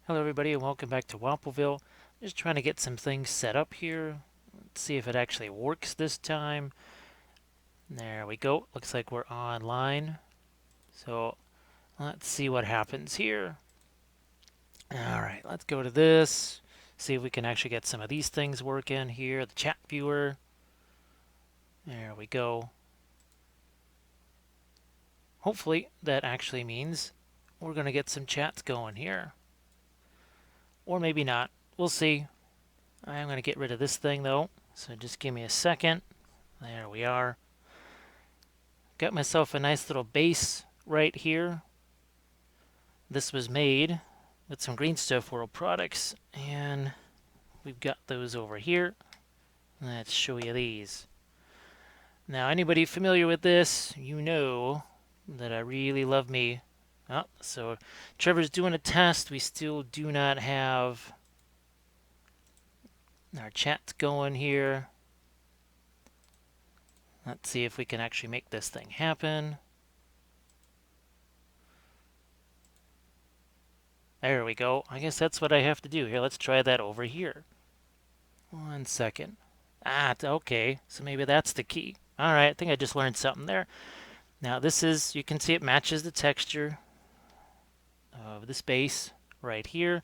Hello everybody and welcome back to Wappelville. Just trying to get some things set up here. Let's see if it actually works this time. There we go. Looks like we're online. So let's see what happens here. Alright, let's go to this. See if we can actually get some of these things working here. The chat viewer. There we go. Hopefully that actually means we're going to get some chats going here. Or maybe not. We'll see. I'm going to get rid of this thing though. So just give me a second. There we are. Got myself a nice little base right here. This was made with some Green Stuff World products, and we've got those over here. Let's show you these. Now, anybody familiar with this, you know that I really love me. Oh, so Trevor's doing a test. We still do not have our chat going here. Let's see if we can actually make this thing happen. There we go. I guess that's what I have to do. Here, let's try that over here. 1 second. Okay. So maybe that's the key. All right, I think I just learned something there. Now this is, you can see it matches the texture of this base right here.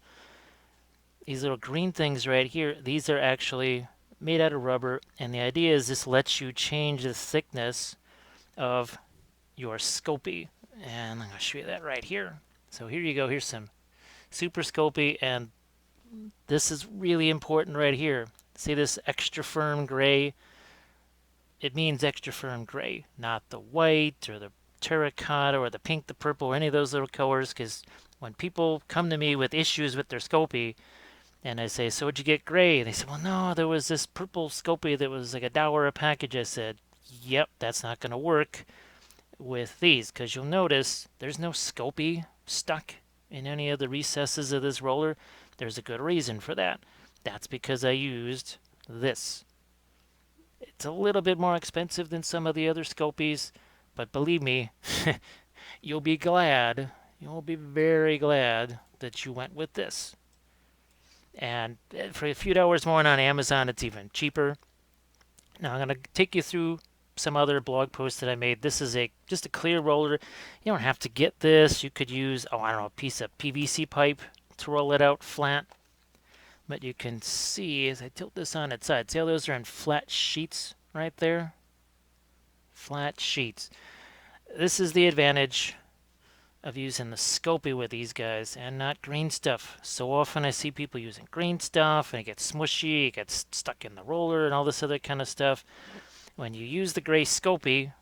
These little green things right here, these are actually made out of rubber, and the idea is this lets you change the thickness of your Sculpey. And I'm going to show you that right here. So here you go. Here's some Super Sculpey, and this is really important right here. See this extra firm gray? It means extra firm gray, not the white or the terracotta or the pink, the purple, or any of those little colors, because when people come to me with issues with their Sculpey, and I say, so what'd you get gray? They say, well, no, there was this purple Sculpey that was like $1 a package. I said, yep, that's not going to work with these, because you'll notice there's no Sculpey stuck in any of the recesses of this roller. There's a good reason for that. That's because I used this. It's a little bit more expensive than some of the other Sculpeys, but believe me, you'll be glad, you'll be very glad that you went with this. And for a few dollars more on Amazon, it's even cheaper. Now I'm going to take you through some other blog posts that I made. This is just a clear roller. You don't have to get this. You could use, I don't know, a piece of PVC pipe to roll it out flat. But you can see as I tilt this on its side, see how those are in flat sheets right there? Flat sheets. This is the advantage of using the Sculpey with these guys and not green stuff. So often I see people using green stuff and it gets smushy, it gets stuck in the roller and all this other kind of stuff. When you use the gray Sculpey,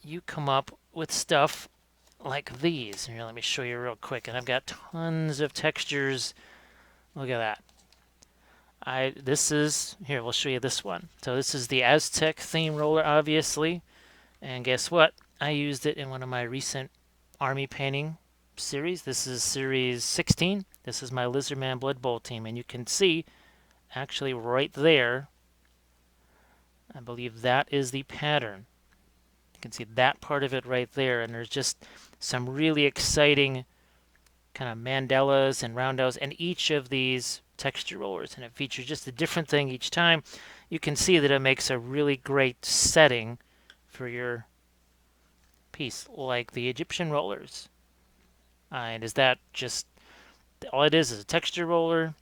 you come up with stuff like these. Here, let me show you real quick. And I've got tons of textures. Look at that. This is, here, we'll show you this one. So this is the Aztec theme roller, obviously. And guess what? I used it in one of my recent army painting series. This is series 16. This is my Lizardman Blood Bowl team. And you can see, actually right there, I believe that is the pattern. You can see that part of it right there. And there's just some really exciting kind of mandalas and roundels in each of these texture rollers, and it features just a different thing each time. You can see that it makes a really great setting for your piece, like the Egyptian rollers. And is that just all it is a texture roller,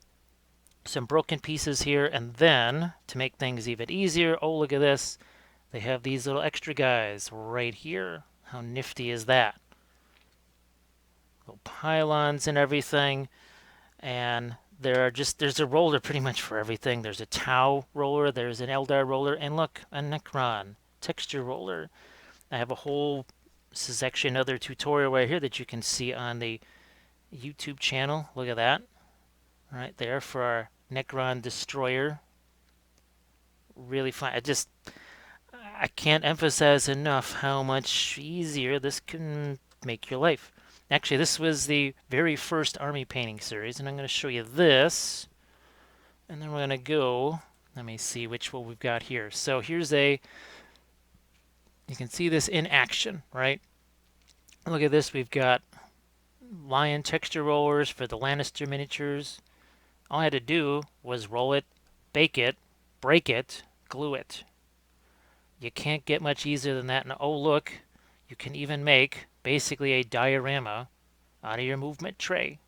some broken pieces here, and then to make things even easier, oh, look at this, they have these little extra guys right here. How nifty is that? Little pylons and everything. And there's a roller pretty much for everything. There's a Tau roller, there's an Eldar roller, and look, a Necron texture roller. I have a whole, this is actually another tutorial right here that you can see on the YouTube channel. Look at that. Right there for our Necron destroyer. Really fun. I can't emphasize enough how much easier this can make your life. Actually, this was the very first army painting series, and I'm going to show you this. And then we're going to go, let me see which one we've got here. So here's you can see this in action, right? Look at this, we've got lion texture rollers for the Lannister miniatures. All I had to do was roll it, bake it, break it, glue it. You can't get much easier than that. And oh, look, you can even make basically a diorama out of your movement tray.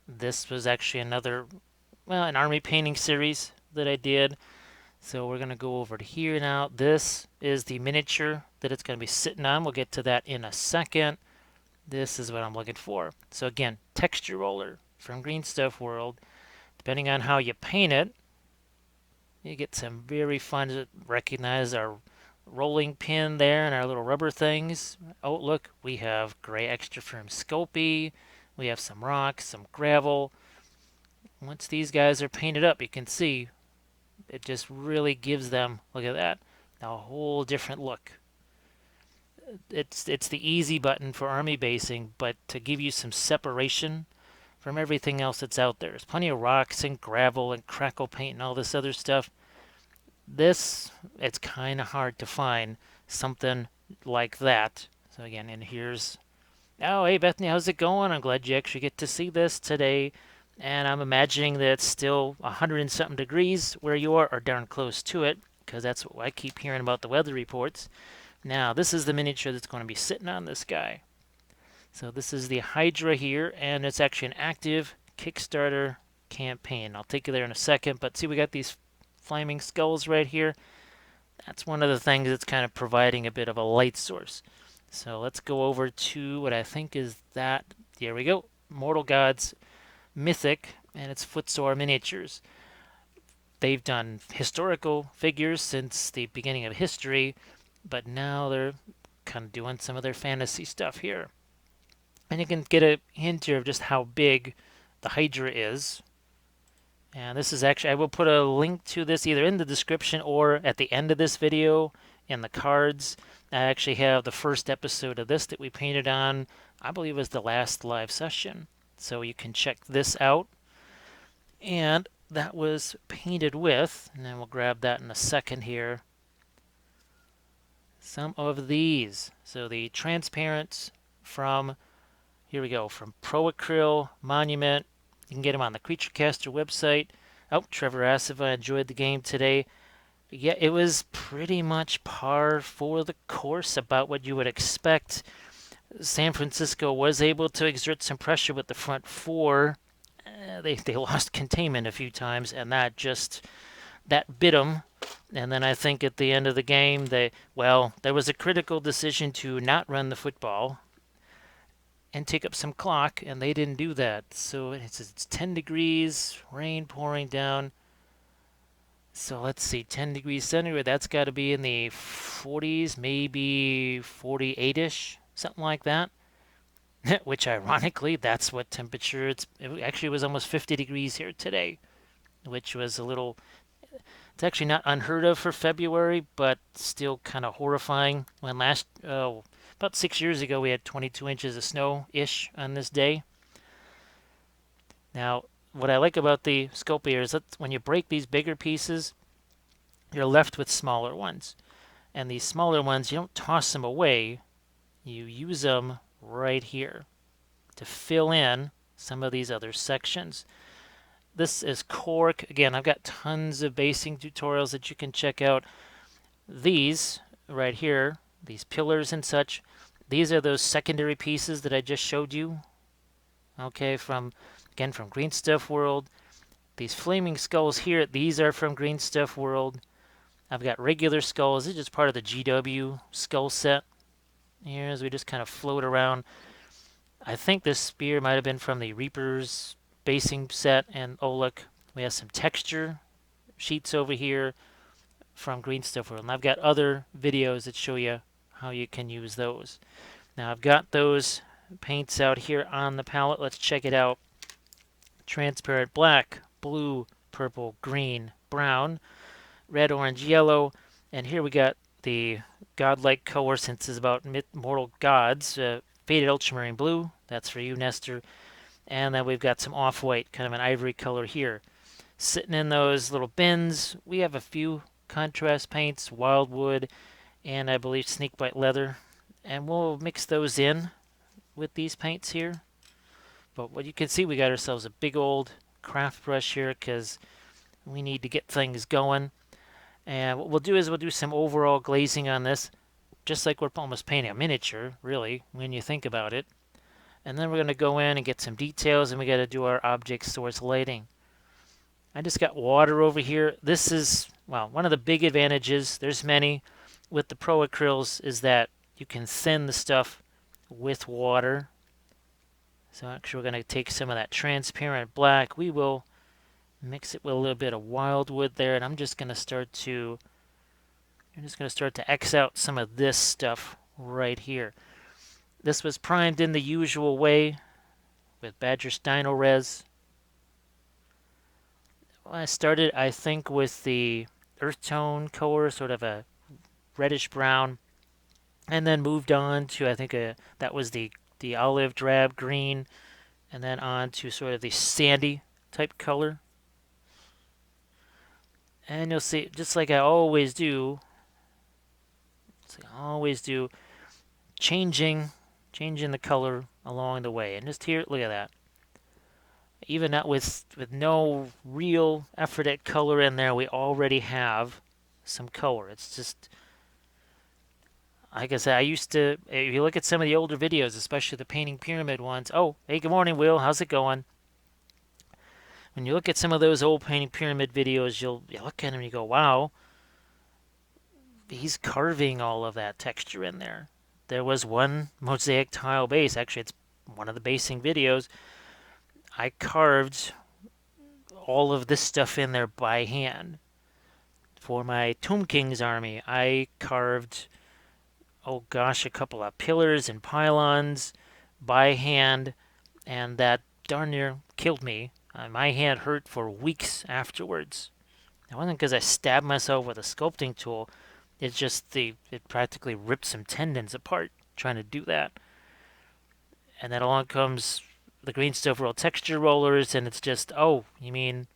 This was actually another, well, an army painting series that I did. So we're going to go over to here now. This is the miniature that it's going to be sitting on. We'll get to that in a second. This is what I'm looking for. So again, texture roller from Green Stuff World. Depending on how you paint it, you get some very fun, recognize our rolling pin there and our little rubber things. Oh, look, we have gray extra firm Sculpey. We have some rocks, some gravel. Once these guys are painted up, you can see it just really gives them, look at that, a whole different look. It's the easy button for army basing, but to give you some separation from everything else that's out there. There's plenty of rocks and gravel and crackle paint and all this other stuff. This, it's kind of hard to find something like that. So again, and here's, oh, hey Bethany, how's it going? I'm glad you actually get to see this today. And I'm imagining that it's still 100 and something degrees where you are, or darn close to it, because that's what I keep hearing about the weather reports. Now, this is the miniature that's going to be sitting on this guy. So this is the Hydra here, and it's actually an active Kickstarter campaign. I'll take you there in a second, but see, we got these flaming skulls right here. That's one of the things that's kind of providing a bit of a light source. So let's go over to what I think is that. There we go. Mortal Gods Mythic, and it's Footsore Miniatures. They've done historical figures since the beginning of history, but now they're kind of doing some of their fantasy stuff here. And you can get a hint here of just how big the Hydra is. And this is actually, I will put a link to this either in the description or at the end of this video in the cards. I actually have the first episode of this that we painted on, I believe it was the last live session. So you can check this out. And that was painted with, and then we'll grab that in a second here, some of these. So the transparents from, here we go, from ProAcryl Monument. You can get them on the CreatureCaster website. Oh, Trevor asked if I enjoyed the game today. Yeah, it was pretty much par for the course, about what you would expect. San Francisco was able to exert some pressure with the front four. They lost containment a few times, and that bit them. And then I think at the end of the game, there was a critical decision to not run the football and take up some clock, and they didn't do that. So it's 10 degrees, rain pouring down. So let's see, 10 degrees centigrade, that's got to be in the 40s, maybe 48-ish, something like that. Which ironically, that's what temperature it actually was almost 50 degrees here today, which was a little, it's actually not unheard of for February, but still kind of horrifying. When about 6 years ago, we had 22 inches of snow-ish on this day. Now, what I like about the Sculpey is that when you break these bigger pieces, you're left with smaller ones. And these smaller ones, you don't toss them away. You use them right here to fill in some of these other sections. This is cork. Again, I've got tons of basing tutorials that you can check out. These right here, these pillars and such, these are those secondary pieces that I just showed you. Okay, from Green Stuff World. These flaming skulls here, these are from Green Stuff World. I've got regular skulls. This is just part of the GW skull set. Here, as we just kind of float around. I think this spear might have been from the Reaper's basing set. And oh, look, we have some texture sheets over here from Green Stuff World. And I've got other videos that show you how you can use those. Now, I've got those paints out here on the palette. Let's check it out. Transparent black, blue, purple, green, brown, red, orange, yellow. And here we got the godlike color, since it's about mortal gods. Faded ultramarine blue, that's for you, Nestor. And then we've got some off-white, kind of an ivory color here. Sitting in those little bins, we have a few contrast paints, wildwood, and I believe snakebite leather. And we'll mix those in with these paints here. But what you can see, we got ourselves a big old craft brush here because we need to get things going. And what we'll do is we'll do some overall glazing on this, just like we're almost painting a miniature, really, when you think about it. And then we're going to go in and get some details, and we got to do our object source lighting. I just got water over here. This is, well, one of the big advantages, there's many, with the ProAcryls is that you can thin the stuff with water. So actually we're going to take some of that transparent black. We will mix it with a little bit of wildwood there, and I'm just going to start to X out some of this stuff right here. This was primed in the usual way with Badger Steino Res. I started, I think, with the earth tone color, sort of a reddish brown, and then moved on to, I think, that was the olive drab green, and then on to sort of the sandy type color. And you'll see, just like I always do, changing the color along the way. And just here, look at that. Even not with no real effort at color in there, we already have some color. It's just, like I said, I used to, if you look at some of the older videos, especially the painting pyramid ones, oh, hey, good morning, Will, how's it going? When you look at some of those old painting pyramid videos, you look at them and you go, wow, he's carving all of that texture in there. There was one mosaic tile base, actually it's one of the basing videos, I carved all of this stuff in there by hand. For my Tomb King's army, I carved, oh gosh, a couple of pillars and pylons by hand, and that darn near killed me. My hand hurt for weeks afterwards. It wasn't because I stabbed myself with a sculpting tool. It's just it practically ripped some tendons apart trying to do that. And then along comes the green stuff roll texture rollers, and it's just, oh, you mean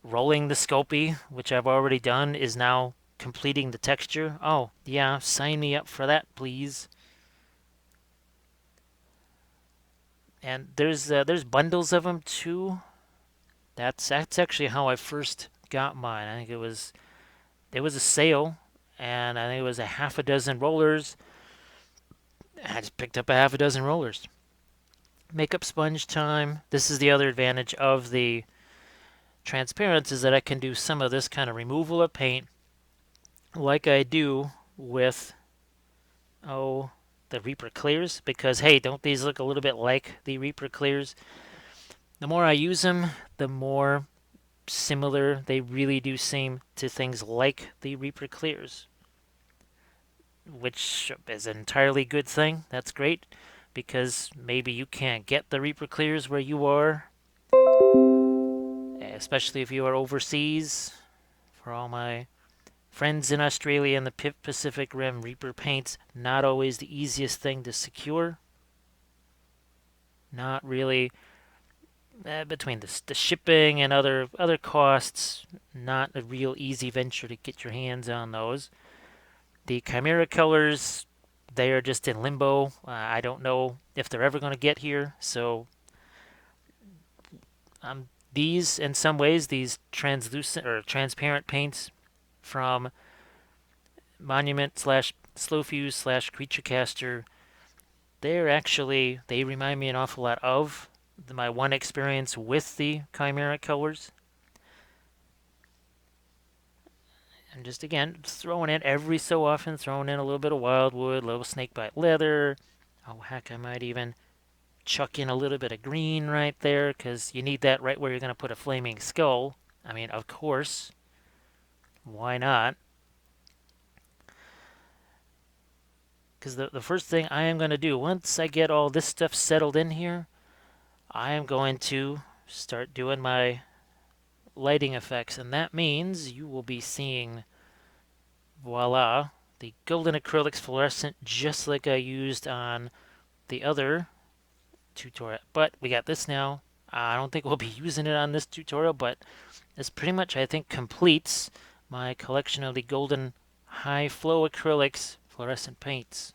rolling the Sculpey, which I've already done, is now completing the texture? Oh, yeah, sign me up for that, please. And there's bundles of them too. That's actually how I first got mine. I think it was a sale, and I think it was a half a dozen rollers. I just picked up a half a dozen rollers. Makeup sponge time. This is the other advantage of the transparent, is that I can do some of this kind of removal of paint like I do with, oh, the Reaper Clears, because hey, don't these look a little bit like the Reaper Clears? The more I use them, the more similar they really do seem to things like the Reaper Clears, which is an entirely good thing. That's great, because maybe you can't get the Reaper Clears where you are, especially if you are overseas. For all my friends in Australia and the Pacific Rim, Reaper paint's not always the easiest thing to secure. Not really. Between the shipping and other costs, not a real easy venture to get your hands on those. The Chimera colors, they are just in limbo. I don't know if they're ever going to get here. So these, in some ways, these translucent or transparent paints from Monument slash Slow Fuse slash Creature Caster, they remind me an awful lot of my one experience with the Chimera colors. And just again, throwing in every so often, throwing in a little bit of wildwood, a little snakebite leather. Oh heck, I might even chuck in a little bit of green right there, because you need that right where you're going to put a flaming skull. I mean, of course. Why not? Because the first thing I am going to do, once I get all this stuff settled in here, I am going to start doing my lighting effects, and that means you will be seeing, voila, the golden acrylics fluorescent, just like I used on the other tutorial. But we got this now. I don't think we'll be using it on this tutorial, but this pretty much, I think, completes my collection of the golden high flow acrylics fluorescent paints.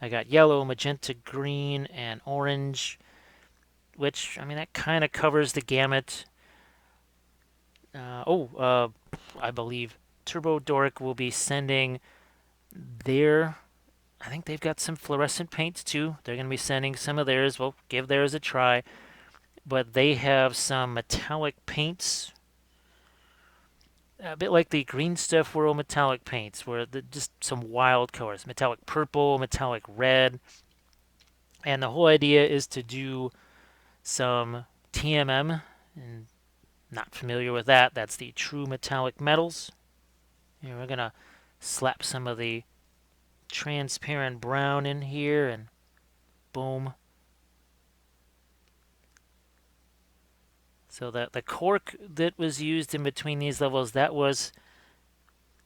I got yellow, magenta, green, and orange, which, I mean, that kind of covers the gamut. I believe Turbo Dork will be sending their, I think they've got some fluorescent paints too. They're going to be sending some of theirs. We'll give theirs a try. But they have some metallic paints, a bit like the Green Stuff World metallic paints, where just some wild colors, metallic purple, metallic red. And the whole idea is to do some TMM, and not familiar with that. That's the true metallic metals. And we're going to slap some of the transparent brown in here, and boom. So the cork that was used in between these levels, that was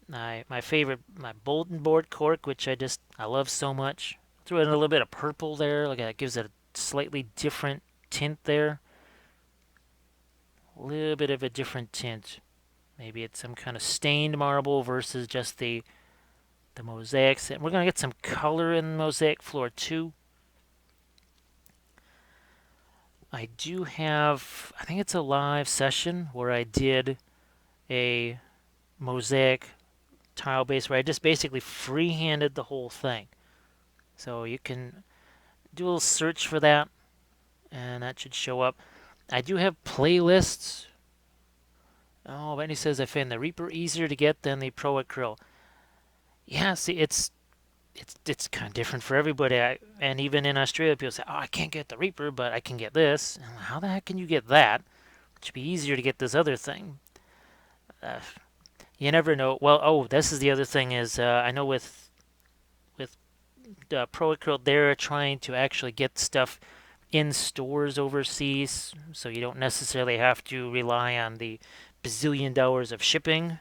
my favorite, my bulletin board cork, which I love so much. Threw in a little bit of purple there. Look at that, gives it a slightly different tint there. A little bit of a different tint. Maybe it's some kind of stained marble versus just the mosaics. And we're going to get some color in the mosaic floor too. I do have, I think it's a live session where I did a mosaic tile base where I just basically free-handed the whole thing. So you can do a little search for that, and that should show up. I do have playlists. Oh, Benny says I find the Reaper easier to get than the ProAcryl. Yeah, see, it's kind of different for everybody. And even in Australia, people say, "Oh, I can't get the Reaper, but I can get this." And how the heck can you get that? It should be easier to get this other thing. Uh, you never know. Well, oh, this is the other thing is I know with ProAcryl, they're trying to actually get stuff in stores overseas, so you don't necessarily have to rely on the bazillion dollars of shipping.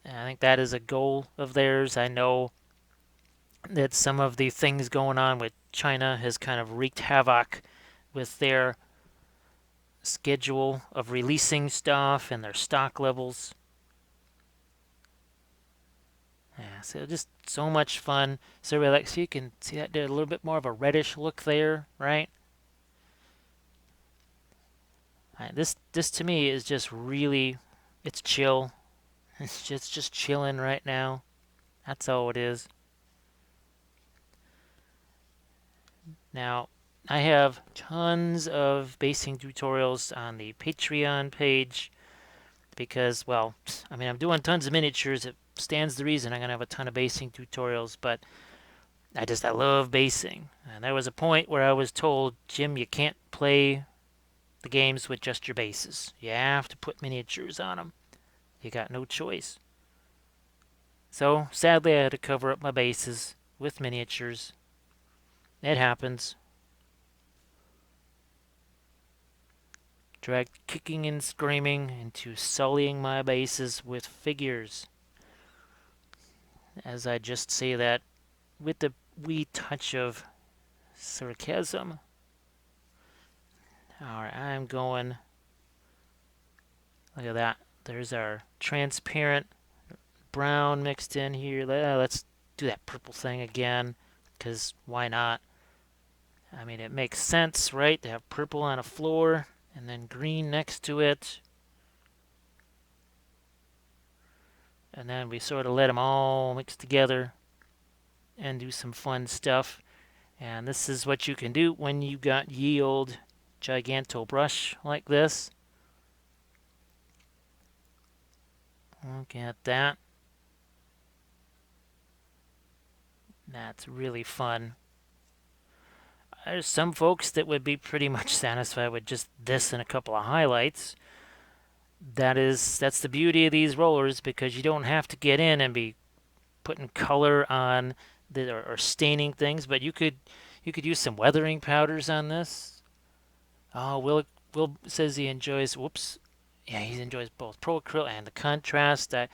And I think that is a goal of theirs. I know that some of the things going on with China has kind of wreaked havoc with their schedule of releasing stuff and their stock levels. Yeah, so just so much fun. So like, so you can see that did a little bit more of a reddish look there, right? This to me is just really, it's chill. It's just chilling right now. That's all it is. Now, I have tons of basing tutorials on the Patreon page because, well, I mean, I'm doing tons of miniatures. It stands to reason I'm going to have a ton of basing tutorials, but I love basing. And there was a point where I was told, Jim, you can't play the games with just your bases. You have to put miniatures on them. You got no choice. So, sadly, I had to cover up my bases with miniatures. It happens. Dragged kicking and screaming into sullying my bases with figures. As I just say that with a wee touch of sarcasm. Alright, I'm going. Look at that. There's our transparent brown mixed in here. Let's do that purple thing again, because why not? I mean, it makes sense, right? To have purple on a floor and then green next to it. And then we sort of let them all mix together and do some fun stuff. And this is what you can do when you got ye old Giganto brush like this. Look at that. That's really fun. There's some folks that would be pretty much satisfied with just this and a couple of highlights. That's the beauty of these rollers, because you don't have to get in and be putting color on or staining things, but you could use some weathering powders on this. Oh, Will says he enjoys. Whoops, yeah, he enjoys both ProAcryl and the contrast. To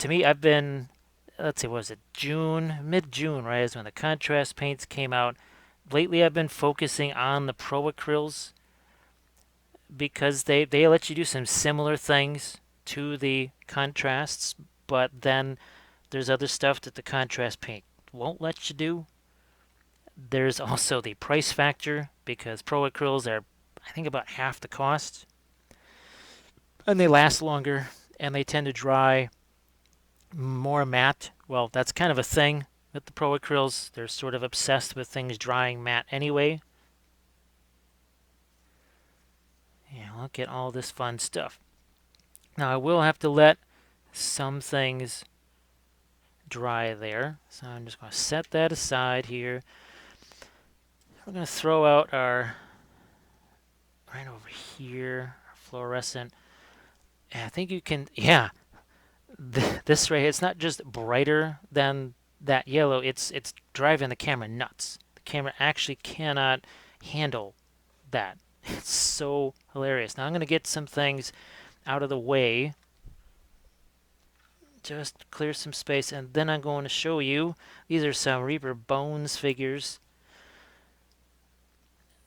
me, I've been, let's see, what was it, mid-June, right, is when the contrast paints came out. Lately, I've been focusing on the ProAcryls because they let you do some similar things to the contrasts, but then there's other stuff that the contrast paint won't let you do. There's also the price factor because ProAcryls are, I think, about half the cost, and they last longer, and they tend to dry more matte. Well, that's kind of a thing with the ProAcryls. They're sort of obsessed with things drying matte anyway. Yeah, look at all this fun stuff. Now I will have to let some things dry there, so I'm just going to set that aside here. We're going to throw out our, right over here, our fluorescent. And I think you can, yeah, this right here, it's not just brighter than that yellow, it's driving the camera nuts. The camera actually cannot handle that. It's so hilarious. Now I'm going to get some things out of the way, just clear some space, and then I'm going to show you. These are some Reaper Bones figures.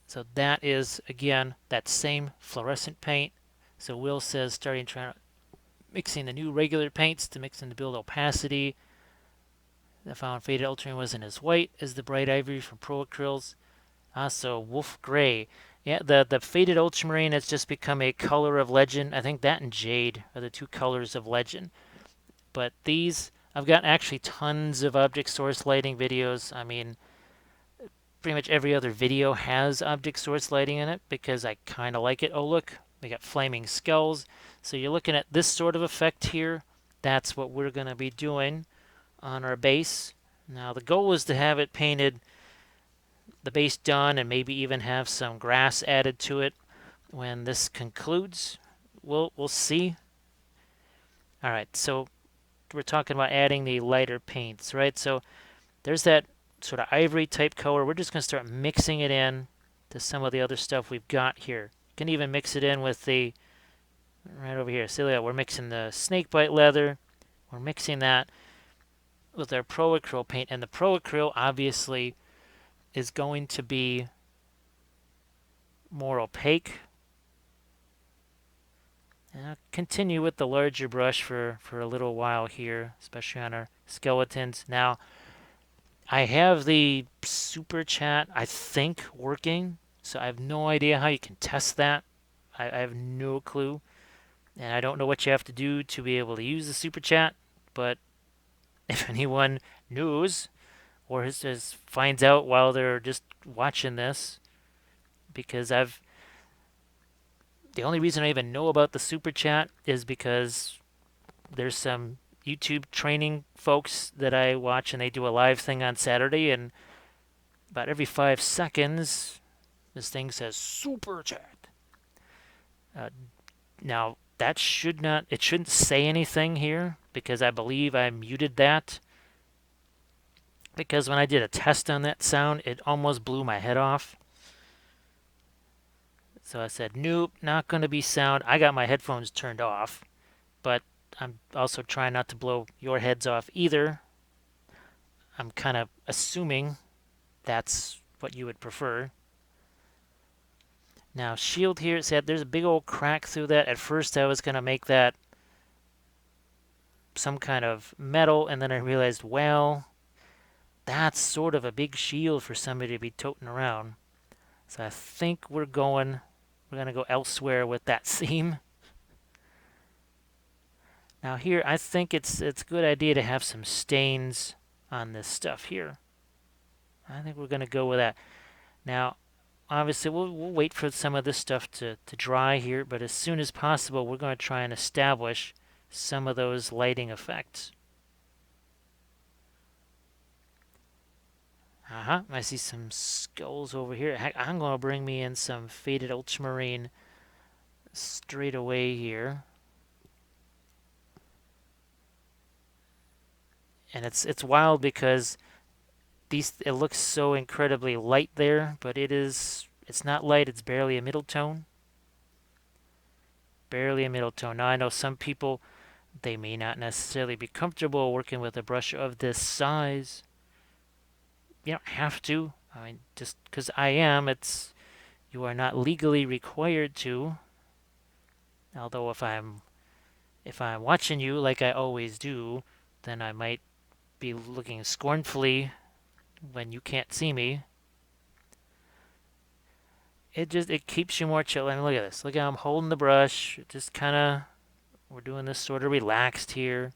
So that is, again, that same fluorescent paint. So Will says starting trying mixing the new regular paints to mix in to build opacity. I found faded ultramarine wasn't as white as the bright ivory from ProAcryls. Also, Wolf Gray. Yeah, the faded ultramarine has just become a color of legend. I think that and jade are the two colors of legend. But these, I've got actually tons of object source lighting videos. I mean, pretty much every other video has object source lighting in it because I kind of like it. Oh, look, we got flaming skulls. So you're looking at this sort of effect here. That's what we're going to be doing on our base. Now, the goal is to have it painted, the base done, and maybe even have some grass added to it when this concludes. We'll see. All right, so we're talking about adding the lighter paints, right? So there's that sort of ivory type color. We're just going to start mixing it in to some of the other stuff we've got here. You can even mix it in with the, right over here, see that we're mixing the snakebite leather. We're mixing that with our ProAcryl paint, and the ProAcryl obviously is going to be more opaque. And I'll continue with the larger brush for a little while here, especially on our skeletons. Now, I have the super chat, I think, working, so I have no idea how you can test that. I have no clue, and I don't know what you have to do to be able to use the super chat, but if anyone knows or finds out while they're just watching this, because the only reason I even know about the super chat is because there's some YouTube training folks that I watch, and they do a live thing on Saturday, and about every 5 seconds, this thing says super chat. Now that it shouldn't say anything here because I believe I muted that. Because when I did a test on that sound, it almost blew my head off. So I said, nope, not going to be sound. I got my headphones turned off, but I'm also trying not to blow your heads off either. I'm kind of assuming that's what you would prefer. Now, shield here, it said there's a big old crack through that. At first, I was going to make that some kind of metal, and then I realized, well, that's sort of a big shield for somebody to be toting around. So I think we're going to go elsewhere with that theme. Now here, I think it's a good idea to have some stains on this stuff here. I think we're going to go with that. Now, obviously, we'll wait for some of this stuff to dry here, but as soon as possible, we're going to try and establish some of those lighting effects. I see some skulls over here. Heck, I'm going to bring me in some faded ultramarine straight away here. And it's wild because it looks so incredibly light there, but it's not light, it's barely a middle tone. Barely a middle tone. Now I know some people, they may not necessarily be comfortable working with a brush of this size. You don't have to. I mean, just because I am, you are not legally required to. Although if I'm watching you like I always do, then I might be looking scornfully when you can't see me. It keeps you more chill. I mean, look at this. Look how I'm holding the brush. Just kind of, we're doing this sort of relaxed here.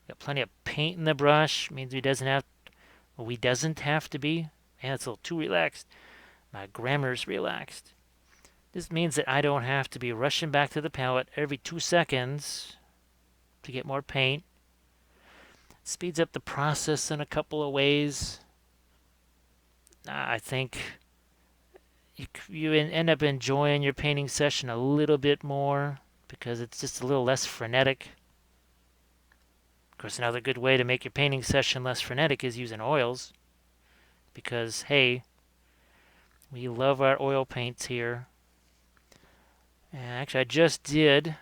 Got plenty of paint in the brush. Means we doesn't have to be. Yeah, it's a little too relaxed. My grammar's relaxed. This means that I don't have to be rushing back to the palette every 2 seconds to get more paint. It speeds up the process in a couple of ways. I think you end up enjoying your painting session a little bit more because it's just a little less frenetic. Of course, another good way to make your painting session less frenetic is using oils. Because, hey, we love our oil paints here. And actually, I just did.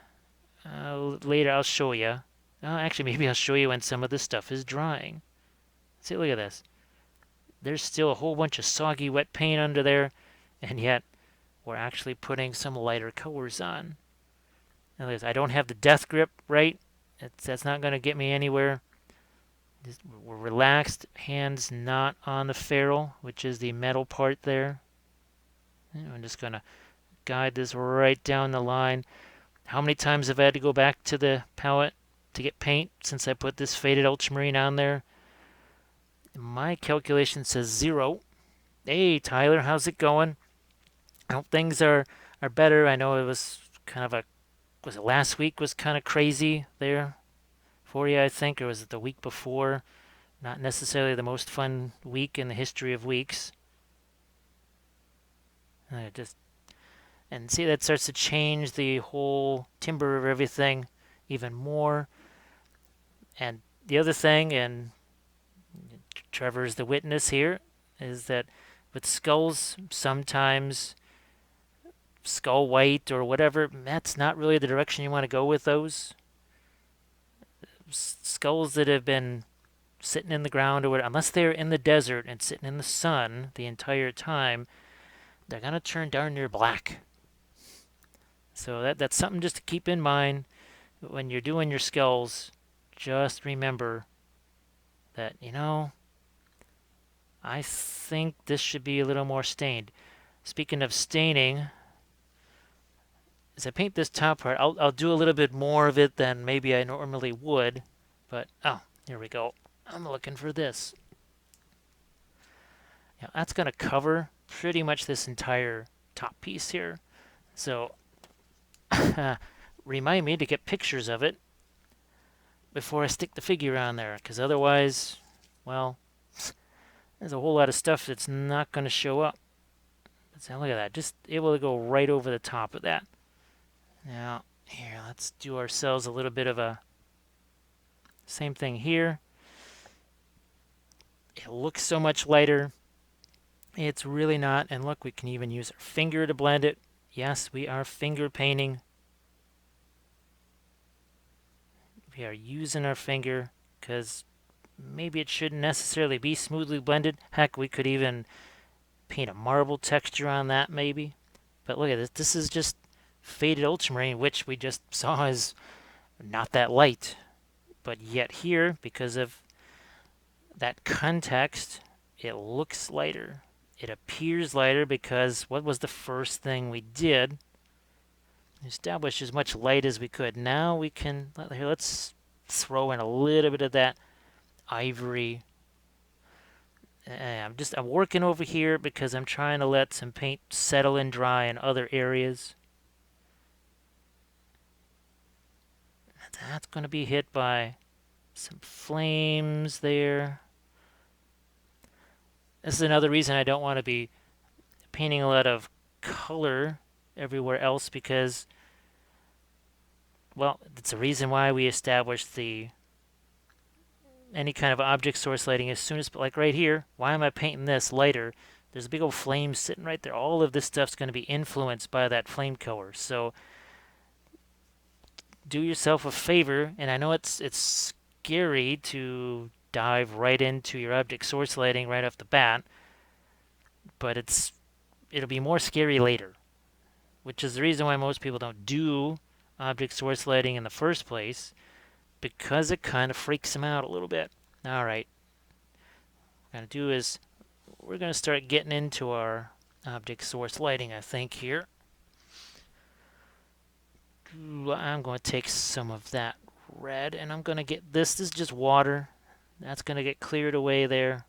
Later, I'll show you. Actually, maybe I'll show you when some of this stuff is drying. See, look at this. There's still a whole bunch of soggy wet paint under there, and yet we're actually putting some lighter colors on. Now, I don't have the death grip right. That's not going to get me anywhere. We're relaxed, hands not on the ferrule, which is the metal part there. And I'm just going to guide this right down the line. How many times have I had to go back to the palette to get paint since I put this faded ultramarine on there? My calculation says 0. Hey, Tyler, how's it going? I hope things are better. I know it was kind of was it last week was kind of crazy there for you, I think, or was it the week before? Not necessarily the most fun week in the history of weeks. And see, that starts to change the whole timbre of everything even more. And the other thing, and Trevor's the witness here, is that with skulls, sometimes skull white or whatever, that's not really the direction you want to go with those. Skulls that have been sitting in the ground or whatever, unless they're in the desert and sitting in the sun the entire time, they're going to turn darn near black. So that's something just to keep in mind when you're doing your skulls. Just remember that, I think this should be a little more stained. Speaking of staining, as I paint this top part, I'll do a little bit more of it than maybe I normally would. But, here we go. I'm looking for this. Yeah, that's going to cover pretty much this entire top piece here. So, remind me to get pictures of it before I stick the figure on there. Because otherwise, well, there's a whole lot of stuff that's not going to show up. So look at that. Just able to go right over the top of that. Now, here, let's do ourselves a little bit of a same thing here. It looks so much lighter. It's really not. And look, we can even use our finger to blend it. Yes, we are finger painting. We are using our finger because maybe it shouldn't necessarily be smoothly blended. Heck, we could even paint a marble texture on that maybe. But look at this. This is just faded ultramarine, which we just saw is not that light. But yet here, because of that context, it looks lighter. It appears lighter because what was the first thing we did? Establish as much light as we could. Now we can, here, let's throw in a little bit of that ivory. I'm working over here because I'm trying to let some paint settle and dry in other areas. That's going to be hit by some flames there. This is another reason I don't want to be painting a lot of color everywhere else because, well, it's a reason why we established any kind of object source lighting as soon as, like right here, why am I painting this lighter? There's a big old flame sitting right there. All of this stuff's going to be influenced by that flame color. So do yourself a favor, and I know it's scary to dive right into your object source lighting right off the bat, but it'll be more scary later, which is the reason why most people don't do object source lighting in the first place, because it kind of freaks them out a little bit. All right. What we're going to do is we're going to start getting into our object source lighting, I think, here. I'm going to take some of that red, and I'm going to get this. This is just water. That's going to get cleared away there.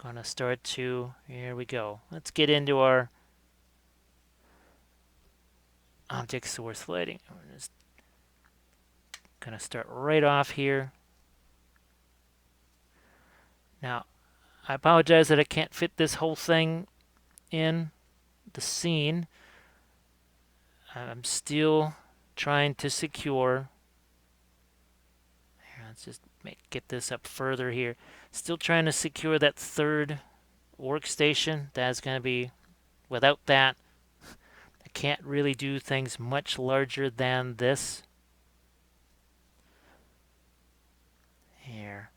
Going to start to, here we go. Let's get into our object source lighting. We're just going to start right off here. Now, I apologize that I can't fit this whole thing in the scene. I'm still trying to secure. Here, let's just get this up further here. Still trying to secure that third workstation. That's going to be, without that, I can't really do things much larger than this. Here.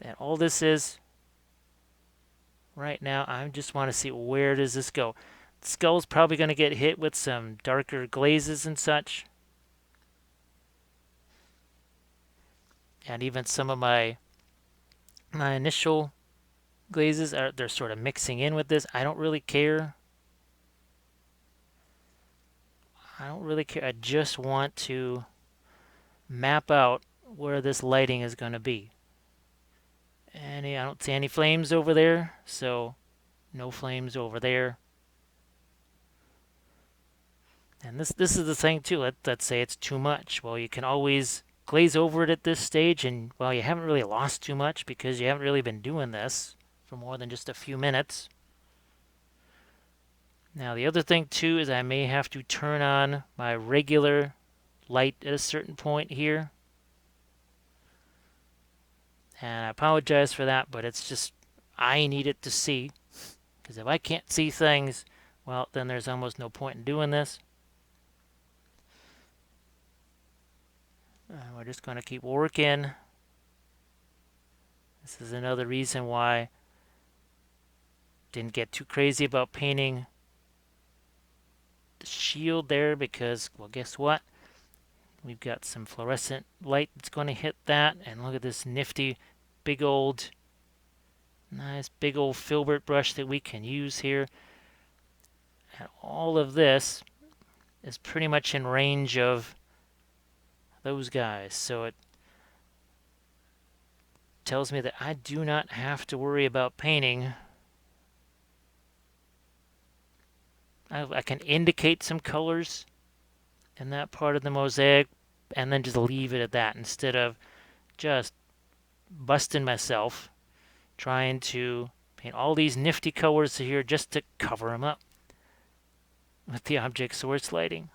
And all this is, right now, I just want to see where does this go. The skull's probably going to get hit with some darker glazes and such. And even some of my initial glazes, they're sort of mixing in with this. I don't really care. I just want to map out where this lighting is going to be. I don't see any flames over there, so no flames over there. And this is the thing too. Let's say it's too much. Well, you can always glaze over it at this stage, and well, you haven't really lost too much because you haven't really been doing this for more than just a few minutes. Now the other thing too is I may have to turn on my regular light at a certain point here. And I apologize for that, but it's just, I need it to see. Because if I can't see things, well, then there's almost no point in doing this. We're just going to keep working. This is another reason why I didn't get too crazy about painting the shield there, because, well, guess what? We've got some fluorescent light that's going to hit that, and look at this nifty, nice big old filbert brush that we can use here. And all of this is pretty much in range of those guys, so it tells me that I do not have to worry about painting. I can indicate some colors in that part of the mosaic and then just leave it at that instead of just busting myself trying to paint all these nifty colors here just to cover them up with the object source lighting.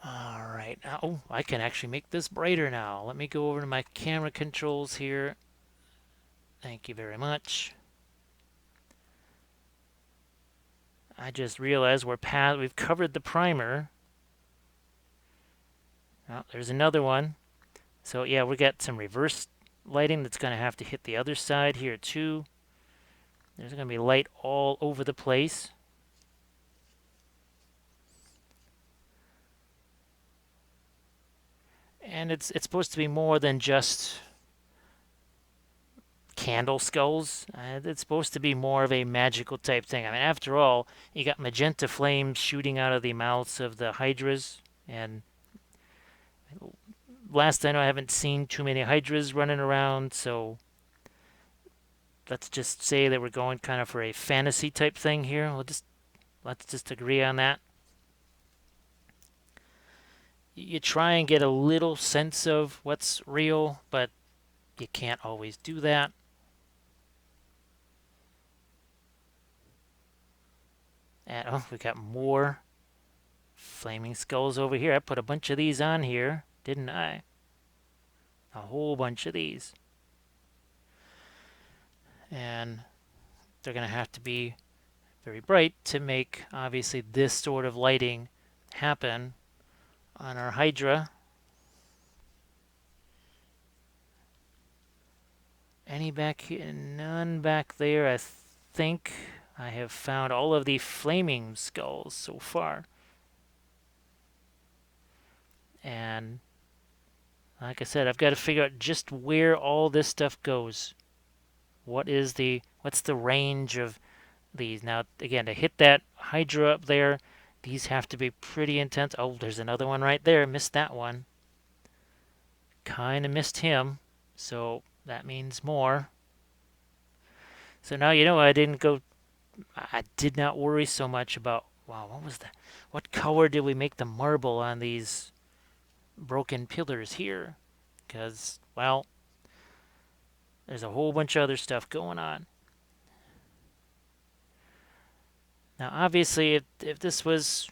Alright, oh, I can actually make this brighter now. Let me go over to my camera controls here. Thank you very much. I just realized we've covered the primer. Oh, there's another one. So yeah, we got some reverse lighting that's going to have to hit the other side here too. There's going to be light all over the place. And it's supposed to be more than just candle skulls. It's supposed to be more of a magical type thing. I mean, after all, you got magenta flames shooting out of the mouths of the hydras, and last I know I haven't seen too many hydras running around, so let's just say that we're going kind of for a fantasy type thing here. Let's just agree on that. You try and get a little sense of what's real, but you can't always do that. And oh, we got more flaming skulls over here. I put a bunch of these on here, didn't I? A whole bunch of these. And they're going to have to be very bright to make, obviously, this sort of lighting happen on our Hydra. Any back here? None back there. I think I have found all of the flaming skulls so far. And like I said, I've got to figure out just where all this stuff goes. What's the range of these? Now, again, to hit that Hydra up there, these have to be pretty intense. Oh, there's another one right there. Missed that one. Kind of missed him. So that means more. So now I did not worry so much about, wow, what was that? What color did we make the marble on these broken pillars here? Because, well, there's a whole bunch of other stuff going on. Now, obviously, if this was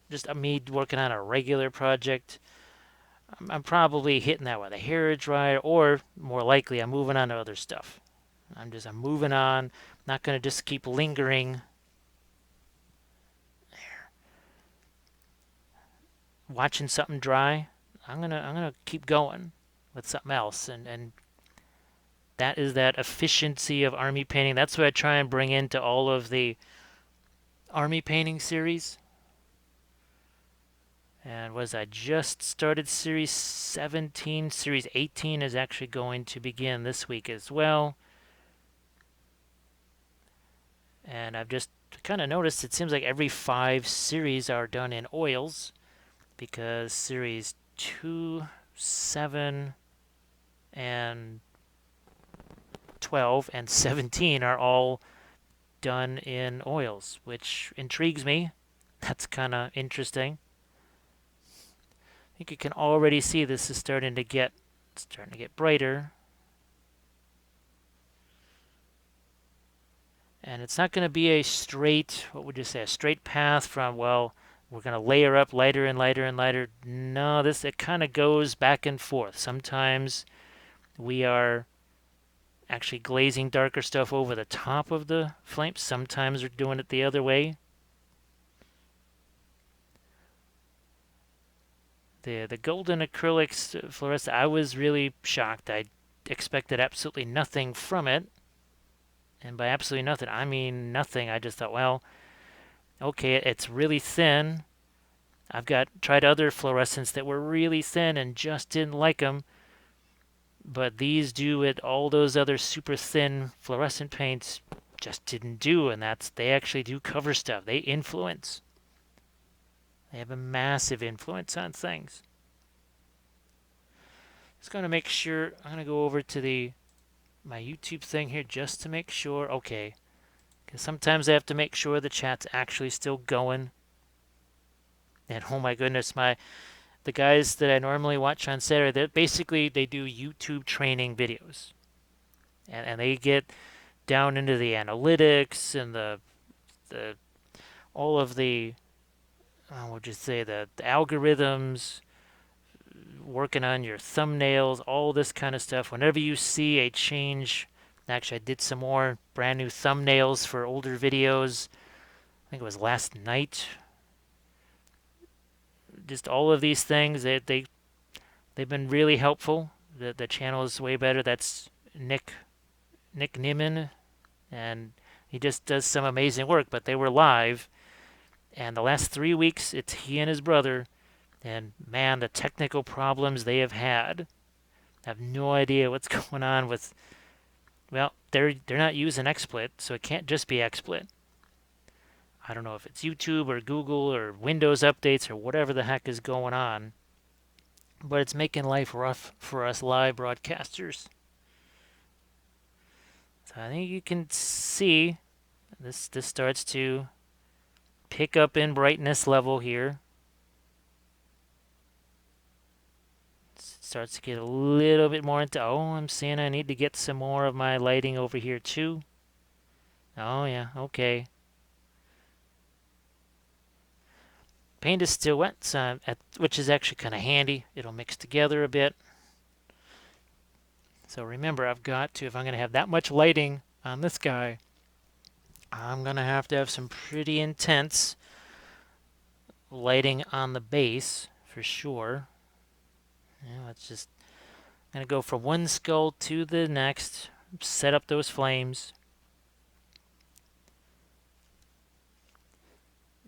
just me working on a regular project, I'm probably hitting that with a hair dryer, or more likely, I'm moving on to other stuff. I'm moving on. Not going to just keep lingering. There. Watching something dry. I'm gonna keep going with something else, and that is that efficiency of army painting. That's what I try and bring into all of the army painting series. And I just started series 17. Series 18 is actually going to begin this week as well. And I've just kind of noticed it seems like every 5 series are done in oils, because series 2, 7, and 12 and 17 are all done in oils, which intrigues me. That's kind of interesting. I think you can already see this is starting to get brighter. And it's not going to be a straight, what would you say, a straight path from, well, we're going to layer up lighter and lighter and lighter. No, it kind of goes back and forth. Sometimes we are actually glazing darker stuff over the top of the flames. Sometimes we're doing it the other way. The golden acrylics fluorescent, I was really shocked. I expected absolutely nothing from it. And by absolutely nothing, I mean nothing. I just thought, well, okay, it's really thin. I've tried other fluorescents that were really thin and just didn't like them. But these do what all those other super thin fluorescent paints just didn't do. And they actually do cover stuff. They influence. They have a massive influence on things. Just going to make sure, I'm going to go over to my YouTube thing here just to make sure. Okay. Because sometimes I have to make sure the chat's actually still going. And oh my goodness, the guys that I normally watch on Saturday, they do YouTube training videos. And they get down into the analytics and the all of the, what would you say, the algorithms, working on your thumbnails, all this kind of stuff. Whenever you see a change, actually I did some more brand new thumbnails for older videos. I think it was last night. Just all of these things, they've been really helpful. The channel is way better. That's Nick Nimmin, and he just does some amazing work. But they were live, and the last 3 weeks, it's he and his brother. And man, the technical problems they have had. I have no idea what's going on with. Well, they're not using XSplit, so it can't just be XSplit. I don't know if it's YouTube or Google or Windows updates or whatever the heck is going on. But it's making life rough for us live broadcasters. So I think you can see this starts to pick up in brightness level here. It starts to get a little bit more into, oh, I'm seeing I need to get some more of my lighting over here too. Oh yeah, okay. Paint is still wet, so which is actually kind of handy. It'll mix together a bit. So remember, I've got to, if I'm going to have that much lighting on this guy, I'm going to have some pretty intense lighting on the base for sure. Yeah, let's just, I'm going to go from one skull to the next, set up those flames.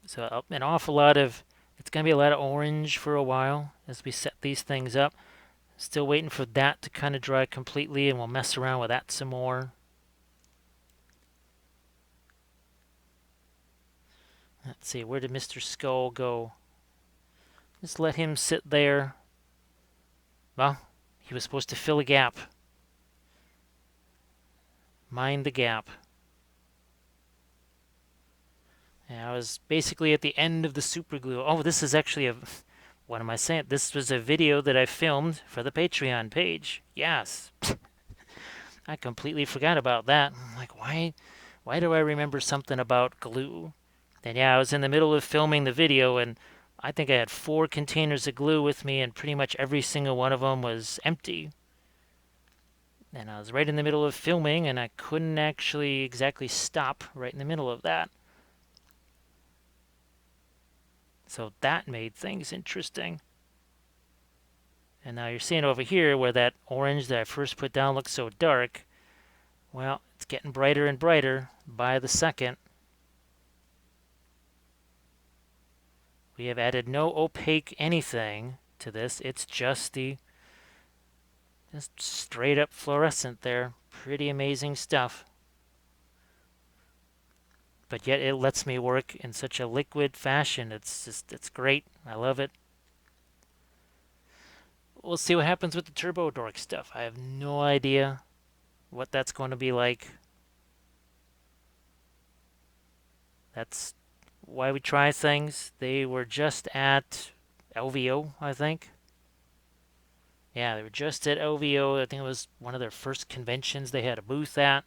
So an awful lot of, it's going to be a lot of orange for a while as we set these things up. Still waiting for that to kind of dry completely, and we'll mess around with that some more. Let's see, where did Mr. Skull go? Just let him sit there. Well, he was supposed to fill a gap. Mind the gap. And I was basically at the end of the super glue. Oh, this is actually a... What am I saying? This was a video that I filmed for the Patreon page. Yes. I completely forgot about that. I'm like, why do I remember something about glue? And yeah, I was in the middle of filming the video, and I think I had 4 containers of glue with me, and pretty much every single one of them was empty. And I was right in the middle of filming, and I couldn't actually exactly stop right in the middle of that. So that made things interesting. And now you're seeing over here where that orange that I first put down looks so dark. Well, it's getting brighter and brighter by the second. We have added no opaque anything to this. It's just the just straight up fluorescent there. Pretty amazing stuff. But yet it lets me work in such a liquid fashion. It's great. I love it. We'll see what happens with the turbo dork stuff. I have no idea what that's going to be like. That's why we try things. They were just at LVO, I think. Yeah, they were just at LVO. I think it was one of their first conventions they had a booth at.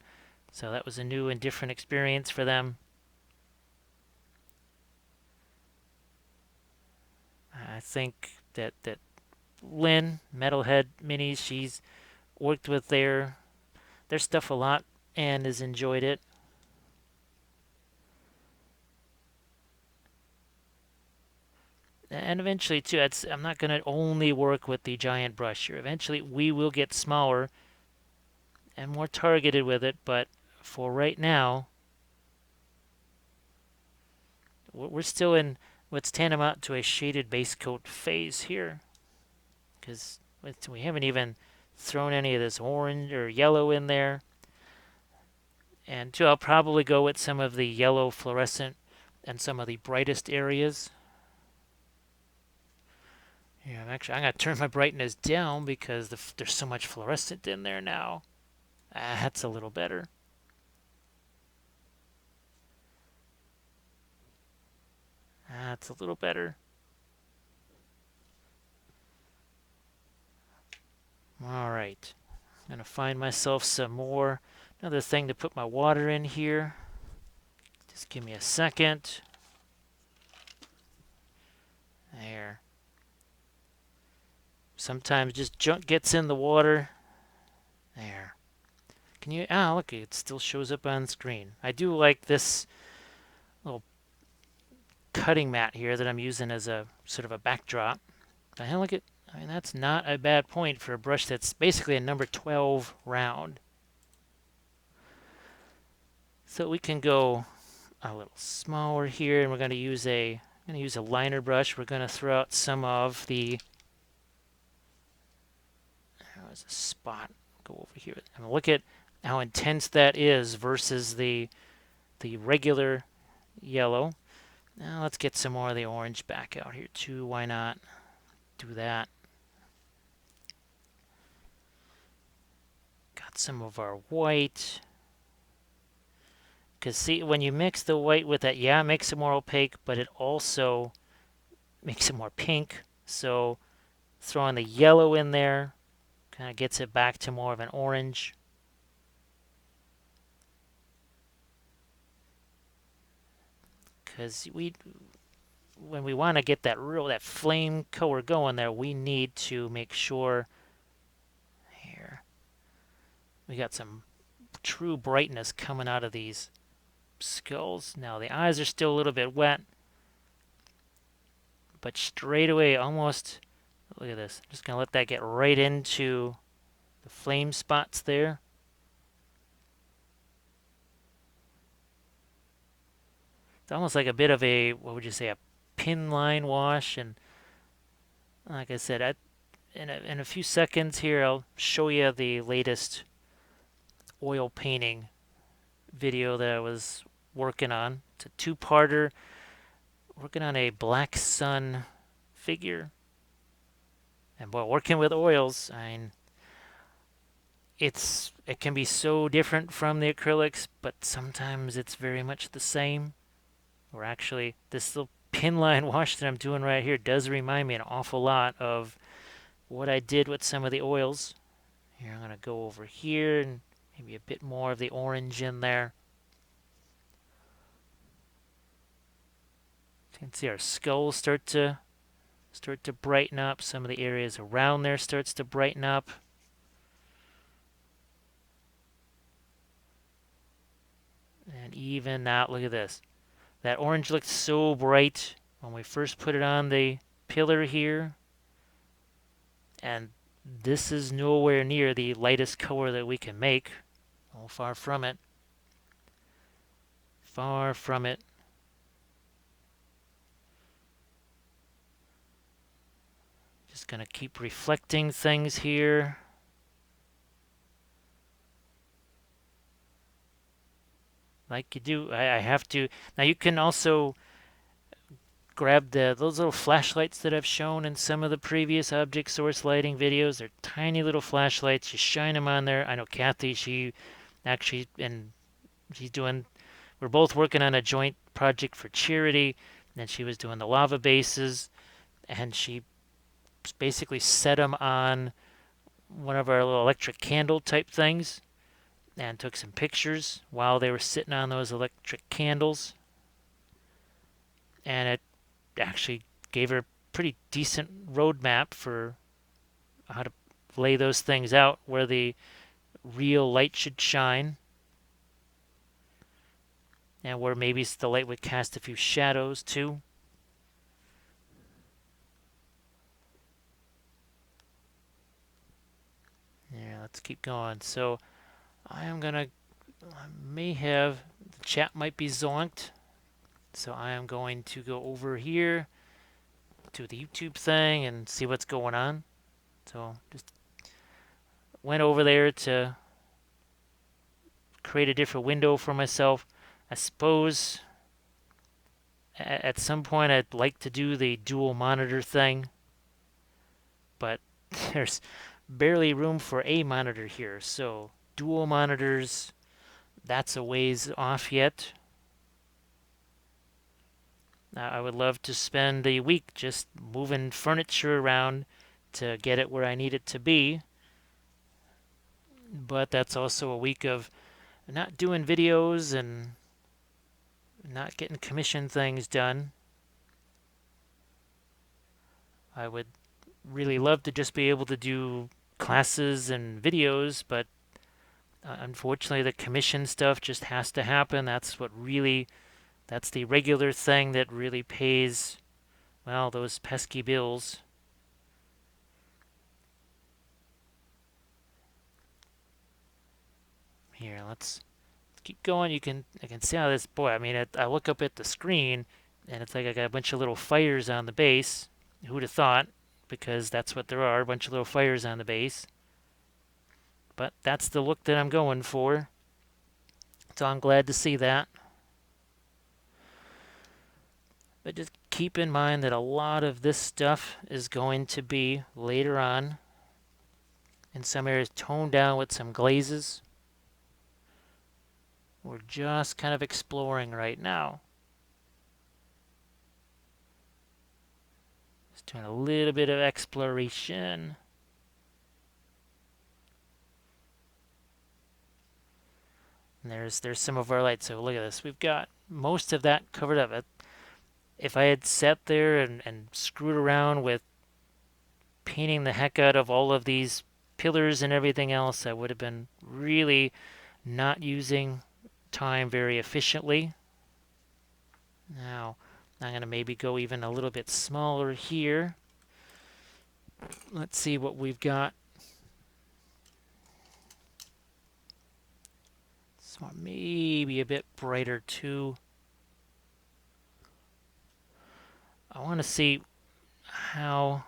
So that was a new and different experience for them. I think that Lynn, Metalhead Minis, she's worked with their stuff a lot and has enjoyed it. And eventually, too, I'm not going to only work with the giant brush here. Eventually, we will get smaller and more targeted with it, but for right now, we're still in what's tantamount to a shaded base coat phase here, because we haven't even thrown any of this orange or yellow in there. And two, I'll probably go with some of the yellow fluorescent and some of the brightest areas. Yeah, I'm going to turn my brightness down because there's so much fluorescent in there now. That's a little better. That's a little better. All right. I'm going to find myself some more. Another thing to put my water in here. Just give me a second. There. Sometimes just junk gets in the water. There. Can you... Ah, look, it still shows up on screen. I do like this little cutting mat here that I'm using as a sort of a backdrop. And look at... I mean, that's not a bad point for a brush that's basically a number 12 round. So we can go a little smaller here, and we're going to use a liner brush. We're going to throw out some of the... There's a spot. Go over here. And look at how intense that is versus the regular yellow. Now let's get some more of the orange back out here too. Why not do that? Got some of our white. Because see, when you mix the white with that, yeah, it makes it more opaque, but it also makes it more pink. So throwing the yellow in there kind of gets it back to more of an orange. Because when we want to get that flame color going there, we need to make sure here we got some true brightness coming out of these skulls. Now the eyes are still a little bit wet, but straight away, almost, look at this. I'm just going to let that get right into the flame spots there. It's almost like a bit of a, what would you say, a pin line wash. And like I said, in a few seconds here, I'll show you the latest oil painting video that I was working on. It's a two-parter, working on a black sun figure. And boy, working with oils, I mean, it can be so different from the acrylics, but sometimes it's very much the same. Or actually, this little pin line wash that I'm doing right here does remind me an awful lot of what I did with some of the oils. Here, I'm going to go over here and maybe a bit more of the orange in there. You can see our skulls start to brighten up. Some of the areas around there starts to brighten up. And even now, look at this. That orange looked so bright when we first put it on the pillar here. And this is nowhere near the lightest color that we can make. Oh, far from it. Far from it. Just going to keep reflecting things here. Like you do. I have to. Now you can also grab those little flashlights that I've shown in some of the previous object source lighting videos. They're tiny little flashlights. You shine them on there. I know Kathy, she actually, and she's doing, we're both working on a joint project for charity, and she was doing the lava bases, and she basically set them on one of our little electric candle type things and took some pictures while they were sitting on those electric candles. And it actually gave her a pretty decent roadmap for how to lay those things out where the real light should shine and where maybe the light would cast a few shadows too. Yeah, let's keep going. So I may have, the chat might be zonked. So I am going to go over here to the YouTube thing and see what's going on. So just went over there to create a different window for myself. I suppose at some point I'd like to do the dual monitor thing, but there's barely room for a monitor here. So dual monitors, that's a ways off yet. I would love to spend a week just moving furniture around to get it where I need it to be. But that's also a week of not doing videos and not getting commission things done. I would really love to just be able to do classes and videos, but unfortunately the commission stuff just has to happen. That's the regular thing that really pays, well, those pesky bills. Here, let's keep going. I can see how this, boy, I mean, I look up at the screen and it's like I got a bunch of little fires on the base. Who'd have thought? Because that's what there are, a bunch of little fires on the base. But that's the look that I'm going for. So I'm glad to see that. But just keep in mind that a lot of this stuff is going to be later on in some areas toned down with some glazes. We're just kind of exploring right now. Just doing a little bit of exploration. And there's some of our lights. So look at this. We've got most of that covered up. If I had sat there and screwed around with painting the heck out of all of these pillars and everything else, I would have been really not using time very efficiently. Now, I'm going to maybe go even a little bit smaller here. Let's see what we've got. So maybe a bit brighter too. I want to see how,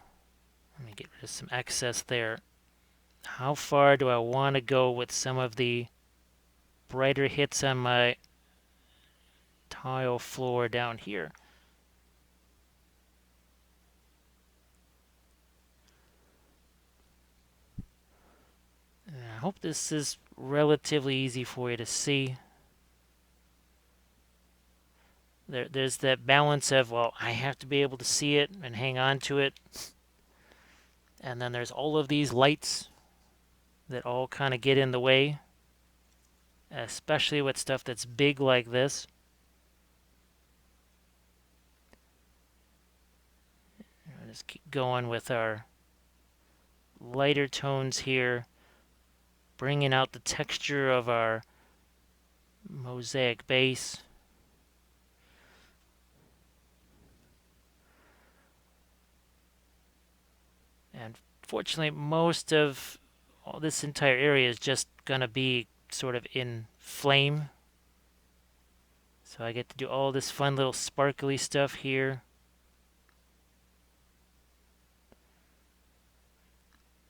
let me get rid of some excess there. How far do I want to go with some of the brighter hits on my tile floor down here? I hope this is relatively easy for you to see. There's that balance of, well, I have to be able to see it and hang on to it. And then there's all of these lights that all kind of get in the way, especially with stuff that's big like this. I'll just keep going with our lighter tones here, bringing out the texture of our mosaic base. And fortunately, most of all this entire area is just going to be sort of in flame. So I get to do all this fun little sparkly stuff here.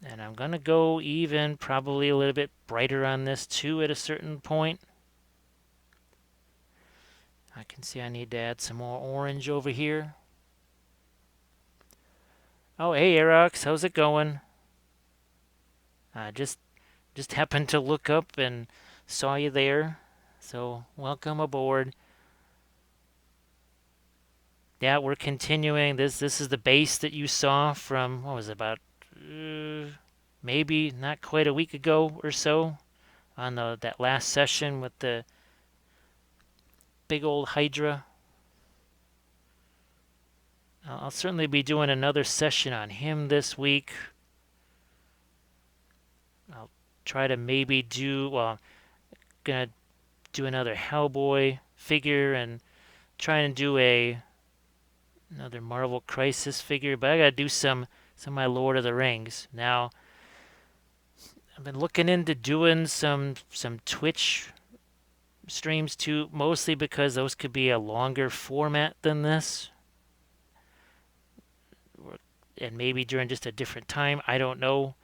And I'm going to go even probably a little bit brighter on this too at a certain point. I can see I need to add some more orange over here. Oh, hey, Aerox, how's it going? I just happened to look up and saw you there. So welcome aboard. Yeah, we're continuing. This is the base that you saw from, what was it, about maybe not quite a week ago or so on that last session with the big old Hydra. I'll certainly be doing another session on him this week. I'll try to maybe do, well, gonna do another Hellboy figure and try and do another Marvel Crisis figure, but I gotta do some of my Lord of the Rings. Now, I've been looking into doing some Twitch streams too, mostly because those could be a longer format than this. And maybe during just a different time, I don't know.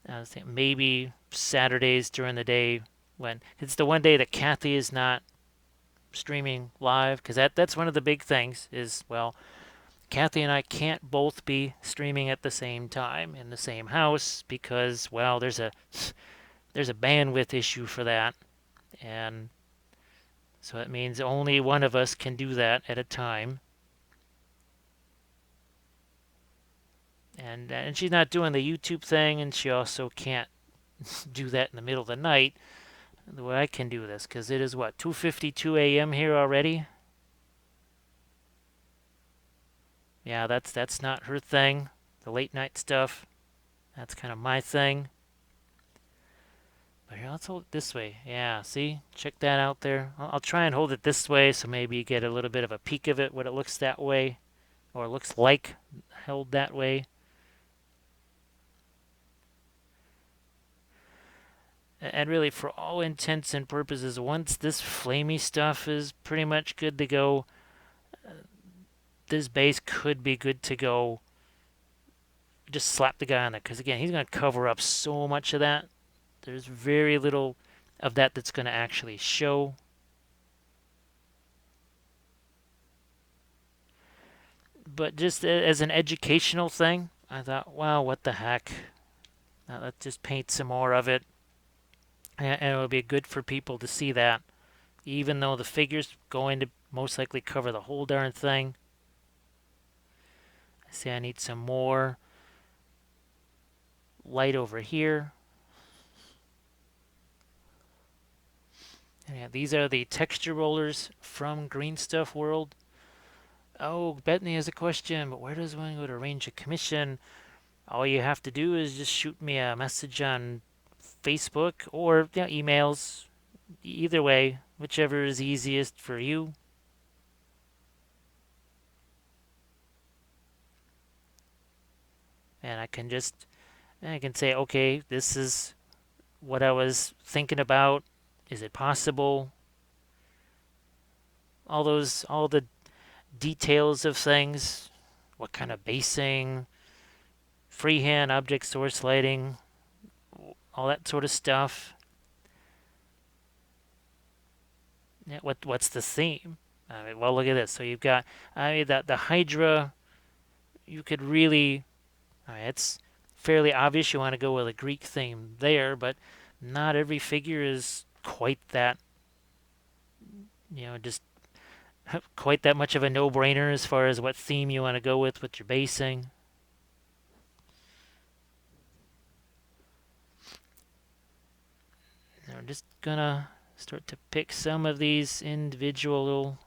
I was thinking maybe Saturdays during the day when it's the one day that Kathy is not streaming live, because that's one of the big things is, well, Kathy and I can't both be streaming at the same time in the same house because, well, there's a bandwidth issue for that, and so it means only one of us can do that at a time. And she's not doing the YouTube thing, and she also can't do that in the middle of the night the way I can do this, because it is what, 2:52 a.m. here already. Yeah, that's not her thing. The late night stuff, that's kind of my thing. But here, let's hold it this way. Yeah, see? Check that out there. I'll try and hold it this way so maybe you get a little bit of a peek of it, what it looks that way, or looks like held that way. And really, for all intents and purposes, once this flamey stuff is pretty much good to go, this base could be good to go. Just slap the guy on there, because again, he's going to cover up so much of that. There's very little of that that's going to actually show. But just as an educational thing, I thought, wow, what the heck? Now let's just paint some more of it. And it'll be good for people to see that. Even though the figure's going to most likely cover the whole darn thing. I see I need some more light over here. And yeah, these are the texture rollers from Green Stuff World. Oh, Bethany has a question, but where does one go to arrange a commission? All you have to do is just shoot me a message on Facebook or emails. Either way, whichever is easiest for you. And I can say, okay, this is what I was thinking about. Is it possible? All the details of things, what kind of basing, freehand object source lighting, all that sort of stuff. Yeah, what's the theme? I mean, well, look at this. So you've got, I mean, the Hydra. You could really, I mean, it's fairly obvious you want to go with a Greek theme there, but not every figure is quite that, just quite that much of a no-brainer as far as what theme you want to go with your basing. Now we're just gonna start to pick some of these individual little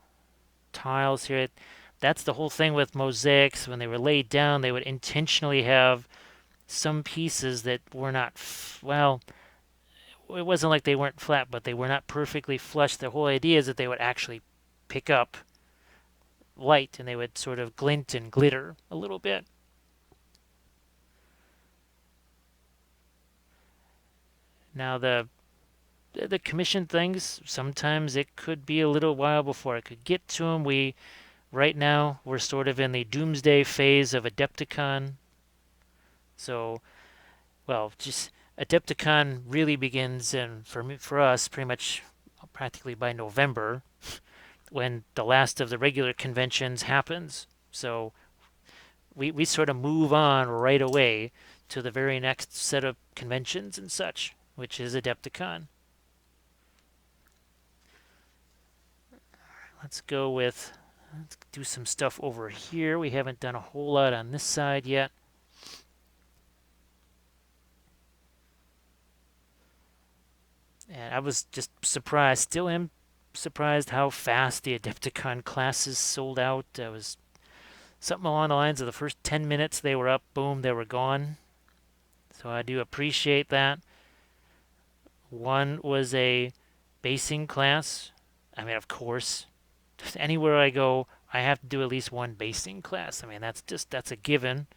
tiles here. That's the whole thing with mosaics. When they were laid down, they would intentionally have some pieces that were not, well, it wasn't like they weren't flat, but they were not perfectly flush. The whole idea is that they would actually pick up light and they would sort of glint and glitter a little bit. Now the commission things, sometimes it could be a little while before I could get to them. Right now we're sort of in the doomsday phase of Adepticon. So, well, just Adepticon really begins, and for us, pretty much practically by November, when the last of the regular conventions happens. So we sort of move on right away to the very next set of conventions and such, which is Adepticon. Let's do some stuff over here. We haven't done a whole lot on this side yet. And I was just surprised, still am surprised how fast the Adepticon classes sold out. I was something along the lines of the first 10 minutes they were up, boom, they were gone. So I do appreciate that. One was a basing class. I mean, of course, just anywhere I go, I have to do at least one basing class. I mean, that's a given.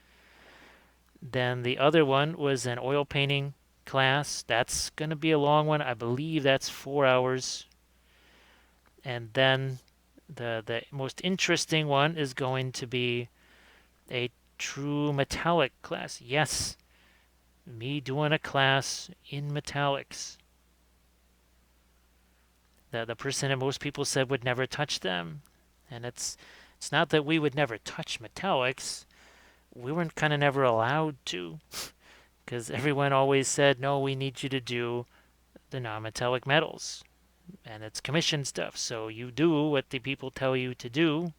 Then the other one was an oil painting class. That's going to be a long one. I believe that's 4 hours. And then the most interesting one is going to be a true metallic class. Yes, me doing a class in metallics. The person that most people said would never touch them. And it's not that we would never touch metallics. We weren't kind of never allowed to, because everyone always said, no, we need you to do the non-metallic metals. And it's commission stuff, so you do what the people tell you to do.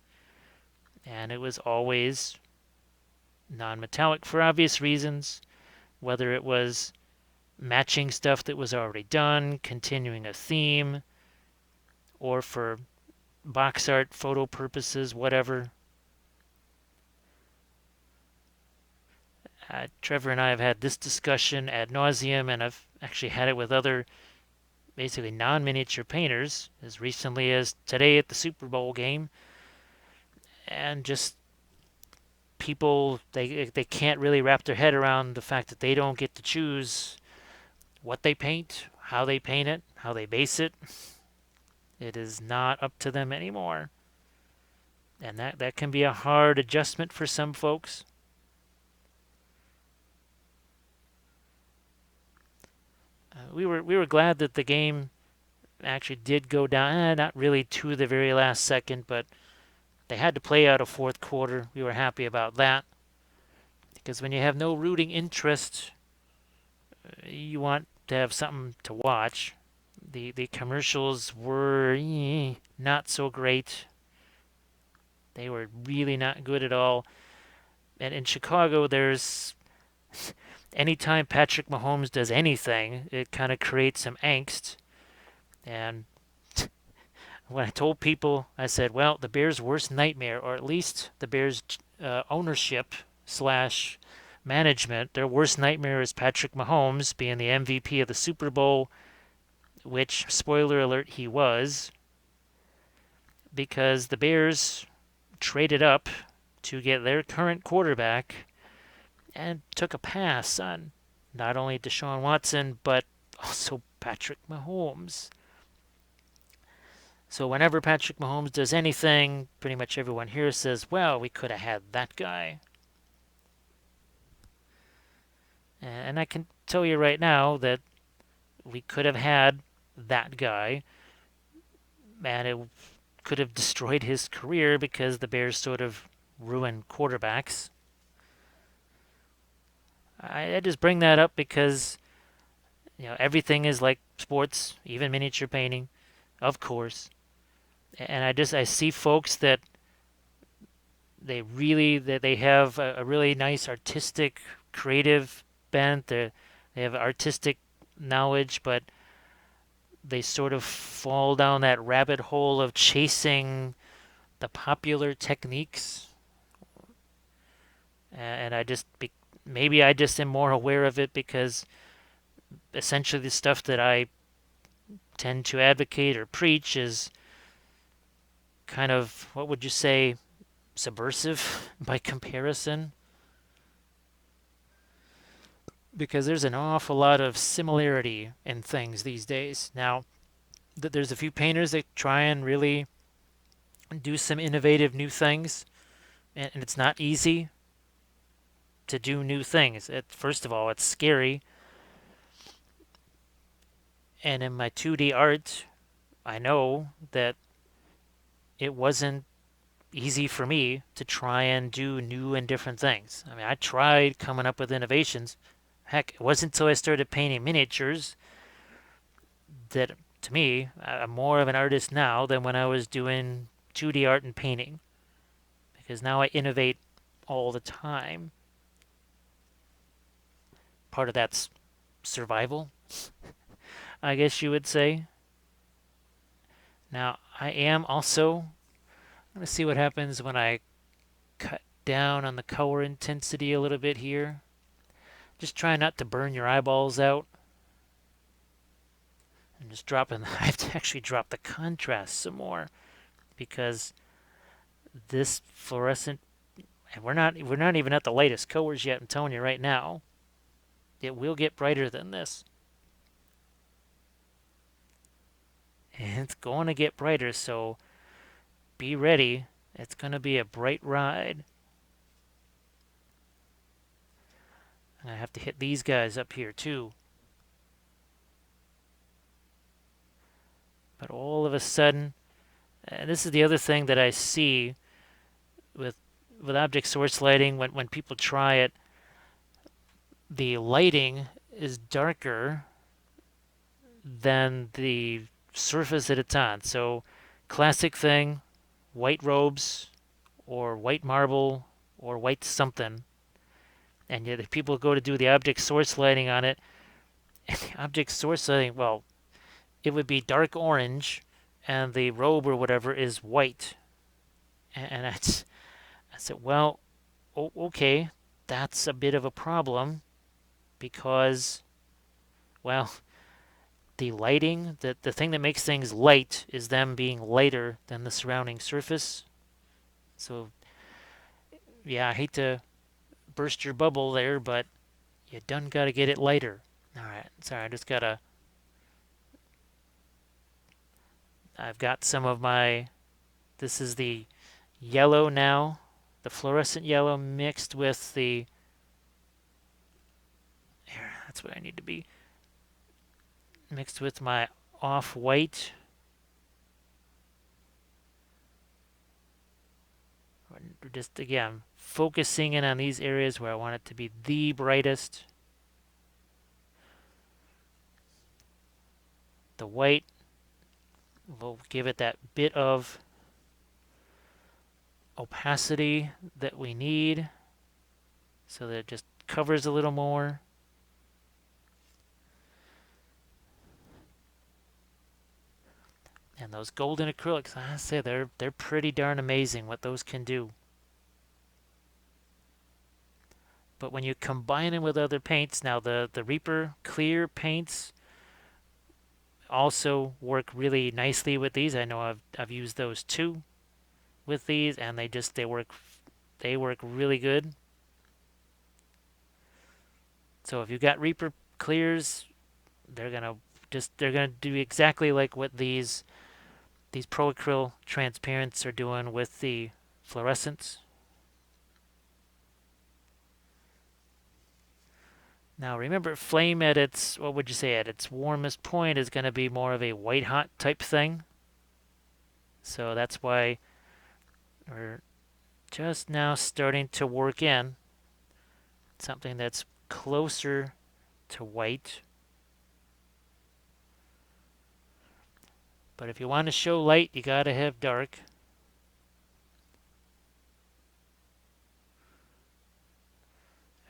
And it was always non-metallic for obvious reasons, whether it was matching stuff that was already done, continuing a theme, or for box art, photo purposes, whatever. Trevor and I have had this discussion ad nauseum, and I've actually had it with other basically non-miniature painters as recently as today at the Super Bowl game. And just people, they can't really wrap their head around the fact that they don't get to choose what they paint, how they paint it, how they base it. It is not up to them anymore. And that can be a hard adjustment for some folks. We were glad that the game actually did go down. Not really to the very last second, but they had to play out a fourth quarter. We were happy about that. Because when you have no rooting interest, you want to have something to watch. The commercials were not so great. They were really not good at all. And in Chicago, there's anytime Patrick Mahomes does anything, it kind of creates some angst. And when I told people, I said, well, the Bears' worst nightmare, or at least the Bears' ownership slash management, their worst nightmare is Patrick Mahomes being the MVP of the Super Bowl, which, spoiler alert, he was, because the Bears traded up to get their current quarterback and took a pass on not only Deshaun Watson, but also Patrick Mahomes. So whenever Patrick Mahomes does anything, pretty much everyone here says, well, we could have had that guy. And I can tell you right now that we could have had that guy, and it could have destroyed his career because the Bears sort of ruin quarterbacks. I just bring that up because everything is like sports, even miniature painting, of course. And I see folks that they have a really nice artistic, creative bent. They have artistic knowledge, but they sort of fall down that rabbit hole of chasing the popular techniques. And maybe I just am more aware of it because essentially the stuff that I tend to advocate or preach is kind of, what would you say, subversive by comparison, because there's an awful lot of similarity in things these days. Now, there's a few painters that try and really do some innovative new things, and it's not easy to do new things. First of all, it's scary, and in my 2D art, I know that it wasn't easy for me to try and do new and different things. I mean, I tried coming up with innovations. Heck, it wasn't until I started painting miniatures that, to me, I'm more of an artist now than when I was doing 2D art and painting, because now I innovate all the time. Part of that's survival, I guess you would say. Now, I am also going to see what happens when I cut down on the color intensity a little bit here. Just try not to burn your eyeballs out. And just dropping, I have to actually drop the contrast some more because this fluorescent, and we're not even at the latest colors yet. I'm telling you right now, it will get brighter than this. And it's going to get brighter, so be ready. It's going to be a bright ride. And I have to hit these guys up here too. But all of a sudden, and this is the other thing that I see with object source lighting when people try it, the lighting is darker than the surface that it's on. So classic thing, white robes or white marble or white something, and yet if people go to do the object source lighting on it, and the object source lighting, well, it would be dark orange and the robe or whatever is white. And I said, well, okay, that's a bit of a problem because, well, the lighting, the thing that makes things light is them being lighter than the surrounding surface. So, yeah, I hate to burst your bubble there, but you done got to get it lighter. All right, sorry, I've got some of my, this is the yellow now, the fluorescent yellow mixed with here, that's what I need to be, mixed with my off-white. Just, again, focusing in on these areas where I want it to be the brightest. The white will give it that bit of opacity that we need so that it just covers a little more. And those golden acrylics, I say they're pretty darn amazing what those can do. But when you combine them with other paints, now the Reaper clear paints also work really nicely with these. I know I've used those too with these, and they work really good. So if you've got Reaper clears, they're gonna do exactly like what these these ProAcryl transparents are doing with the fluorescents. Now remember, flame at its, what would you say, at its warmest point is going to be more of a white hot type thing. So that's why we're just now starting to work in something that's closer to white. But if you want to show light, you got to have dark.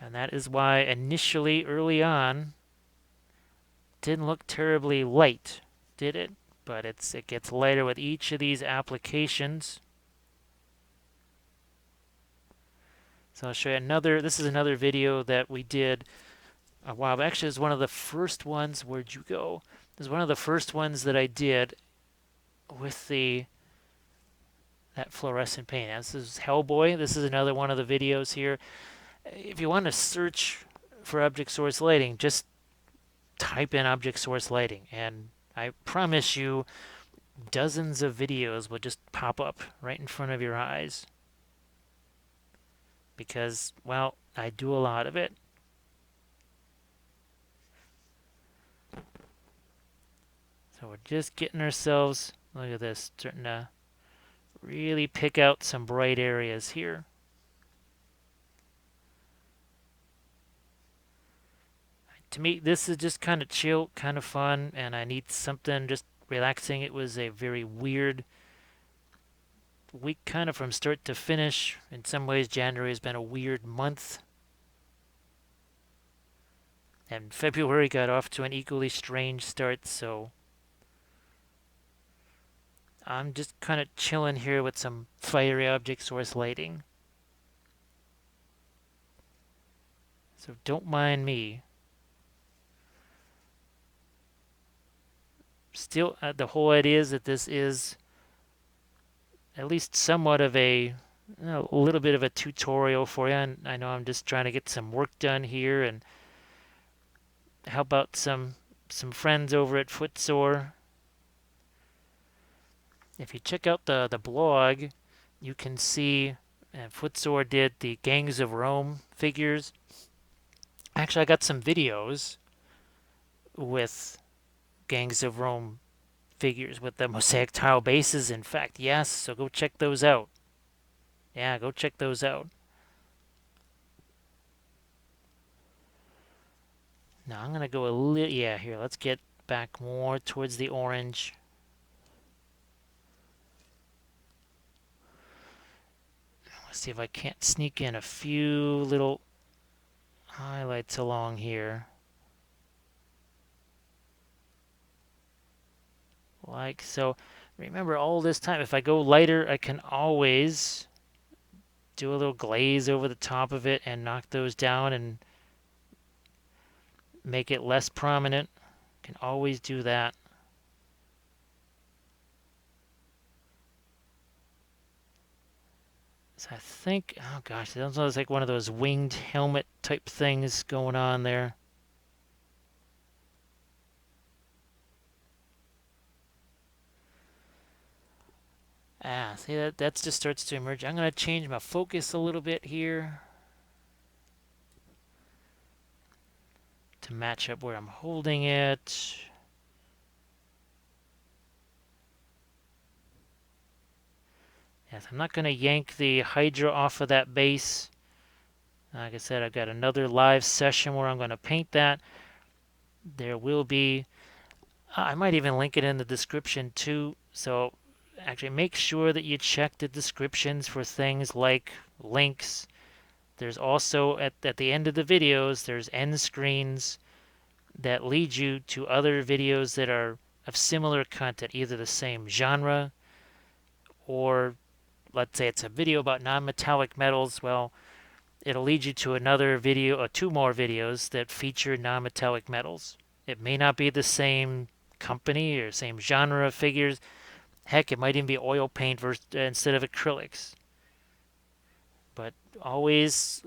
And that is why initially, early on, didn't look terribly light, did it? But it gets lighter with each of these applications. So I'll show you another. This is another video that we did a while back. Actually, it's one of the first ones. Where'd you go? This is one of the first ones that I did with that fluorescent paint. Now, this is Hellboy. This is another one of the videos here. If you want to search for object source lighting, just type in object source lighting, and I promise you dozens of videos will just pop up right in front of your eyes. Because, well, I do a lot of it. So we're just getting ourselves, look at this, starting to really pick out some bright areas here. To me, this is just kind of chill, kind of fun, and I need something just relaxing. It was a very weird week, kind of from start to finish. In some ways, January has been a weird month. And February got off to an equally strange start, so I'm just kind of chilling here with some fiery object source lighting. So don't mind me. Still, the whole idea is that this is at least somewhat of a little bit of a tutorial for you. And I know I'm just trying to get some work done here and help out some friends over at Footsore. If you check out the blog, you can see Footsore did the Gangs of Rome figures. Actually, I got some videos with Gangs of Rome figures with the Mosaic tile bases. In fact, yes, so go check those out. Yeah, go check those out. Now I'm going to go a little, yeah, here, let's get back more towards the orange. Let's see if I can't sneak in a few little highlights along here. Like so. Remember, all this time, if I go lighter, I can always do a little glaze over the top of it and knock those down and make it less prominent. Can always do that. So I think, oh gosh, that looks like one of those winged helmet type things going on there. Ah, see that just starts to emerge. I'm going to change my focus a little bit here to match up where I'm holding it. Yes, I'm not going to yank the Hydra off of that base. Like I said, I've got another live session where I'm going to paint that. There will be, I might even link it in the description too. So actually make sure that you check the descriptions for things like links. There's also, at the end of the videos, there's end screens that lead you to other videos that are of similar content, either the same genre or let's say it's a video about non-metallic metals. Well, it'll lead you to another video or two more videos that feature non-metallic metals. It may not be the same company or same genre of figures. Heck, it might even be oil paint instead of acrylics. But always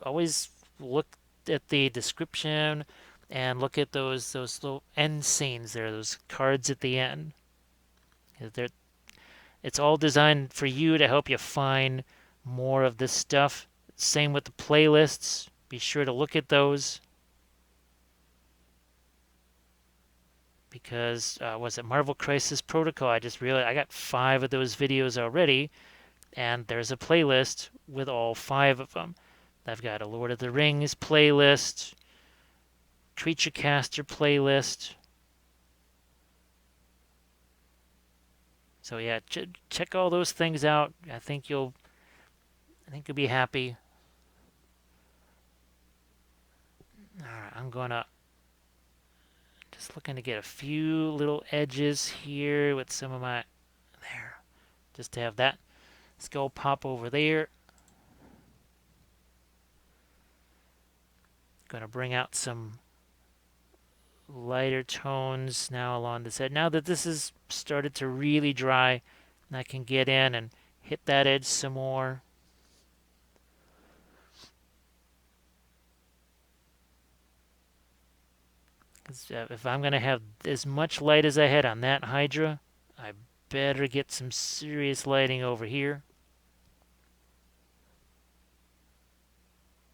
look at the description and look at those little end scenes there, those cards at the end. It's all designed for you to help you find more of this stuff. Same with the playlists. Be sure to look at those because was it Marvel Crisis Protocol? I just realized I got 5 of those videos already, and there's a playlist with all 5 of them. I've got a Lord of the Rings playlist, Creature Caster playlist. So yeah, check all those things out. I think you'll be happy. All right, I'm gonna just looking to get a few little edges here with some of my there, just to have that skull pop over there. Gonna bring out some lighter tones now along this edge. Now that this has started to really dry, I can get in and hit that edge some more. If I'm going to have as much light as I had on that Hydra, I better get some serious lighting over here.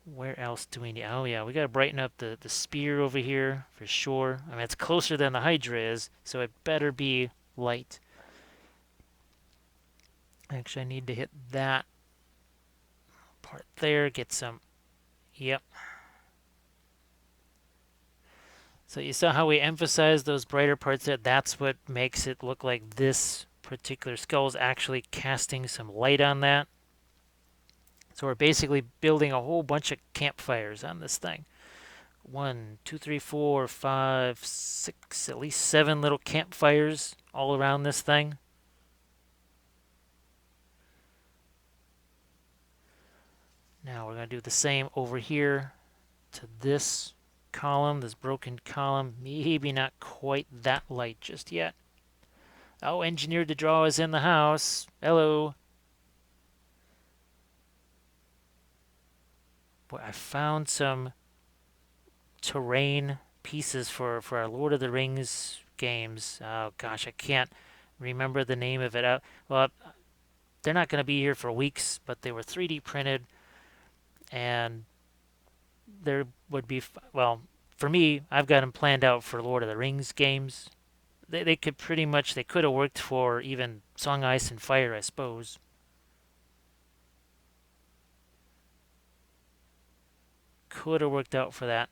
Where else do we need? Oh yeah, we got to brighten up the spear over here for sure. I mean, it's closer than the Hydra is, so it better be light. Actually, I need to hit that part there, get some, yep. So you saw how we emphasized those brighter parts there? That's what makes it look like this particular skull is actually casting some light on that. So we're basically building a whole bunch of campfires on this thing. 1, 2, 3, 4, 5, 6, at least 7 little campfires all around this thing. Now we're going to do the same over here to this column, this broken column. Maybe not quite that light just yet. Oh, Engineered to Draw is in the house. Hello. Boy, I found some terrain pieces for our Lord of the Rings games. Oh gosh, I can't remember the name of it. Well, they're not going to be here for weeks, but they were 3D printed, and there would be, well, for me, I've got them planned out for Lord of the Rings games. They could pretty much, they could have worked for even Song, Ice, and Fire, I suppose. Could have worked out for that.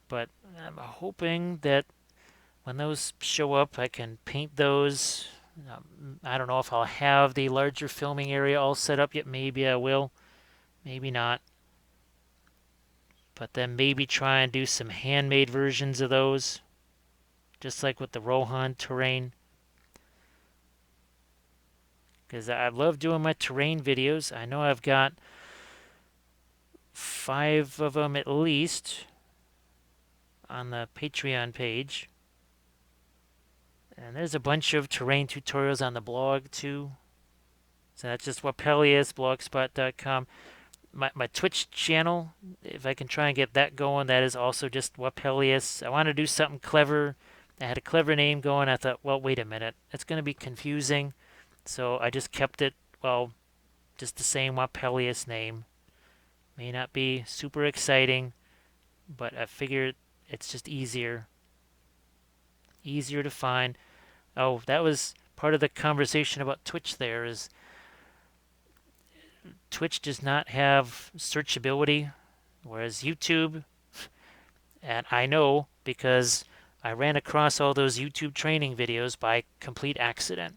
But I'm hoping that when those show up, I can paint those. I don't know if I'll have the larger filming area all set up yet. Maybe I will. Maybe not. But then maybe try and do some handmade versions of those. Just like with the Rohan terrain. Because I love doing my terrain videos. I know I've got 5 of them at least on the Patreon page. And there's a bunch of terrain tutorials on the blog too. So that's just Wappelius, blogspot.com. My Twitch channel, if I can try and get that going, that is also just Wappelius. I want to do something clever. I had a clever name going. I thought, well, wait a minute. It's going to be confusing. So I just kept it, well, just the same Wappelius name. May not be super exciting, but I figured it's just easier. Easier to find. Oh, that was part of the conversation about Twitch there is Twitch does not have searchability, whereas YouTube, and I know because I ran across all those YouTube training videos by complete accident.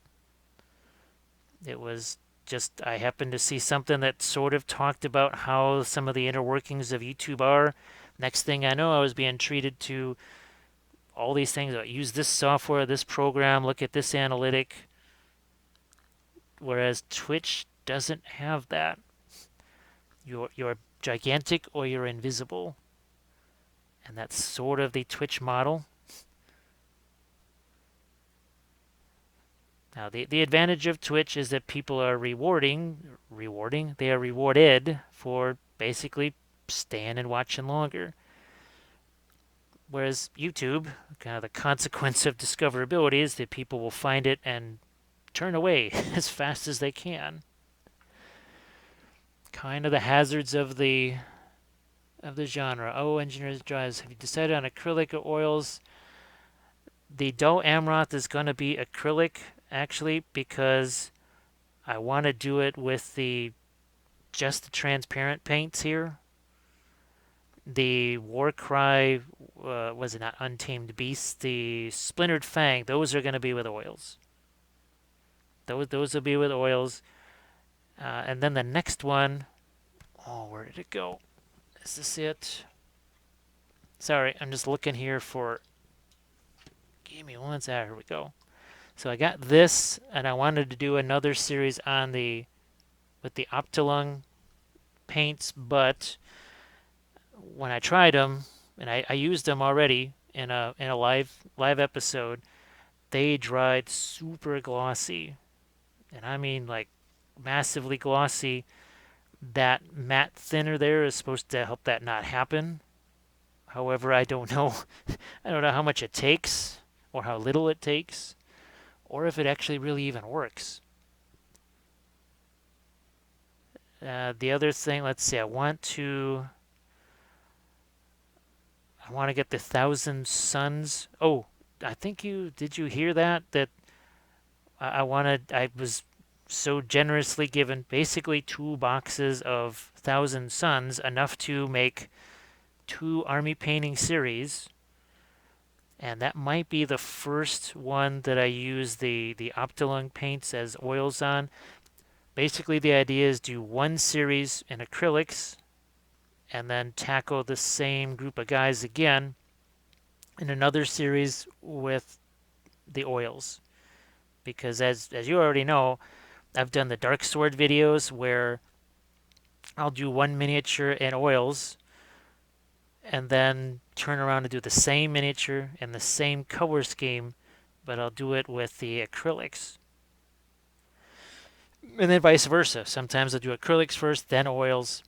It was just, I happened to see something that sort of talked about how some of the inner workings of YouTube are. Next thing I know, I was being treated to all these things. Use this software, this program, look at this analytic. Whereas Twitch doesn't have that. You're gigantic or you're invisible. And that's sort of the Twitch model. Now, the advantage of Twitch is that people are they are rewarded for basically staying and watching longer. Whereas YouTube, kind of the consequence of discoverability is that people will find it and turn away as fast as they can. Kind of the hazards of the genre. Oh, engineers drives. Have you decided on acrylic or oils? The dough Amroth is going to be acrylic actually because I want to do it with just the transparent paints here. The Warcry, was it not Untamed Beast? The Splintered Fang, those are going to be with oils. Those will be with oils. And then the next one, oh, where did it go? Is this it? Sorry, I'm just looking here for. Give me one sec. Here we go. So I got this, and I wanted to do another series on with the Optilung paints, but when I tried them, and I used them already in a live episode, they dried super glossy, and I mean like massively glossy. That matte thinner there is supposed to help that not happen. However, I don't know. I don't know how much it takes, or how little it takes, or if it actually really even works. The other thing, let's see. I want to get the Thousand Suns. Oh, I think did you hear that? That I was so generously given basically 2 boxes of Thousand Suns, enough to make 2 army painting series. And that might be the first one that I use the Optilung paints as oils on. Basically, the idea is do one series in acrylics and then tackle the same group of guys again in another series with the oils. Because as you already know, I've done the Dark Sword videos where I'll do one miniature in oils and then turn around and do the same miniature in the same color scheme, but I'll do it with the acrylics. And then vice versa. Sometimes I'll do acrylics first, then oils.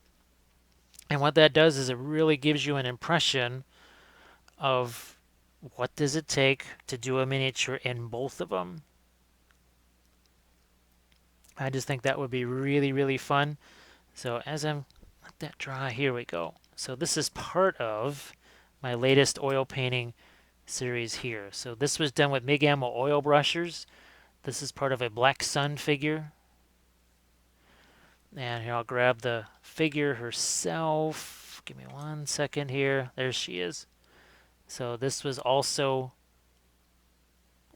And what that does is it really gives you an impression of what does it take to do a miniature in both of them. I just think that would be really, really fun. So let that dry, here we go. So this is part of my latest oil painting series here. So this was done with MIG Ammo oil brushers. This is part of a Black Sun figure. And here I'll grab the figure herself. Give me one second here. There she is. So this was also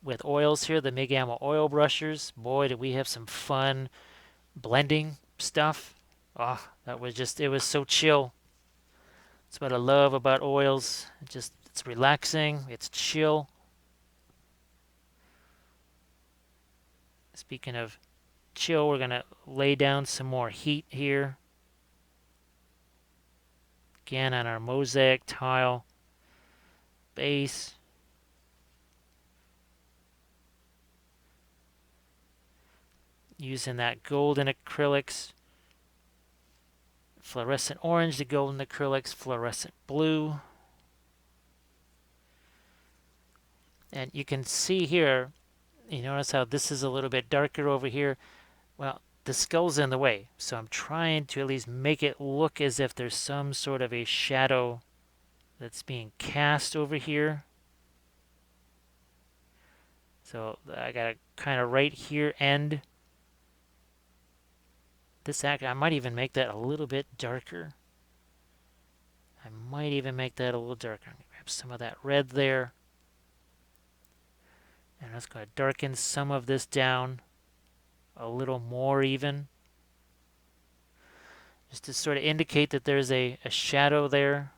with oils here, the MIG Ammo oil brushers. Boy, did we have some fun blending stuff. Oh, it was so chill. That's what I love about oils. It's relaxing, it's chill. Speaking of chill, we're going to lay down some more heat here. Again, on our Mosaic tile base. Using that golden acrylics. Fluorescent orange, the golden acrylics, fluorescent blue. And you can see here, you notice how this is a little bit darker over here. Well, the skull's in the way, so I'm trying to at least make it look as if there's some sort of a shadow that's being cast over here. So I got to kind of right here end. I might even make that a little bit darker. I'm going to grab some of that red there. And I'm just going to darken some of this down a little more even. Just to sort of indicate that there's a shadow there.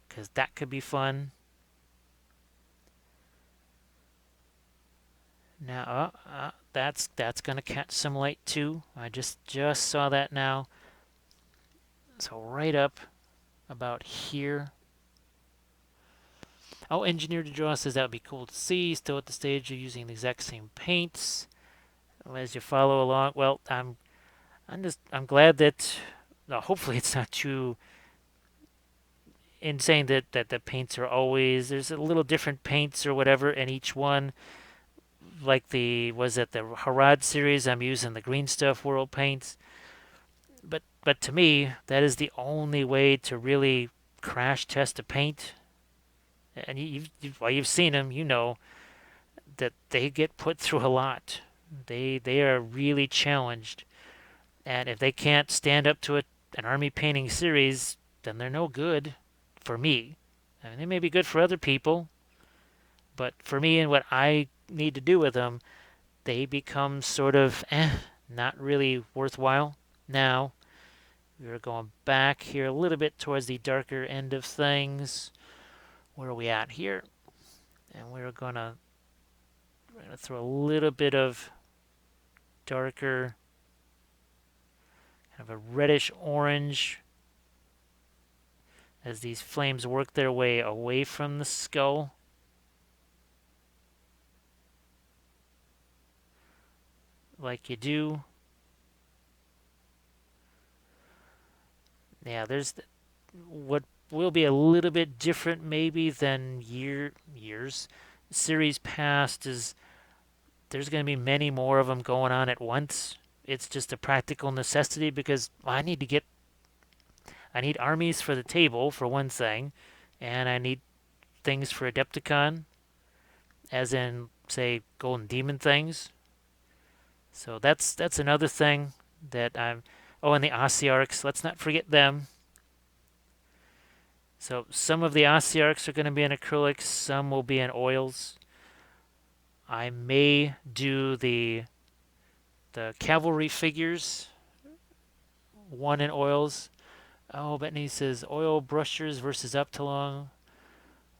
Because that could be fun. Now, that's going to catch some light too. I just saw that now. So right up about here. Oh, Engineer to Draw says that would be cool to see. Still at the stage of using the exact same paints. As you follow along, well, I'm glad that hopefully it's not too in saying that the paints are always, there's a little different paints or whatever in each one. Like was it the Harad series, I'm using the Green Stuff World paints. But to me, that is the only way to really crash test a paint. And you've seen them, you know that they get put through a lot. They are really challenged, and if they can't stand up to an army painting series, then they're no good for me. I mean, they may be good for other people, but for me and what I need to do with them, they become sort of not really worthwhile. Now, we're going back here a little bit towards the darker end of things. Where are we at here? And we're gonna throw a little bit of darker, kind of a reddish orange as these flames work their way away from the skull. Like you do. Yeah, there's what will be a little bit different maybe than years. Series past is there's going to be many more of them going on at once. It's just a practical necessity because I need armies for the table for one thing, and I need things for Adepticon, as in say Golden Demon things. So that's another thing that I'm. Oh, and the Ossiarchs. Let's not forget them. So some of the Ossiarchs are going to be in acrylics, some will be in oils. I may do the cavalry figures, one in oils. Oh, Bethany says oil brushers versus Uptalong,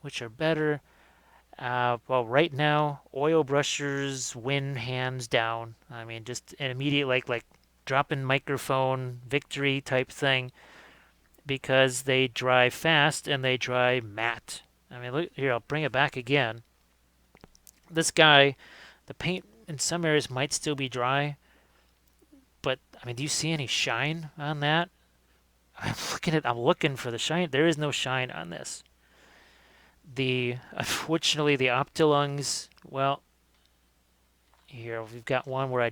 which are better? Well, right now, oil brushers win hands down. I mean, just an immediate like drop-in microphone victory type thing because they dry fast and they dry matte. I mean, look here. I'll bring it back again. This guy, the paint in some areas might still be dry, but I mean, do you see any shine on that? I'm looking for the shine. There is no shine on this. Unfortunately, the Optilungs, well, here we've got one where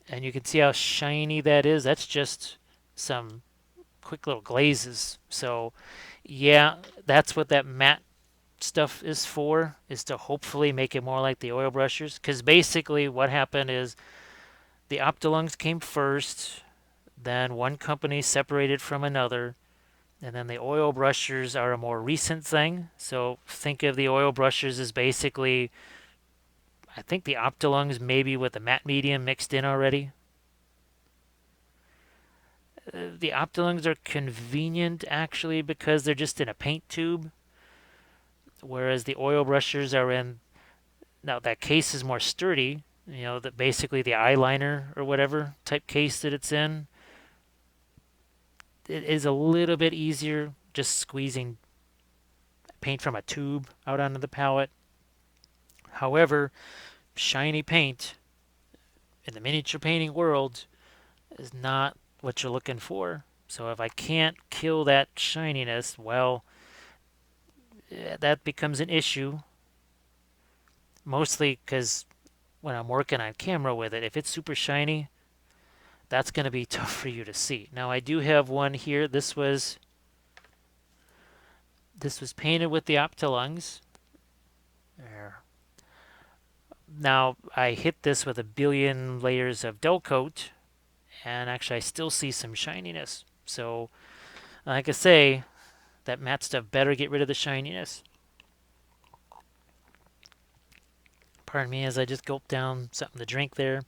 and you can see how shiny that is. That's just some quick little glazes. So, yeah, that's what that matte stuff is for, is to hopefully make it more like the oil brushers. Because basically what happened is the Optilungs came first, then one company separated from another, and then the oil brushers are a more recent thing. So think of the oil brushers as basically, I think the Optilungs maybe with the matte medium mixed in already. The Optilungs are convenient actually because they're just in a paint tube, whereas the oil brushers are in. Now that case is more sturdy, you know, that basically the eyeliner or whatever type case that it's in. It is a little bit easier just squeezing paint from a tube out onto the palette. However, shiny paint in the miniature painting world is not what you're looking for. So if I can't kill that shininess, well, that becomes an issue. Mostly because when I'm working on camera with it, if it's super shiny, that's going to be tough for you to see. Now I do have one here. This was painted with the Optilungs. There. Now I hit this with a billion layers of dull coat, and actually I still see some shininess. So, like I say, that matte stuff better get rid of the shininess. Pardon me as I just gulp down something to drink there.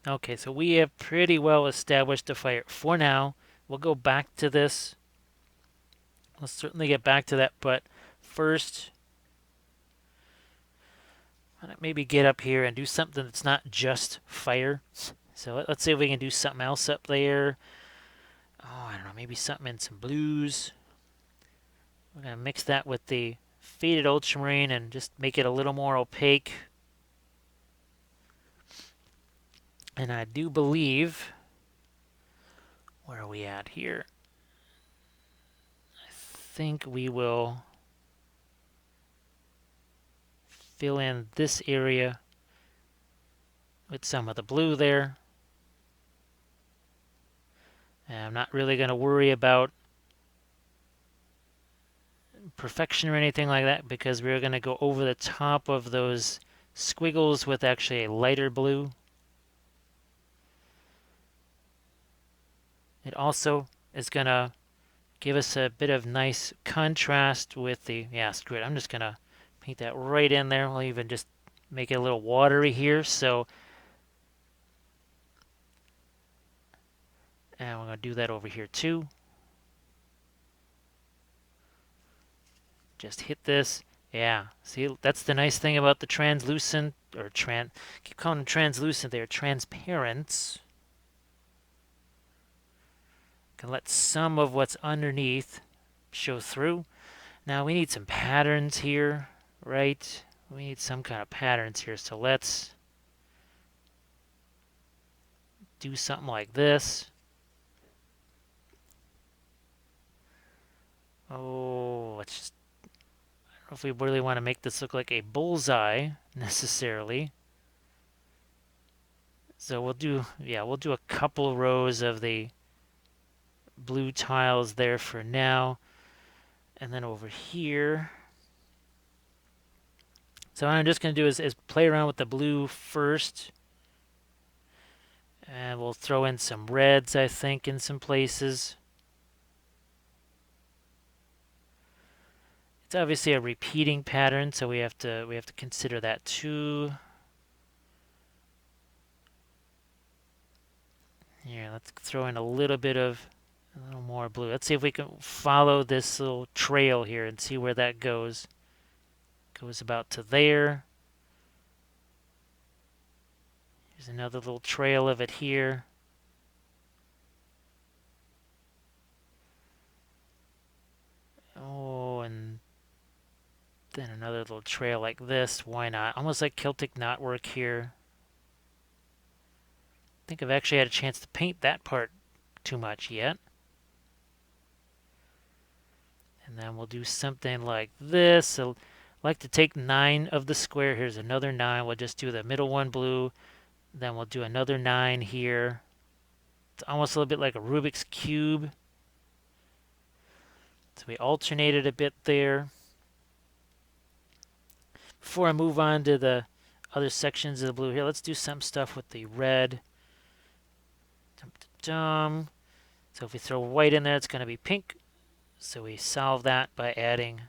Okay, so we have pretty well established a fire for now. We'll go back to this. We'll certainly get back to that, but first, maybe get up here and do something that's not just fire. So let's see if we can do something else up there. Oh, I don't know, maybe something in some blues. We're going to mix that with the faded ultramarine and just make it a little more opaque. And I do believe, where are we at here? think we will fill in this area with some of the blue there. And I'm not really going to worry about perfection or anything like that because we're going to go over the top of those squiggles with actually a lighter blue. It also is going to give us a bit of nice contrast with the, yeah, screw it. I'm just going to paint that right in there. We'll even just make it a little watery here. So, and we're going to do that over here too. Just hit this. Yeah, see, that's the nice thing about the translucent, or keep calling them translucent, they're transparent. Can let some of what's underneath show through. Now we need some patterns here, right? We need some kind of patterns here, so let's do something like this. Oh, let's just, I don't know if we really want to make this look like a bullseye necessarily. So we'll do, yeah, we'll do a couple rows of the blue tiles there for now. And then over here, so what I'm just going to do is play around with the blue first. And we'll throw in some reds, I think, in some places. It's obviously a repeating pattern, so we have to consider that too. Here, let's throw in a little more blue. Let's see if we can follow this little trail here and see where that goes. Goes about to there. There's another little trail of it here. Oh, and then another little trail like this. Why not? Almost like Celtic knotwork here. I think I've actually had a chance to paint that part too much yet. And then we'll do something like this. So I like to take 9 of the square. Here's another 9. We'll just do the middle one blue. Then we'll do another 9 here. It's almost a little bit like a Rubik's Cube. So we alternated a bit there. Before I move on to the other sections of the blue here, let's do some stuff with the red. Dum-dum-dum. So if we throw white in there, it's going to be pink. So we solve that by adding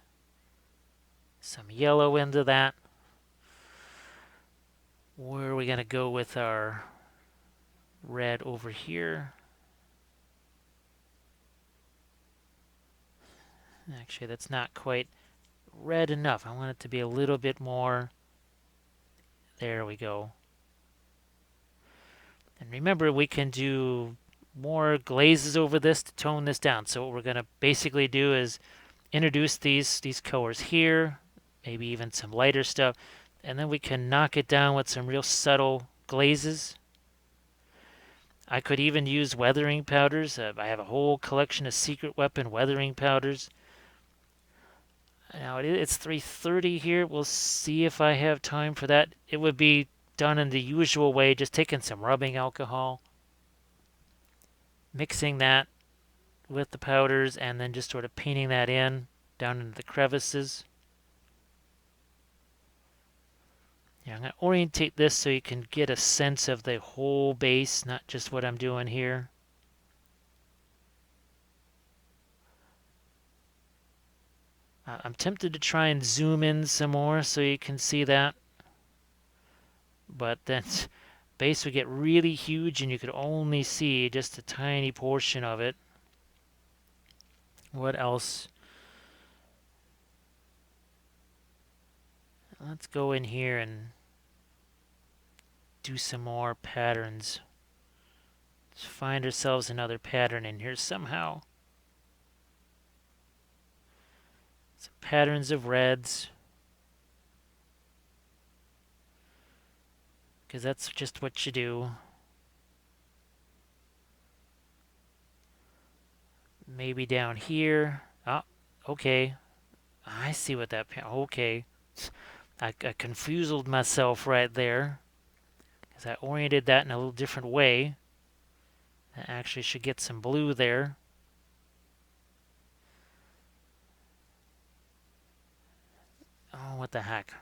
some yellow into that. Where are we going to go with our red over here? Actually, that's not quite red enough. I want it to be a little bit more. There we go. And remember, we can do more glazes over this to tone this down. So what we're going to basically do is introduce these colors here, maybe even some lighter stuff, and then we can knock it down with some real subtle glazes. I could even use weathering powders. I have a whole collection of Secret Weapon weathering powders. Now it's 3:30 here. We'll see if I have time for that. It would be done in the usual way, just taking some rubbing alcohol, mixing that with the powders, and then just sort of painting that in down into the crevices. Yeah, I'm going to orientate this so you can get a sense of the whole base, not just what I'm doing here. I'm tempted to try and zoom in some more so you can see that. But then base would get really huge and you could only see just a tiny portion of it. What else? Let's go in here and do some more patterns. Let's find ourselves another pattern in here somehow. Some patterns of reds. Because that's just what you do. Maybe down here. Okay, I see what that... Okay, I confused myself right there because I oriented that in a little different way. I actually should get some blue there. Oh, what the heck.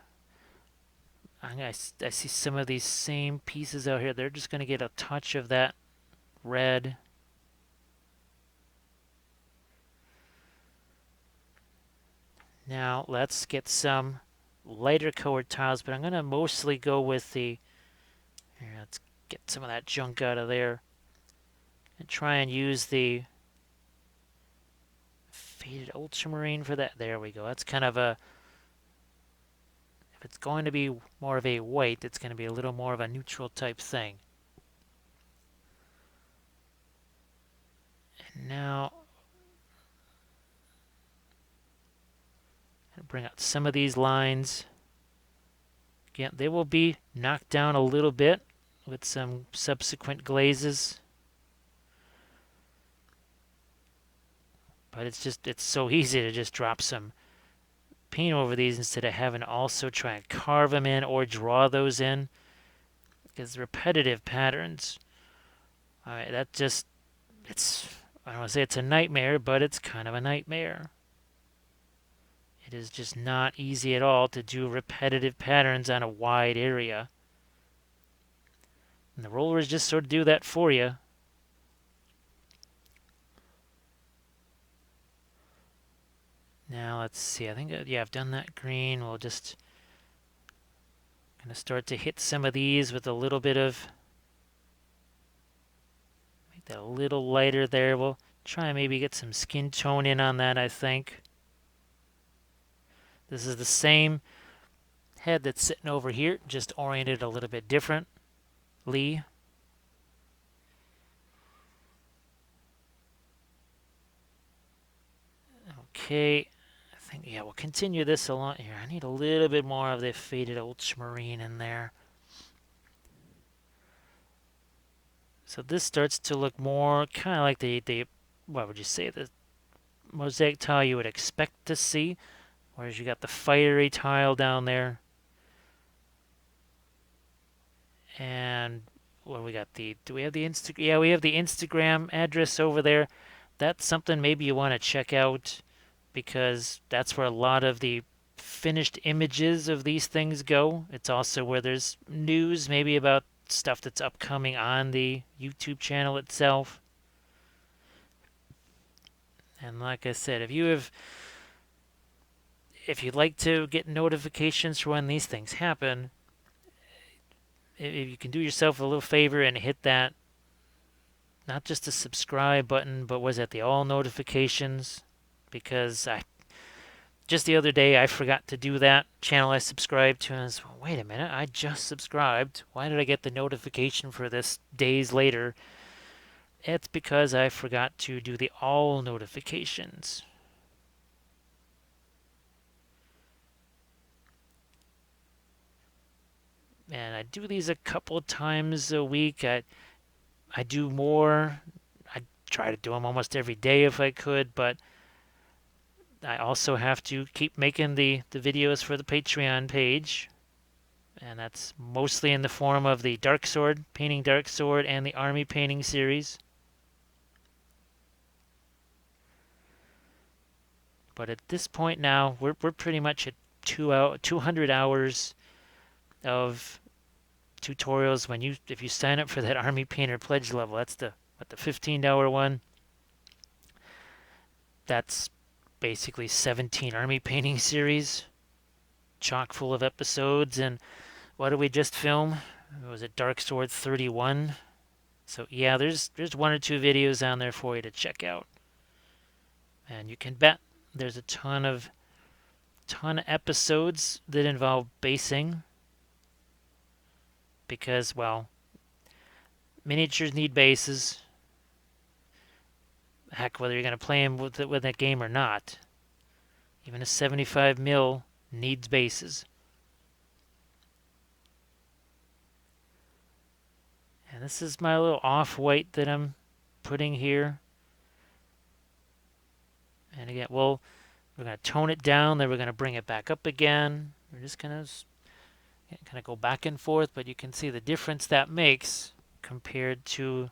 I see some of these same pieces out here. They're just going to get a touch of that red. Now, let's get some lighter colored tiles, but I'm going to mostly go with the... Here, let's get some of that junk out of there. And try and use the faded ultramarine for that. There we go. That's kind of a... If it's going to be more of a white, it's going to be a little more of a neutral type thing. And now, bring out some of these lines. Again, they will be knocked down a little bit with some subsequent glazes. But it's so easy to just drop some paint over these instead of having to also try and carve them in or draw those in. Because repetitive patterns, that just, I don't want to say it's a nightmare, but it's kind of a nightmare. It is just not easy at all to do repetitive patterns on a wide area. And the rollers just sort of do that for you. Now let's see, I think, yeah, I've done that green. We'll just kind of start to hit some of these with a little bit of, make that a little lighter there. We'll try and maybe get some skin tone in on that, I think. This is the same head that's sitting over here, just oriented a little bit differently. Okay, I think, yeah, we'll continue this along here. I need a little bit more of the faded ultramarine in there. So this starts to look more kind of like the what would you say, the mosaic tile you would expect to see, whereas you got the fiery tile down there. And what we got, do we have the yeah, we have the Instagram address over there. That's something maybe you want to check out, because that's where a lot of the finished images of these things go. It's also where there's news maybe about stuff that's upcoming on the YouTube channel itself. And like I said, if you'd like to get notifications for when these things happen, if you can do yourself a little favor and hit that, not just the subscribe button, but was it the all notifications? Because just the other day I forgot to do that channel I subscribed to, and I was, well, wait a minute, I just subscribed. Why did I get the notification for this days later? It's because I forgot to do the all notifications. And I do these a couple of times a week. I do more. I try to do them almost every day if I could, but I also have to keep making the videos for the Patreon page. And that's mostly in the form of the Dark Sword, painting Dark Sword, and the Army painting series. But at this point now, we're pretty much at 200 hours of tutorials. If you sign up for that Army Painter pledge level, that's the $15 one. That's basically 17 Army painting series, chock full of episodes. And what did we just film? Was it Dark Sword 31? So yeah, there's one or two videos on there for you to check out. And you can bet there's a ton of episodes that involve basing, because, well, miniatures need bases. Heck, whether you're going to play them with that game or not, even a 75 mil needs bases. And this is my little off-white that I'm putting here. And again, well, We're going to tone it down, then we're going to bring it back up again. We're just going to kind of go back and forth, but you can see the difference that makes compared to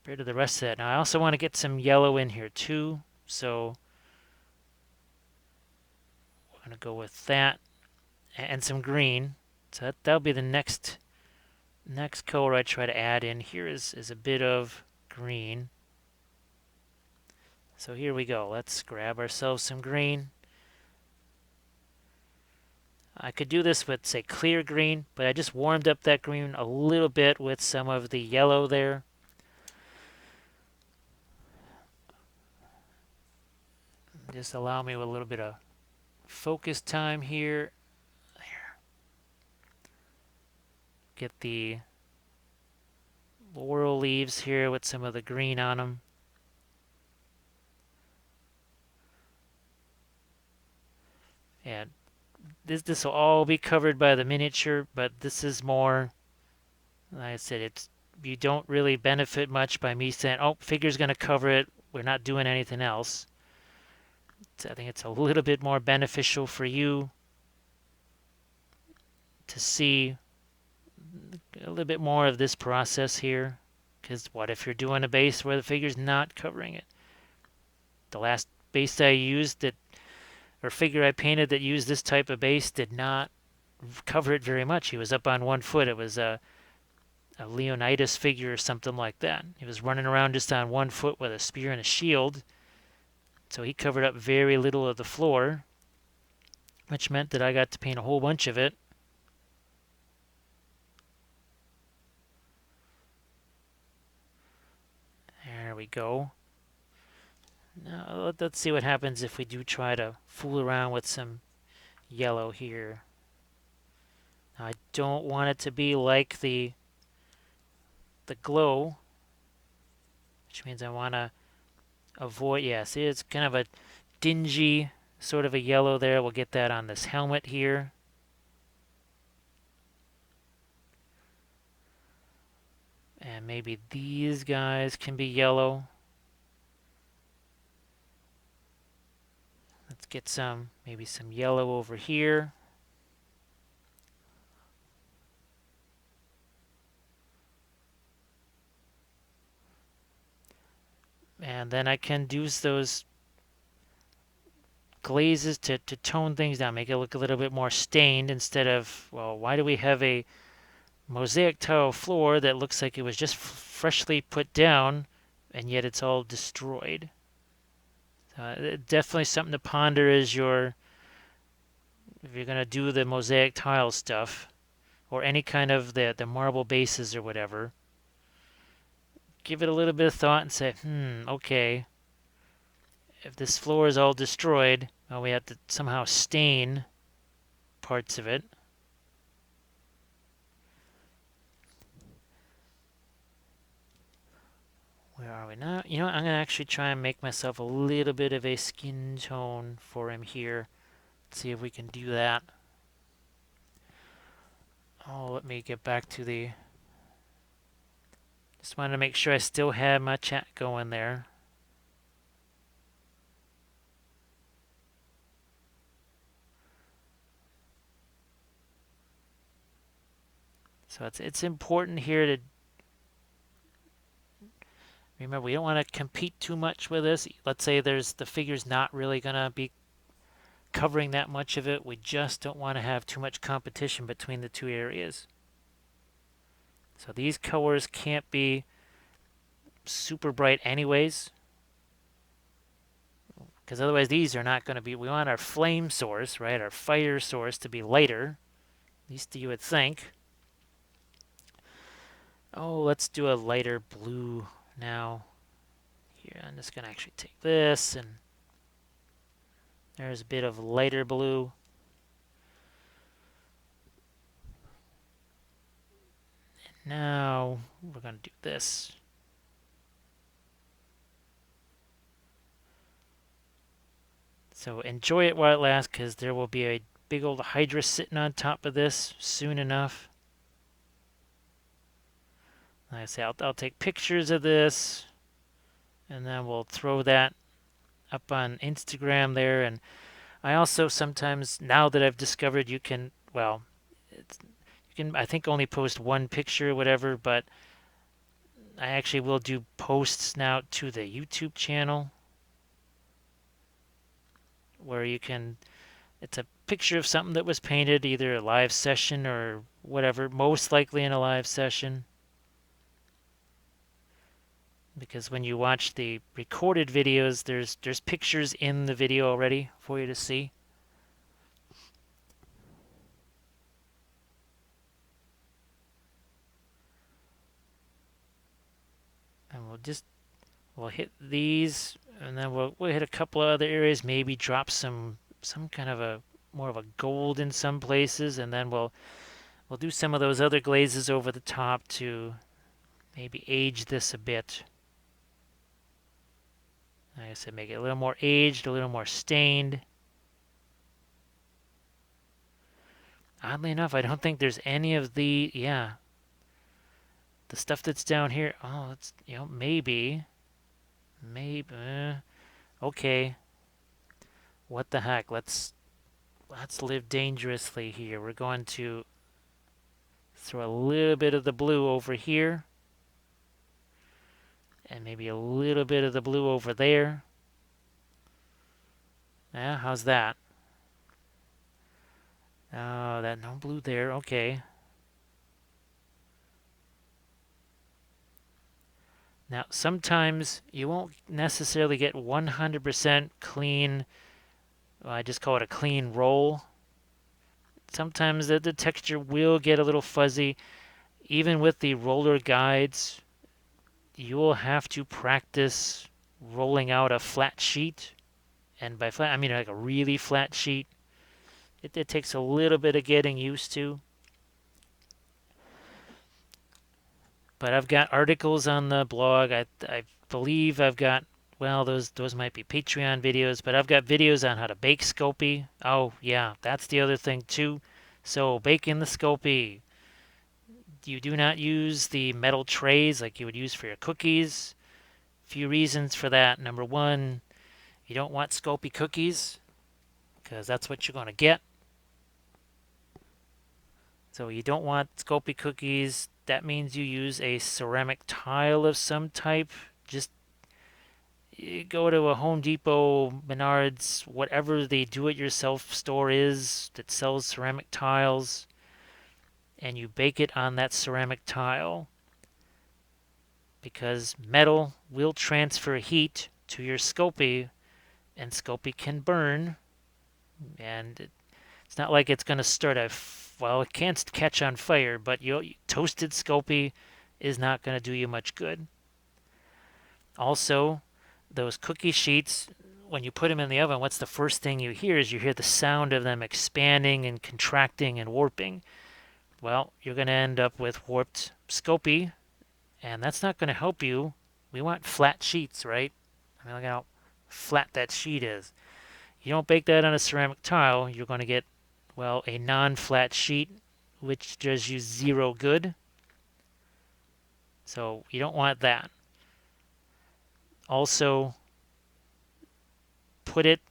the rest of that. Now I also want to get some yellow in here too, so we're going to go with that and some green. So that'll be the next color I try to add in. Here is a bit of green. So here we go. Let's grab ourselves some green. I could do this with, say, clear green, but I just warmed up that green a little bit with some of the yellow there. Just allow me with a little bit of focus time here. There. Get the laurel leaves here with some of the green on them. And this will all be covered by the miniature, but this is more, like I said, you don't really benefit much by me saying, oh, figure's going to cover it. We're not doing anything else. So I think it's a little bit more beneficial for you to see a little bit more of this process here. Because what if you're doing a base where the figure's not covering it? The last base I used or figure I painted that used this type of base did not cover it very much. He was up on 1 foot. It was a Leonidas figure or something like that. He was running around just on 1 foot with a spear and a shield. So he covered up very little of the floor, which meant that I got to paint a whole bunch of it. There we go. Now let's see what happens if we do try to fool around with some yellow here. Now, I don't want it to be like the glow, which means I want to avoid, yeah, see, it's kind of a dingy sort of a yellow there. We'll get that on this helmet here. And maybe these guys can be yellow. Let's get maybe some yellow over here. And then I can use those glazes to tone things down, make it look a little bit more stained instead of, well, why do we have a mosaic tile floor that looks like it was just freshly put down and yet it's all destroyed? Definitely something to ponder if you're going to do the mosaic tile stuff or any kind of the marble bases or whatever. Give it a little bit of thought and say, okay, if this floor is all destroyed, well, we have to somehow stain parts of it. Where are we now? You know what? I'm going to actually try and make myself a little bit of a skin tone for him here. Let's see if we can do that. Oh, let me get back to the... Just wanted to make sure I still had my chat going there. So it's important here to remember, we don't want to compete too much with this. Let's say the figure's not really going to be covering that much of it. We just don't want to have too much competition between the two areas. So these colors can't be super bright anyways, because otherwise these are not going to be, we want our flame source, right, our fire source to be lighter, at least you would think. Oh, let's do a lighter blue now. Here, I'm just going to actually take this, and there's a bit of lighter blue. And now we're going to do this. So enjoy it while it lasts, because there will be a big old hydra sitting on top of this soon enough. Like I say, I'll take pictures of this, and then we'll throw that up on Instagram there, and I also sometimes, now that I've discovered you can, well, you can, I think, only post one picture or whatever, but I actually will do posts now to the YouTube channel where you can, it's a picture of something that was painted, either a live session or whatever, most likely in a live session. Because when you watch the recorded videos, there's pictures in the video already for you to see. And we'll hit these, and then we'll hit a couple of other areas, maybe drop some kind of a more of a gold in some places, and then we'll do some of those other glazes over the top to maybe age this a bit. Like I said, make it a little more aged, a little more stained. Oddly enough, I don't think there's any of the, yeah, the stuff that's down here. Oh, it's, maybe, okay. What the heck? Let's live dangerously here. We're going to throw a little bit of the blue over here, and maybe a little bit of the blue over there. Yeah, how's that? Oh, that no blue there. Okay. Now, sometimes you won't necessarily get 100% clean. Well, I just call it a clean roll. Sometimes the texture will get a little fuzzy. Even with the roller guides, you will have to practice rolling out a flat sheet. And by flat, I mean like a really flat sheet. It takes a little bit of getting used to. But I've got articles on the blog. I believe I've got, well, those might be Patreon videos, but I've got videos on how to bake Sculpey. Oh, yeah, that's the other thing too. So baking the Sculpey, you do not use the metal trays like you would use for your cookies. Few reasons for that. Number one, you don't want Sculpey cookies because that's what you're going to get. So you don't want Sculpey cookies. That means you use a ceramic tile of some type. Just you go to a Home Depot, Menards, whatever the do-it-yourself store is that sells ceramic tiles, and you bake it on that ceramic tile. Because metal will transfer heat to your Sculpey, and Sculpey can burn. And it's not like it's going to start a, well, it can't catch on fire, but toasted Sculpey is not going to do you much good. Also, those cookie sheets, when you put them in the oven, what's the first thing you hear is you hear the sound of them expanding and contracting and warping. Well, you're going to end up with warped Sculpey, and that's not going to help you. We want flat sheets, right? I mean, look how flat that sheet is. You don't bake that on a ceramic tile, you're going to get, well, a non-flat sheet, which does you zero good. So you don't want that. Also, put it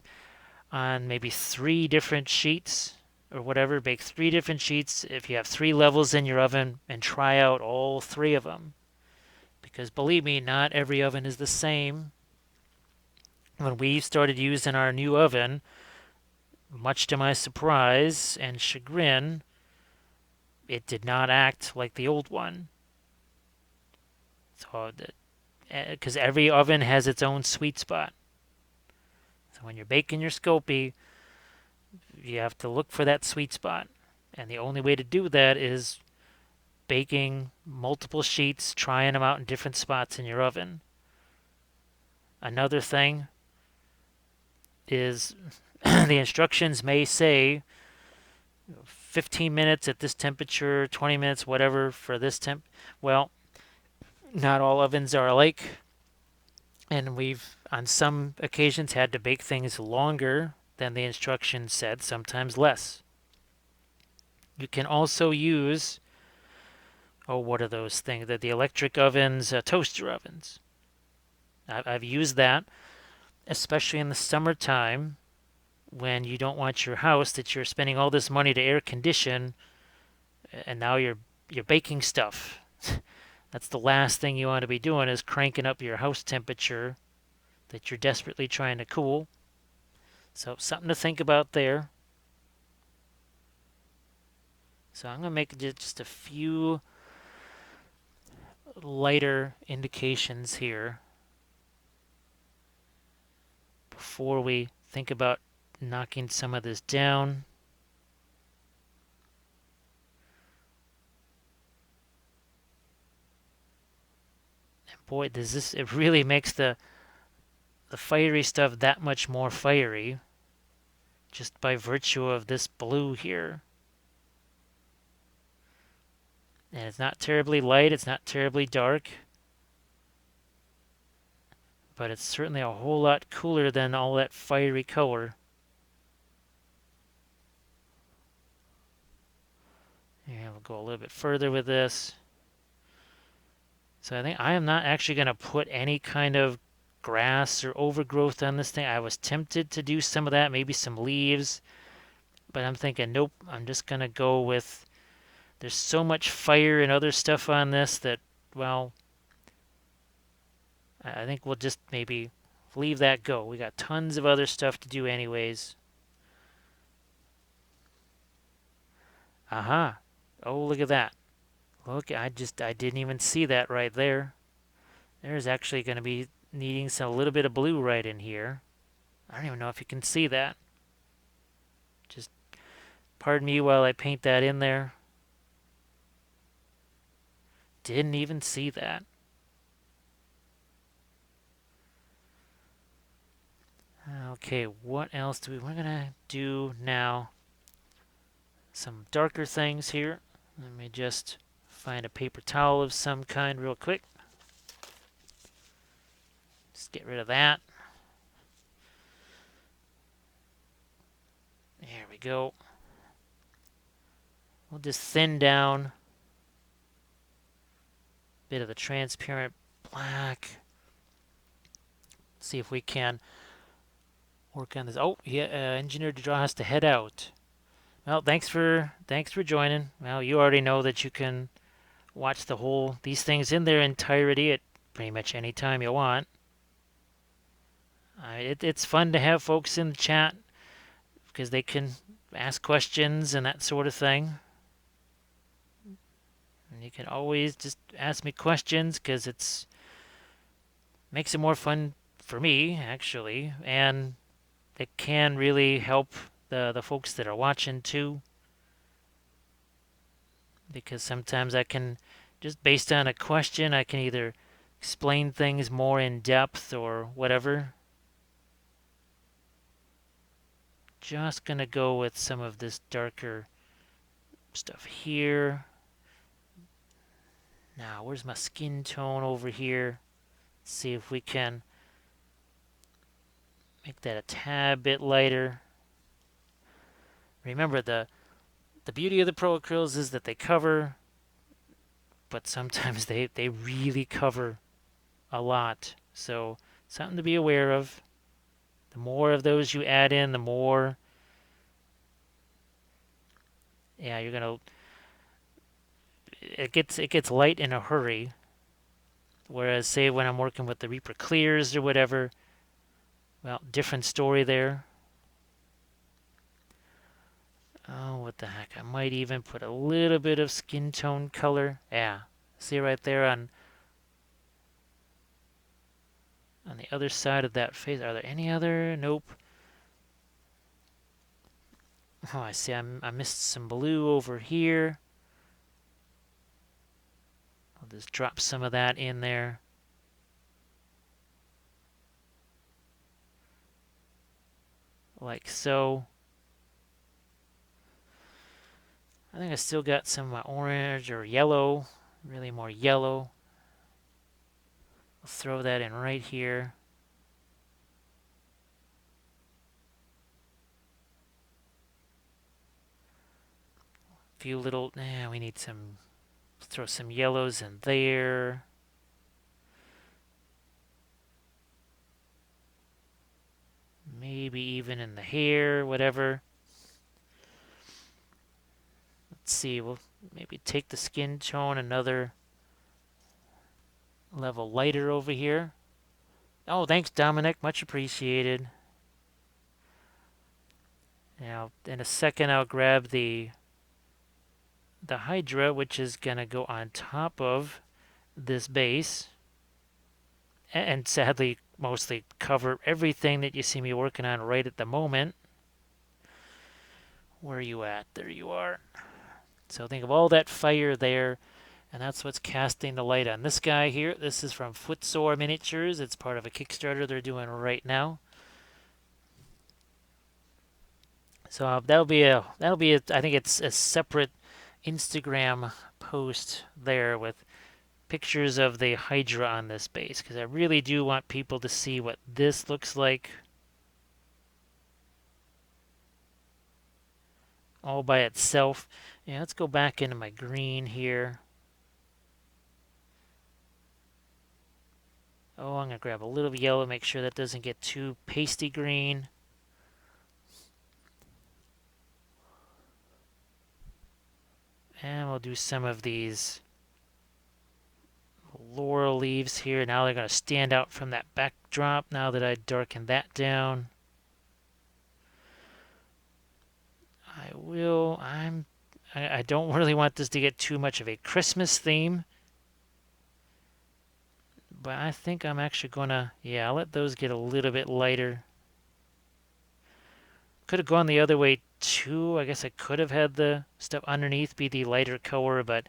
on maybe 3 different sheets or whatever. Bake 3 different sheets if you have 3 levels in your oven, and try out all 3 of them. Because believe me, not every oven is the same. When we started using our new oven, much to my surprise and chagrin, it did not act like the old one. So, because every oven has its own sweet spot. So when you're baking your Sculpey, you have to look for that sweet spot. And the only way to do that is baking multiple sheets, trying them out in different spots in your oven. Another thing is the instructions may say 15 minutes at this temperature, 20 minutes, whatever, for this temp. Well, not all ovens are alike. And we've, on some occasions, had to bake things longer than the instructions said, sometimes less. You can also use, oh, what are those things? The electric ovens, toaster ovens. I've used that. especially in the summertime when you don't want your house that you're spending all this money to air condition, and now you're baking stuff. That's the last thing you want to be doing, is cranking up your house temperature that you're desperately trying to cool. So something to think about there. So I'm going to make just a few lighter indications here before we think about knocking some of this down. And boy, does this, it really makes the fiery stuff that much more fiery just by virtue of this blue here. And it's not terribly light, it's not terribly dark, but it's certainly a whole lot cooler than all that fiery color. And we'll go a little bit further with this. So I think I am not actually going to put any kind of grass or overgrowth on this thing. I was tempted to do some of that, maybe some leaves, but I'm thinking, nope, I'm just going to go with, there's so much fire and other stuff on this that, well, I think we'll just maybe leave that go. We got tons of other stuff to do anyways. Aha. Oh, look at that. Look, I didn't even see that right there. There's actually going to be needing a little bit of blue right in here. I don't even know if you can see that. Just pardon me while I paint that in there. Didn't even see that. Okay, what else we're going to do now? Some darker things here. Let me just find a paper towel of some kind real quick. Just get rid of that. There we go. We'll just thin down a bit of the transparent black. See if we can work on this. Oh, yeah, Engineer to Draw has to head out. Well, thanks for joining. Well, you already know that you can watch these things in their entirety at pretty much any time you want. It's fun to have folks in the chat because they can ask questions and that sort of thing. And you can always just ask me questions because it makes it more fun for me, actually, and it can really help the folks that are watching too. Because sometimes I can, just based on a question, I can either explain things more in depth or whatever. Just gonna go with some of this darker stuff here. Now, where's my skin tone over here? Let's see if we can make that a tad bit lighter. Remember, the beauty of the ProAcryls is that they cover, but sometimes they really cover a lot. So something to be aware of. The more of those you add in, the more, yeah, you're gonna, it gets light in a hurry. Whereas, say, when I'm working with the Reaper Clears or whatever, well, different story there. Oh, what the heck. I might even put a little bit of skin tone color. Yeah. See right there on the other side of that face. Are there any other? Nope. Oh, I see. I missed some blue over here. I'll just drop some of that in there. Like so. I think I still got some of my orange or yellow. Really more yellow. I'll throw that in right here. A few little, we need some, throw some yellows in there. maybe even in the hair, whatever. Let's see, we'll maybe take the skin tone another level lighter over here. Oh, thanks, Dominic. Much appreciated. Now, in a second, I'll grab the Hydra, which is going to go on top of this base. And sadly, mostly cover everything that you see me working on right at the moment. Where are you at? There you are. So think of all that fire there, and that's what's casting the light on this guy here. This is from Footsore Miniatures. It's part of a Kickstarter they're doing right now. So that'll be a I think it's a separate Instagram post there with pictures of the Hydra on this base, because I really do want people to see what this looks like all by itself. Yeah, let's go back into my green here. Oh, I'm going to grab a little yellow, make sure that doesn't get too pasty green. And we'll do some of these laurel leaves here. Now they're going to stand out from that backdrop now that I darken that down. I don't really want this to get too much of a Christmas theme. But I think I'm actually going to, yeah, I'll let those get a little bit lighter. Could have gone the other way too. I guess I could have had the stuff underneath be the lighter color, but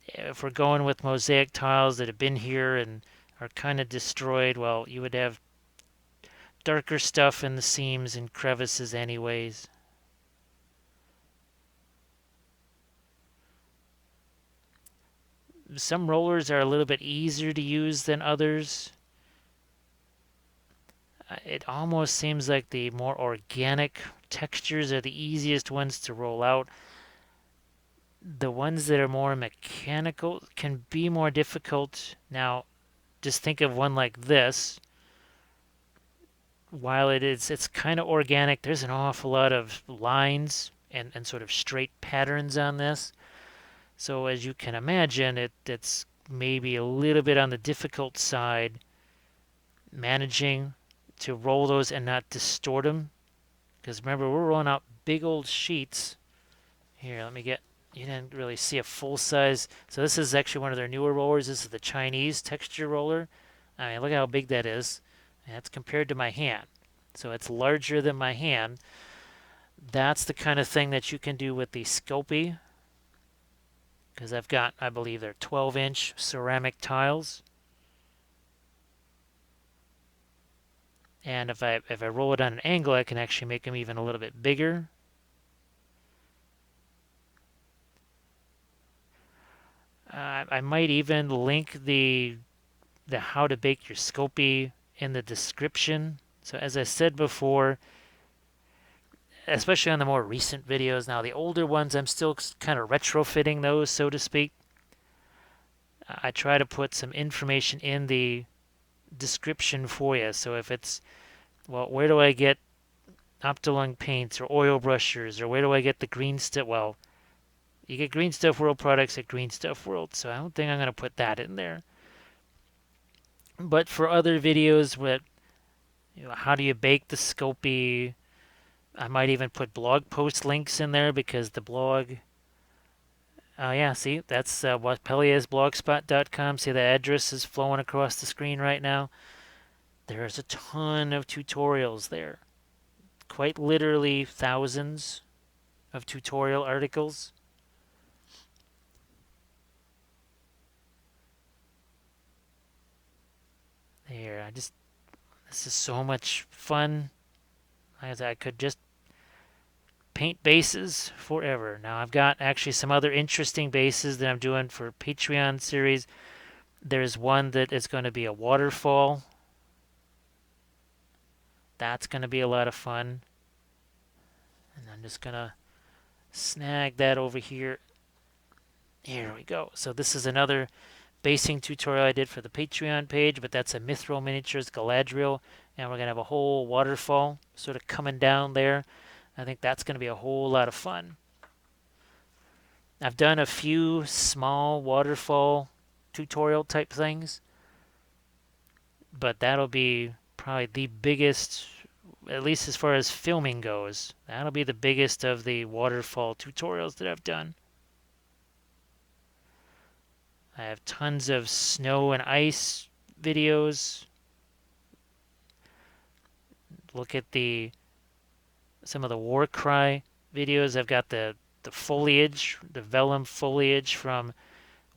if we're going with mosaic tiles that have been here and are kind of destroyed, well, you would have darker stuff in the seams and crevices anyways. Some rollers are a little bit easier to use than others. It almost seems like the more organic textures are the easiest ones to roll out. The ones that are more mechanical can be more difficult. Now, just think of one like this. While it's kind of organic, there's an awful lot of lines and sort of straight patterns on this. So as you can imagine, it's maybe a little bit on the difficult side managing to roll those and not distort them. Because remember, we're rolling out big old sheets. Here, let me get, you didn't really see a full size. So this is actually one of their newer rollers. This is the Chinese texture roller. I mean, look how big that is. And that's compared to my hand. So it's larger than my hand. That's the kind of thing that you can do with the Sculpey. Because I've got, I believe they're 12-inch ceramic tiles. And if I roll it on an angle, I can actually make them even a little bit bigger. I might even link the how to bake your Sculpey in the description. So as I said before, especially on the more recent videos, now the older ones, I'm still kind of retrofitting those, so to speak. I try to put some information in the description for you. So if it's, well, where do I get Optilung paints or oil brushers, or where do I get the green stuff? Well, you get Green Stuff World products at Green Stuff World, so I don't think I'm going to put that in there. But for other videos with, how do you bake the Sculpey, I might even put blog post links in there because the blog, yeah, see, that's wappeliasblogspot.com. See the address is flowing across the screen right now. There's a ton of tutorials there. Quite literally thousands of tutorial articles. There, this is so much fun. I could just paint bases forever. Now I've got actually some other interesting bases that I'm doing for Patreon series. There's one that is going to be a waterfall. That's going to be a lot of fun. And I'm just going to snag that over here. Here we go. So this is another basing tutorial I did for the Patreon page, but that's a Mithril Miniatures Galadriel. And we're going to have a whole waterfall sort of coming down there. I think that's going to be a whole lot of fun. I've done a few small waterfall tutorial type things, but that'll be probably the biggest, at least as far as filming goes. That'll be the biggest of the waterfall tutorials that I've done. I have tons of snow and ice videos. Look at some of the war cry videos. I've got the foliage, the vellum foliage from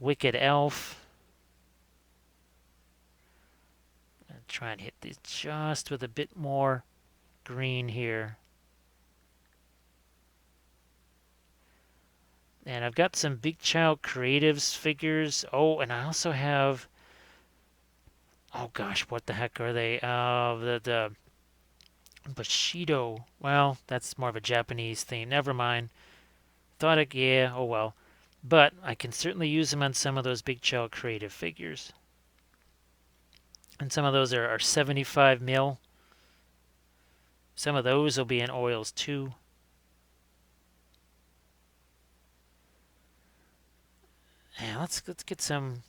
Wicked Elf. I'll try and hit these just with a bit more green here. And I've got some Big Child Creatives figures. Oh, and I also have, oh gosh, what the heck are they? The Bushido. Well, that's more of a Japanese theme. Never mind. Thought it, yeah, oh well. But I can certainly use them on some of those Big Child Creative figures. And some of those are 75 mil. Some of those will be in oils too. Yeah, let's get some.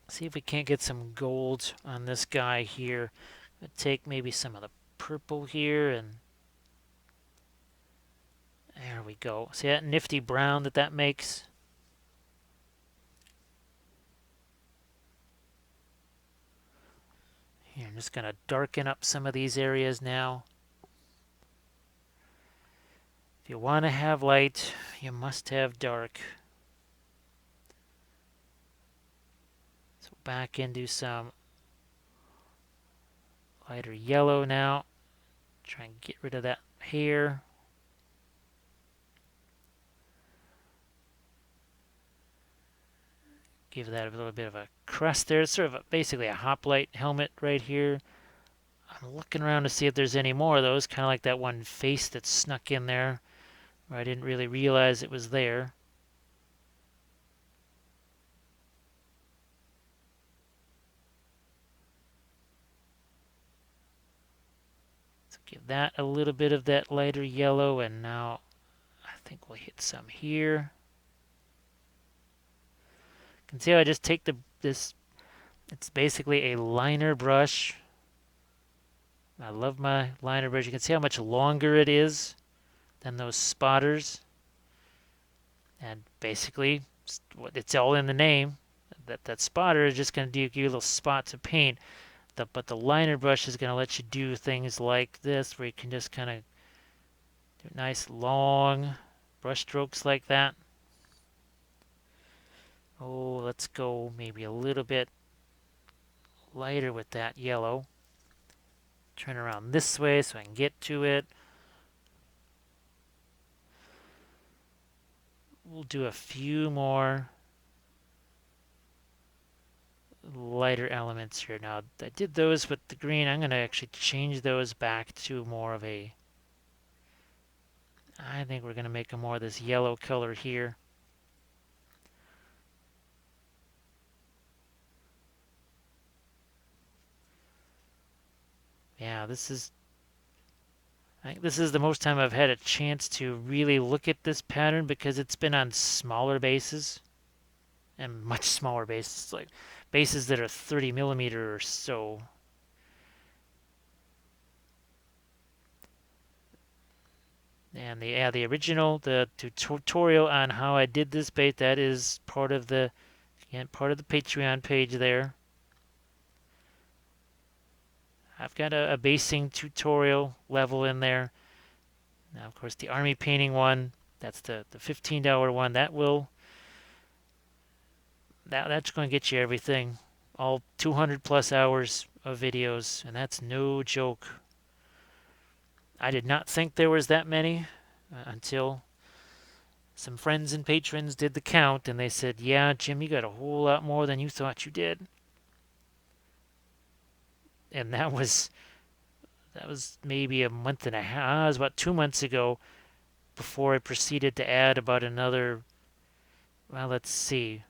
See if we can't get some gold on this guy here. Take maybe some of the purple here, and there we go. See that nifty brown that makes? Here, I'm just going to darken up some of these areas now. If you want to have light, you must have dark. So back into some lighter yellow now. Try and get rid of that hair. Give that a little bit of a crest there. It's sort of basically a hoplite helmet right here. I'm looking around to see if there's any more of those, kind of like that one face that snuck in there where I didn't really realize it was there. So give that a little bit of that lighter yellow, and now I think we'll hit some here. You can see how I just take this, it's basically a liner brush. I love my liner brush. You can see how much longer it is than those spotters. And basically, it's all in the name. That spotter is just going to give you little spots of paint. But the liner brush is going to let you do things like this, where you can just kind of do nice long brush strokes like that. Oh, let's go maybe a little bit lighter with that yellow. Turn around this way so I can get to it. We'll do a few more lighter elements here. Now, I did those with the green. I'm going to actually change those back to more of a, I think we're going to make a more of this yellow color here. Yeah, I think this is the most time I've had a chance to really look at this pattern, because it's been on smaller bases and much smaller bases, like bases that are 30 millimeter or so. And the original, the tutorial on how I did this bait, that is part of the, again, part of the Patreon page there. I've got a basing tutorial level in there. Now, of course, the army painting one, that's the $15 one. That's going to get you everything, all 200 plus hours of videos, and that's no joke. I did not think there was that many until some friends and patrons did the count, and they said, "Yeah, Jim, you got a whole lot more than you thought you did." And that was maybe a month and a half. It was about 2 months ago, before I proceeded to add about another. Well, let's see.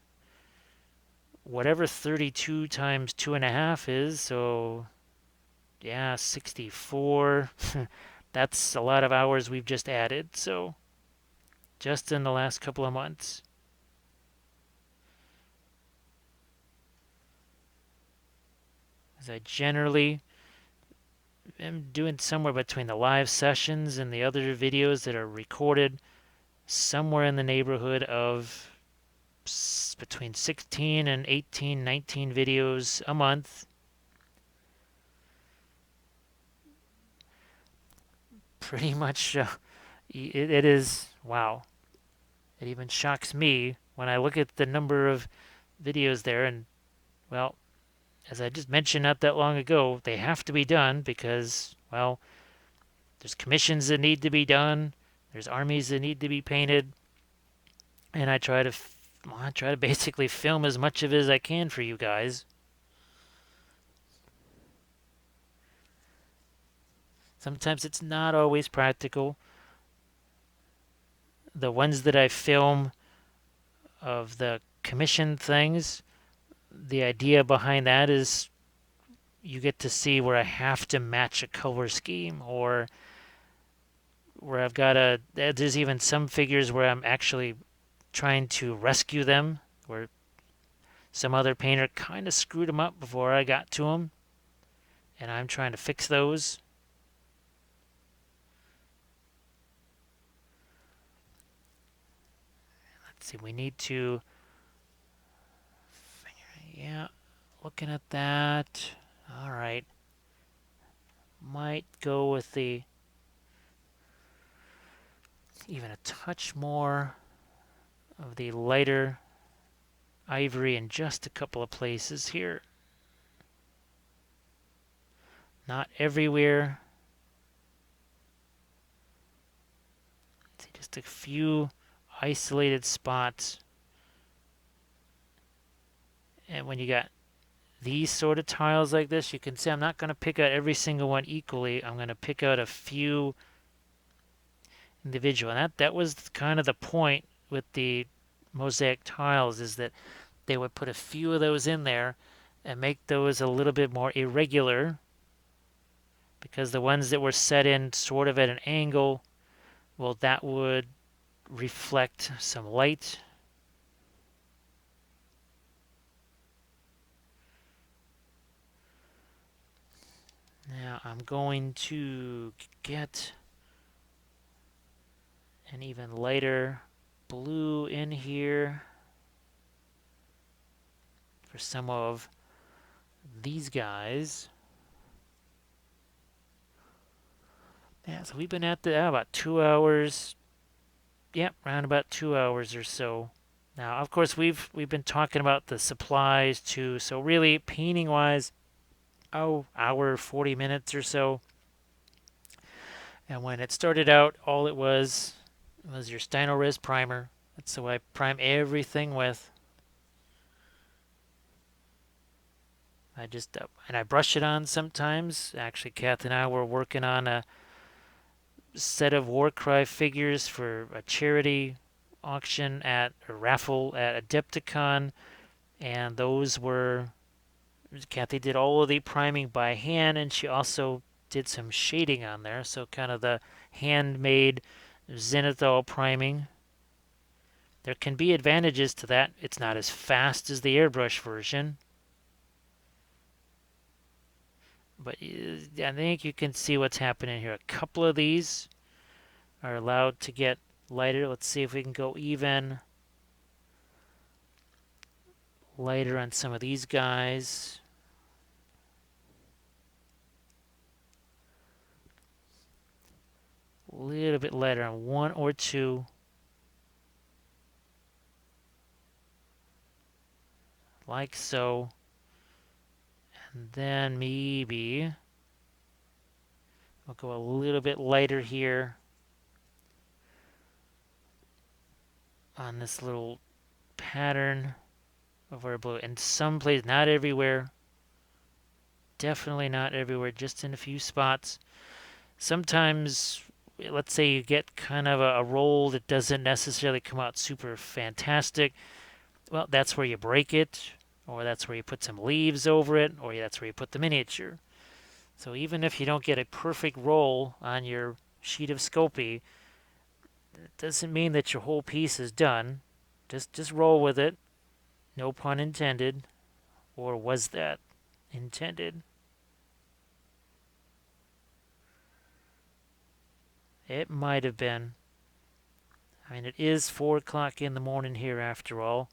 Whatever 32 times 2.5 is, so yeah, 64. That's a lot of hours we've just added. So just in the last couple of months. As I generally am doing somewhere between the live sessions and the other videos that are recorded, somewhere in the neighborhood of between 16 and 18, 19 videos a month. Pretty much, it is, wow. It even shocks me when I look at the number of videos there. And, well, as I just mentioned not that long ago, they have to be done because, well, there's commissions that need to be done, there's armies that need to be painted, and I try to basically film as much of it as I can for you guys. Sometimes it's not always practical. The ones that I film of the commission things, the idea behind that is you get to see where I have to match a color scheme, or where I've got a. There's even some figures where I'm actually trying to rescue them, where some other painter kind of screwed them up before I got to them, and I'm trying to fix those. Let's see, we need to. Yeah, looking at that. All right. Might go with the even a touch more of the lighter ivory in just a couple of places here. Not everywhere. See, just a few isolated spots. And when you got these sort of tiles like this, you can see I'm not going to pick out every single one equally. I'm going to pick out a few individual. And that was kind of the point with the Mosaic tiles, is that they would put a few of those in there and make those a little bit more irregular, because the ones that were set in sort of at an angle, well, that would reflect some light. Now I'm going to get an even lighter blue in here for some of these guys. Yeah, so we've been at the about 2 hours. Yep, around about 2 hours or so. Now, of course, we've been talking about the supplies too. So really, painting wise, hour 40 minutes or so. And when it started out, all it was your Stynylrez primer. That's what I prime everything with. I just and I brush it on sometimes. Actually, Kath and I were working on a set of Warcry figures for a charity auction at a raffle at Adepticon, and those were Kathy did all of the priming by hand, and she also did some shading on there, so kind of the handmade zenithal priming. There can be advantages to that. It's not as fast as the airbrush version, but I think you can see what's happening here. A couple of these are allowed to get lighter. Let's see if we can go even lighter on some of these guys. A little bit lighter on one or two. Like so. And then maybe we'll go a little bit lighter here on this little pattern of our blue. In some places, not everywhere. Definitely not everywhere, just in a few spots. Sometimes, let's say you get kind of a roll that doesn't necessarily come out super fantastic. Well, that's where you break it, or that's where you put some leaves over it, or that's where you put the miniature. So even if you don't get a perfect roll on your sheet of Sculpey, it doesn't mean that your whole piece is done. Just roll with it. No pun intended. Or was that intended? It might have been. I mean, it is 4 o'clock in the morning here after all.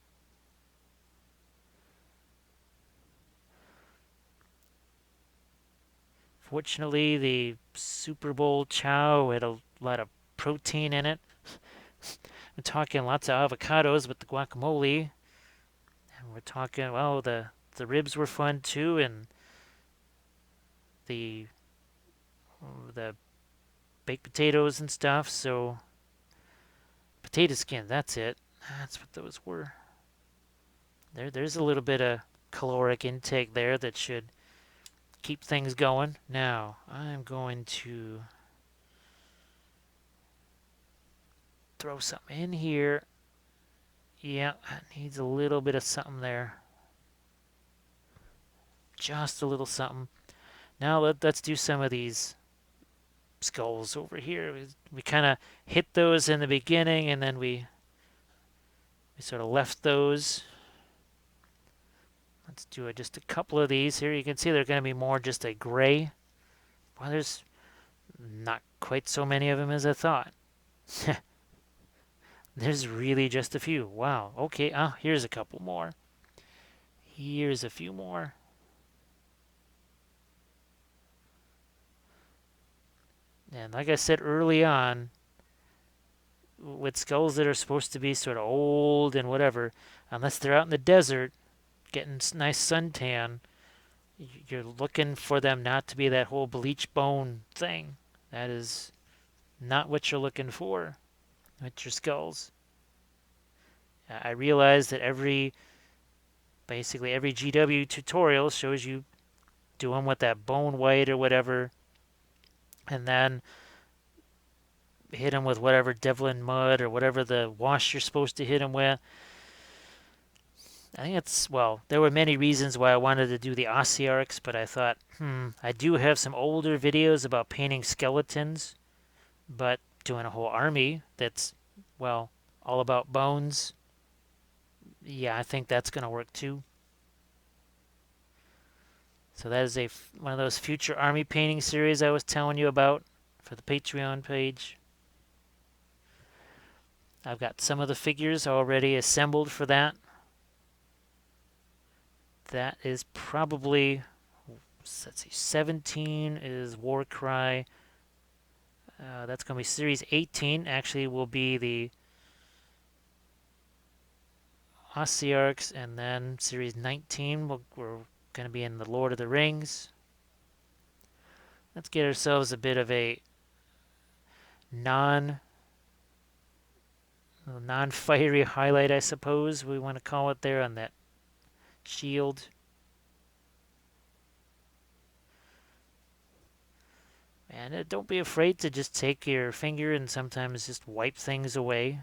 Fortunately, the Super Bowl chow had a lot of protein in it. We're talking lots of avocados with the guacamole. And we're talking, well, the ribs were fun too, and the the baked potatoes and stuff. So potato skin, that's it. That's what those were. There's a little bit of caloric intake there that should keep things going. Now, I'm going to throw something in here. Yeah, it needs a little bit of something there. Just a little something. Now let's do some of these skulls over here. We kind of hit those in the beginning, and then we sort of left those. Let's do just a couple of these here. You can see they're going to be more just a gray. Well, there's not quite so many of them as I thought. There's really just a few. Wow. Okay. Here's a couple more. Here's a few more. And like I said early on, with skulls that are supposed to be sort of old and whatever, unless they're out in the desert getting nice suntan, you're looking for them not to be that whole bleach bone thing. That is not what you're looking for with your skulls. I realize that basically every GW tutorial shows you doing with that bone white or whatever, and then hit them with whatever Devlin mud or whatever the wash you're supposed to hit them with. I think well, there were many reasons why I wanted to do the Osiarchs, but I thought, I do have some older videos about painting skeletons, but doing a whole army that's, well, all about bones, yeah, I think that's going to work too. So that is one of those future army painting series I was telling you about for the Patreon page. I've got some of the figures already assembled for that. That is probably, let's see, 17 is Warcry. That's going to be Series 18. Actually, will be the Osiarchs, and then Series 19, we're going to be in the Lord of the Rings. Let's get ourselves a bit of a non-fiery highlight, I suppose we want to call it there on that shield. And don't be afraid to just take your finger and sometimes just wipe things away.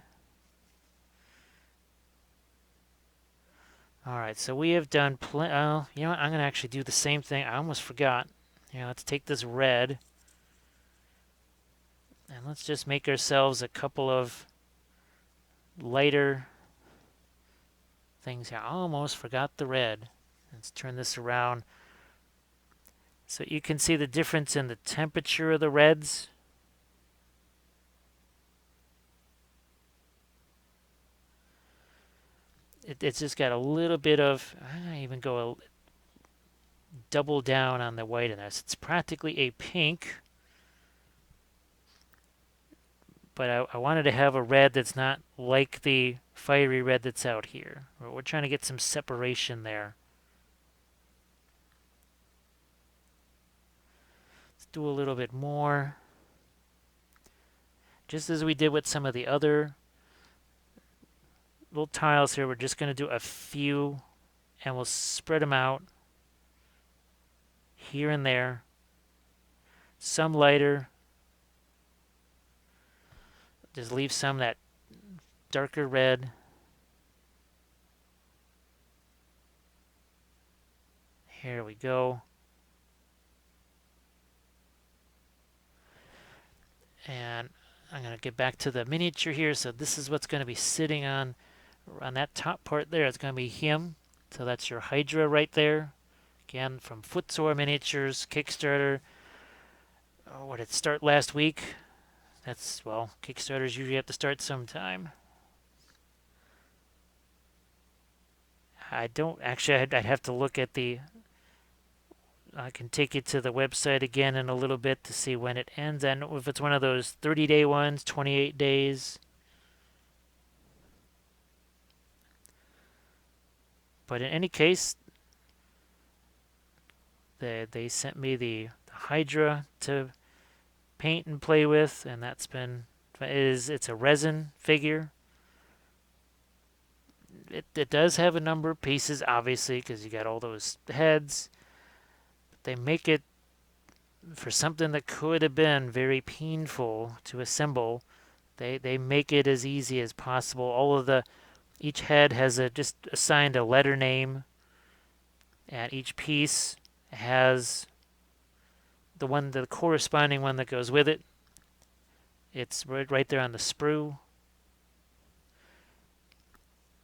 Alright, so we have done you know what, I'm going to actually do the same thing. I almost forgot. Here, let's take this red. And let's just make ourselves a couple of lighter things here. I almost forgot the red. Let's turn this around. So you can see the difference in the temperature of the reds. It's just got a little bit of, I even go double down on the white in this. It's practically a pink, but I wanted to have a red that's not like the fiery red that's out here. We're trying to get some separation there. Let's do a little bit more. Just as we did with some of the other little tiles here, we're just going to do a few, and we'll spread them out here and there. Some lighter. Just leave some that darker red. Here we go. And I'm going to get back to the miniature here. So this is what's going to be sitting on that top part there. It's going to be him. So that's your Hydra right there. Again, from Footsore Miniatures, Kickstarter. Oh, what did it start last week? That's, well, Kickstarters usually have to start sometime. I don't, actually, I'd have to look at the, I can take you to the website again in a little bit to see when it ends. And if it's one of those 30-day ones, 28 days. But in any case, they sent me the Hydra to paint and play with, and that's been, it's a resin figure. It does have a number of pieces, obviously, because you got all those heads. They make it for something that could have been very painful to assemble. They make it as easy as possible. All of the each head has just assigned a letter name, and each piece has the corresponding one that goes with it. It's right there on the sprue.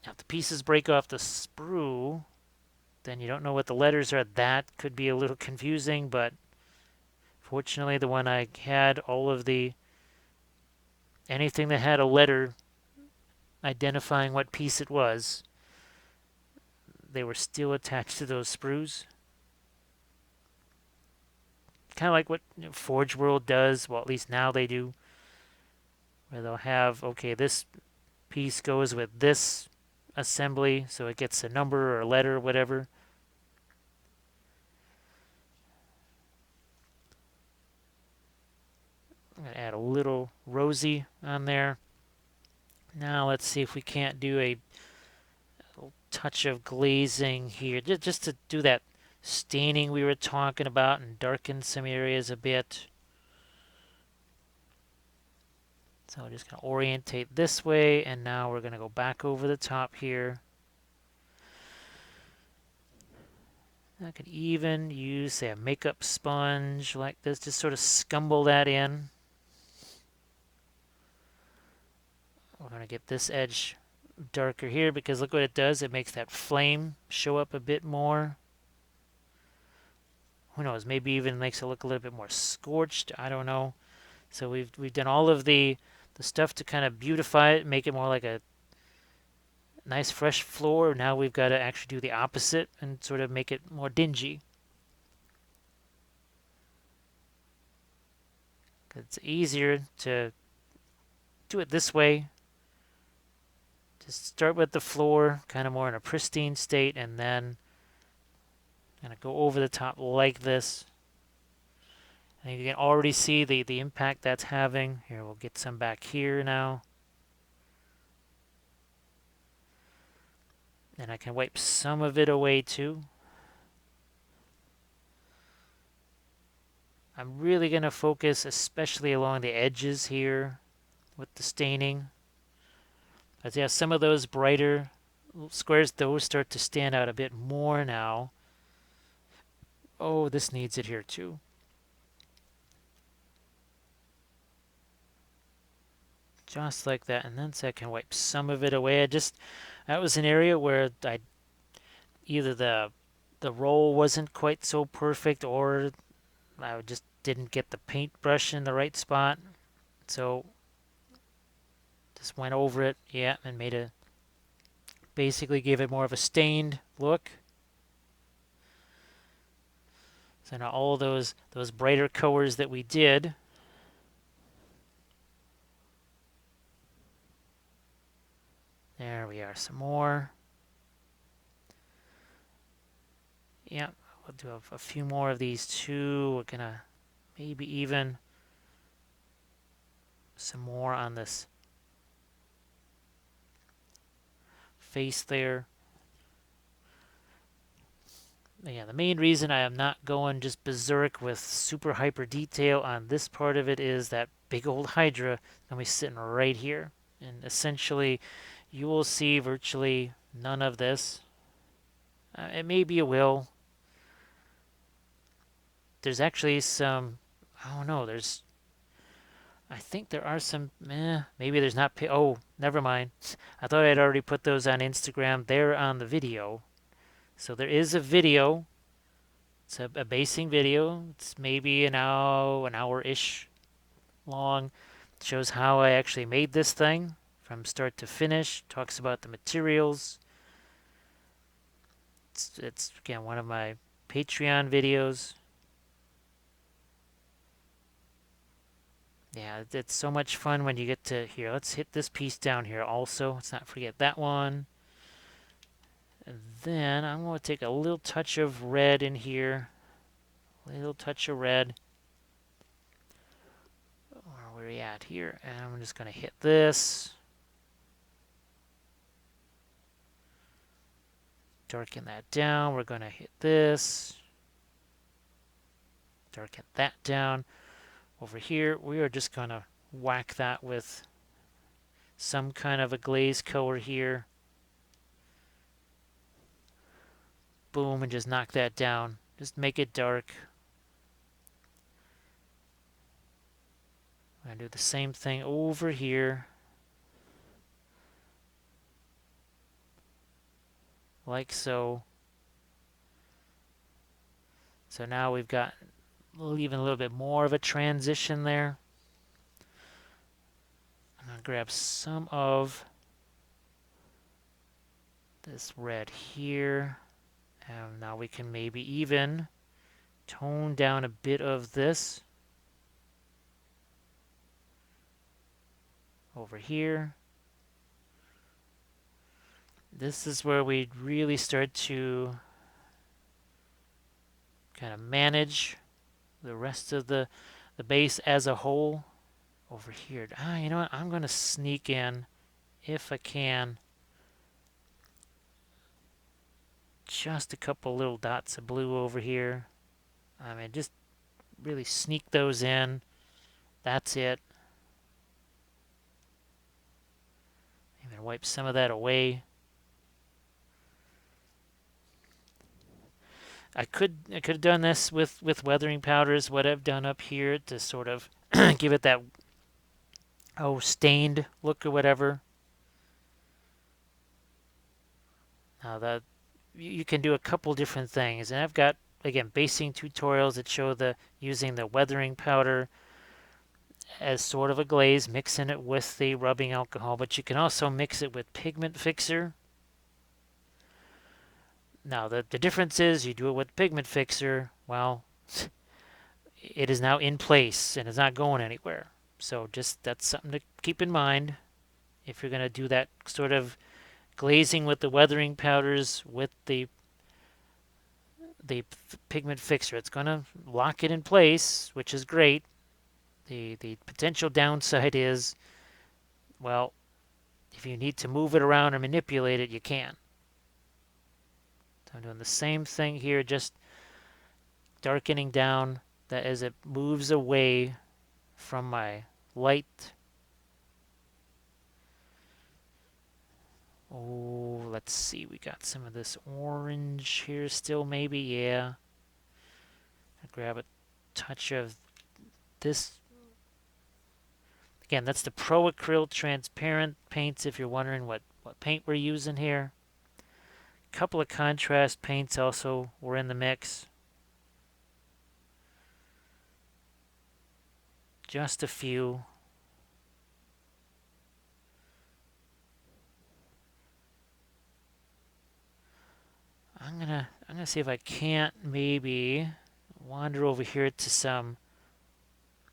Now, if the pieces break off the sprue, then you don't know what the letters are. That could be a little confusing, but fortunately, the one I had, anything that had a letter identifying what piece it was, they were still attached to those sprues. Kind of like what Forge World does, well, at least now they do, where they'll have, okay, this piece goes with this assembly, so it gets a number or a letter or whatever. I'm going to add a little rosy on there. Now let's see if we can't do a touch of glazing here, just to do that staining we were talking about and darken some areas a bit. So we're just going to orientate this way, and now we're going to go back over the top here. I could even use, say, a makeup sponge like this, just sort of scumble that in. We're going to get this edge darker here because look what it does. It makes that flame show up a bit more. Who knows? Maybe even makes it look a little bit more scorched. I don't know. So we've done all of the stuff to kind of beautify it, make it more like a nice fresh floor. Now we've got to actually do the opposite and sort of make it more dingy. It's easier to do it this way. Just start with the floor, kind of more in a pristine state, and then kind of go over the top like this. And you can already see the impact that's having. Here, we'll get some back here now. And I can wipe some of it away too. I'm really going to focus especially along the edges here with the staining. As yeah, some of those brighter squares, those start to stand out a bit more now. Oh, this needs it here too. Just like that, and then so I can wipe some of it away. That was an area where either the roll wasn't quite so perfect, or I just didn't get the paintbrush in the right spot. So just went over it, yeah, and basically gave it more of a stained look. So now all those brighter colors that we did, there we are, some more. Yeah, we'll do a few more of these too. We're gonna maybe even some more on this face there. Yeah, the main reason I am not going just berserk with super hyper detail on this part of it is that big old Hydra going to be sitting right here. And essentially, you will see virtually none of this. It maybe you will. There's actually some, I don't know, I think there are some, maybe there's not, oh, never mind. I thought I'd already put those on Instagram. They're on the video. So there is a video. It's a basing video. It's maybe an hour-ish long. It shows how I actually made this thing from start to finish. Talks about the materials. It's again one of my Patreon videos. Yeah, it's so much fun when you get to here. Let's hit this piece down here also. Let's not forget that one. And then I'm going to take a little touch of red in here. A little touch of red. Where are we at here? And I'm just going to hit this. Darken that down. We're going to hit this. Darken that down. Over here, we are just going to whack that with some kind of a glaze color here. Boom, and just knock that down. Just make it dark. I'm going to do the same thing over here. Like so. So now we've got even a little bit more of a transition there. I'm going to grab some of this red here. And now we can maybe even tone down a bit of this over here. This is where we really start to kind of manage the rest of the base as a whole. Over here, you know what? I'm going to sneak in, if I can, just a couple little dots of blue over here. I mean, just really sneak those in. That's it. I'm going to wipe some of that away. I could have done this with weathering powders, what I've done up here to sort of give it that stained look or whatever. Now that you can do a couple different things, and I've got again basing tutorials that show using the weathering powder as sort of a glaze, mixing it with the rubbing alcohol, but you can also mix it with pigment fixer. Now the difference is you do it with pigment fixer, well, it is now in place and it's not going anywhere. So just that's something to keep in mind if you're going to do that sort of glazing with the weathering powders with the pigment fixer. It's going to lock it in place, which is great. The potential downside is, well, if you need to move it around or manipulate it, you can. So I'm doing the same thing here, just darkening down that as it moves away from my light. Oh, let's see. We got some of this orange here still, maybe. Yeah. I grab a touch of this. Again, that's the ProAcryl transparent paints if you're wondering what paint we're using here. A couple of contrast paints also were in the mix. Just a few. I'm gonna see if I can't maybe wander over here to some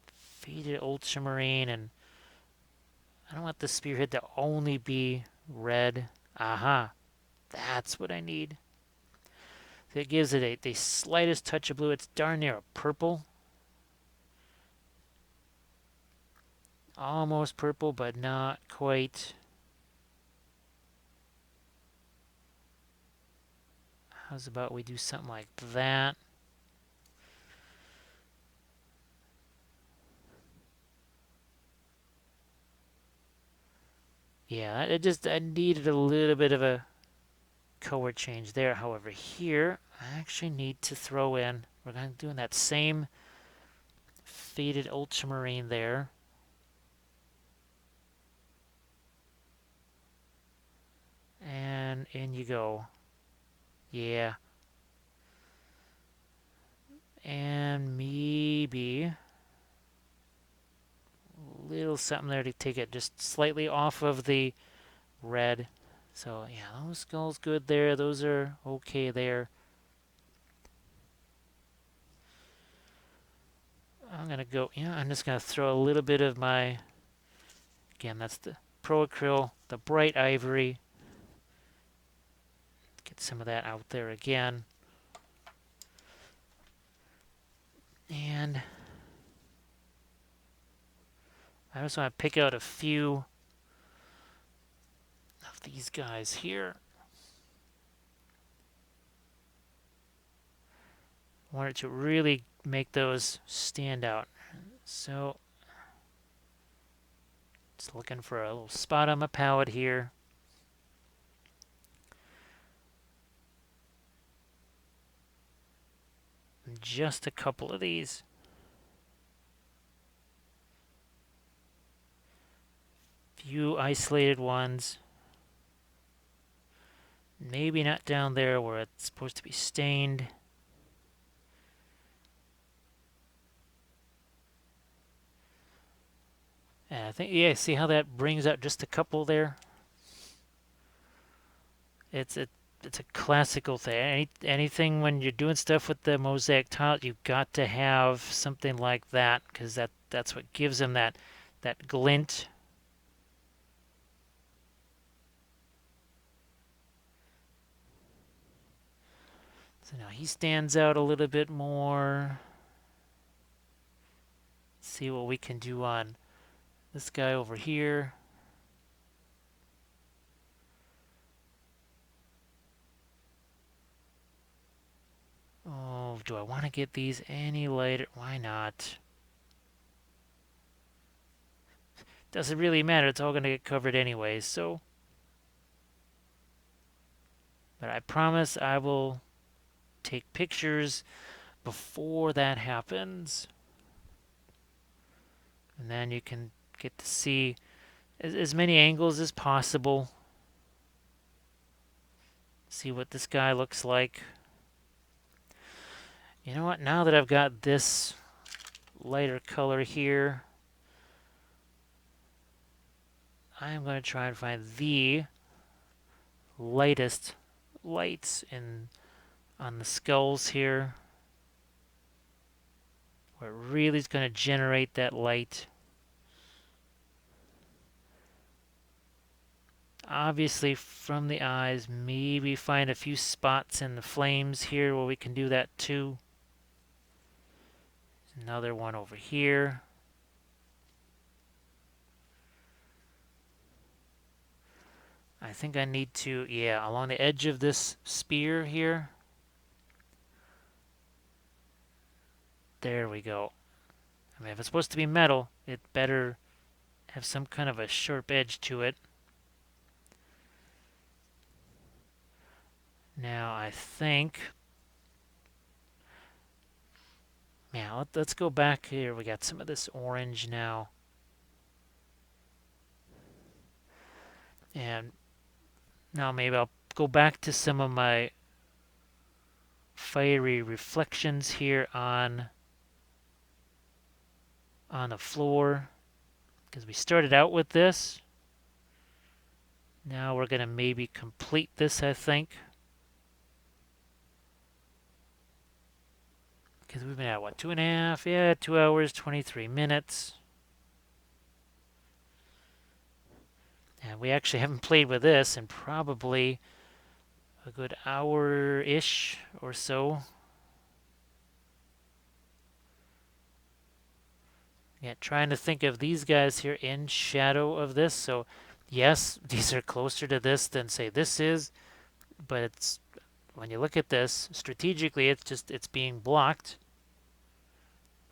faded ultramarine, and I don't want the spearhead to only be red. Aha, that's what I need. So it gives it the slightest touch of blue. It's darn near a purple. Almost purple, but not quite. How's about we do something like that? Yeah, I needed a little bit of a color change there. However, here I actually need to throw in, we're going to do that same faded ultramarine there. And in you go. Yeah. And maybe a little something there to take it just slightly off of the red. So yeah, those skulls good there. Those are okay there. I'm gonna go, yeah, I'm just gonna throw a little bit of my, again, that's the ProAcryl, the bright ivory. Get some of that out there again. And I just want to pick out a few of these guys here. I want it to really make those stand out. So, just looking for a little spot on my palette here. Just a couple of these. Few isolated ones. Maybe not down there where it's supposed to be stained. And I think, yeah, see how that brings out just a couple there? It's a classical thing. Anything when you're doing stuff with the Mosaic tile, you've got to have something like that because that's what gives them that glint. So now he stands out a little bit more. Let's see what we can do on this guy over here. Oh, do I want to get these any lighter? Why not? Doesn't really matter. It's all going to get covered anyways, so. But I promise I will take pictures before that happens. And then you can get to see as many angles as possible. See what this guy looks like. You know what? Now that I've got this lighter color here, I'm going to try and find the lightest lights on the skulls here, where it really is going to generate that light. Obviously from the eyes, maybe find a few spots in the flames here where we can do that too. Another one over here. I think I need to, yeah, along the edge of this spear here. There we go. I mean, if it's supposed to be metal, it better have some kind of a sharp edge to it. Now, I think, yeah, let's go back here. We got some of this orange now. And now maybe I'll go back to some of my fiery reflections here on the floor, because we started out with this. Now we're going to maybe complete this, I think. Because we've been at, what, 2.5? Yeah, 2 hours, 23 minutes. And we actually haven't played with this in probably a good hour-ish or so. Yeah, trying to think of these guys here in shadow of this. So, yes, these are closer to this than, say, this is. But it's, when you look at this, strategically, it's being blocked.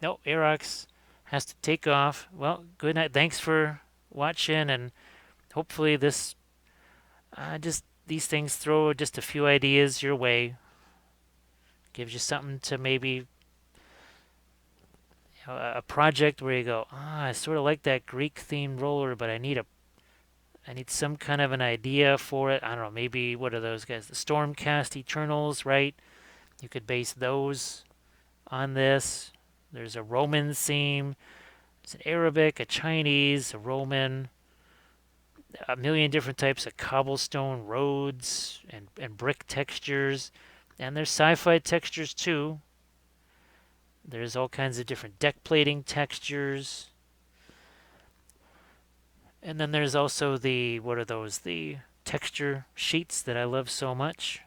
No, Aerox has to take off. Well, good night. Thanks for watching, and hopefully this, just these things throw just a few ideas your way. Gives you something to maybe, a project where you go, I sort of like that Greek-themed roller, but I need I need some kind of an idea for it. I don't know, maybe what are those guys? The Stormcast Eternals, right? You could base those on this. There's a Roman theme. It's an Arabic, a Chinese, a Roman, a million different types of cobblestone roads and brick textures. And there's sci-fi textures too. There's all kinds of different deck plating textures. And then there's also the, what are those? The texture sheets that I love so much.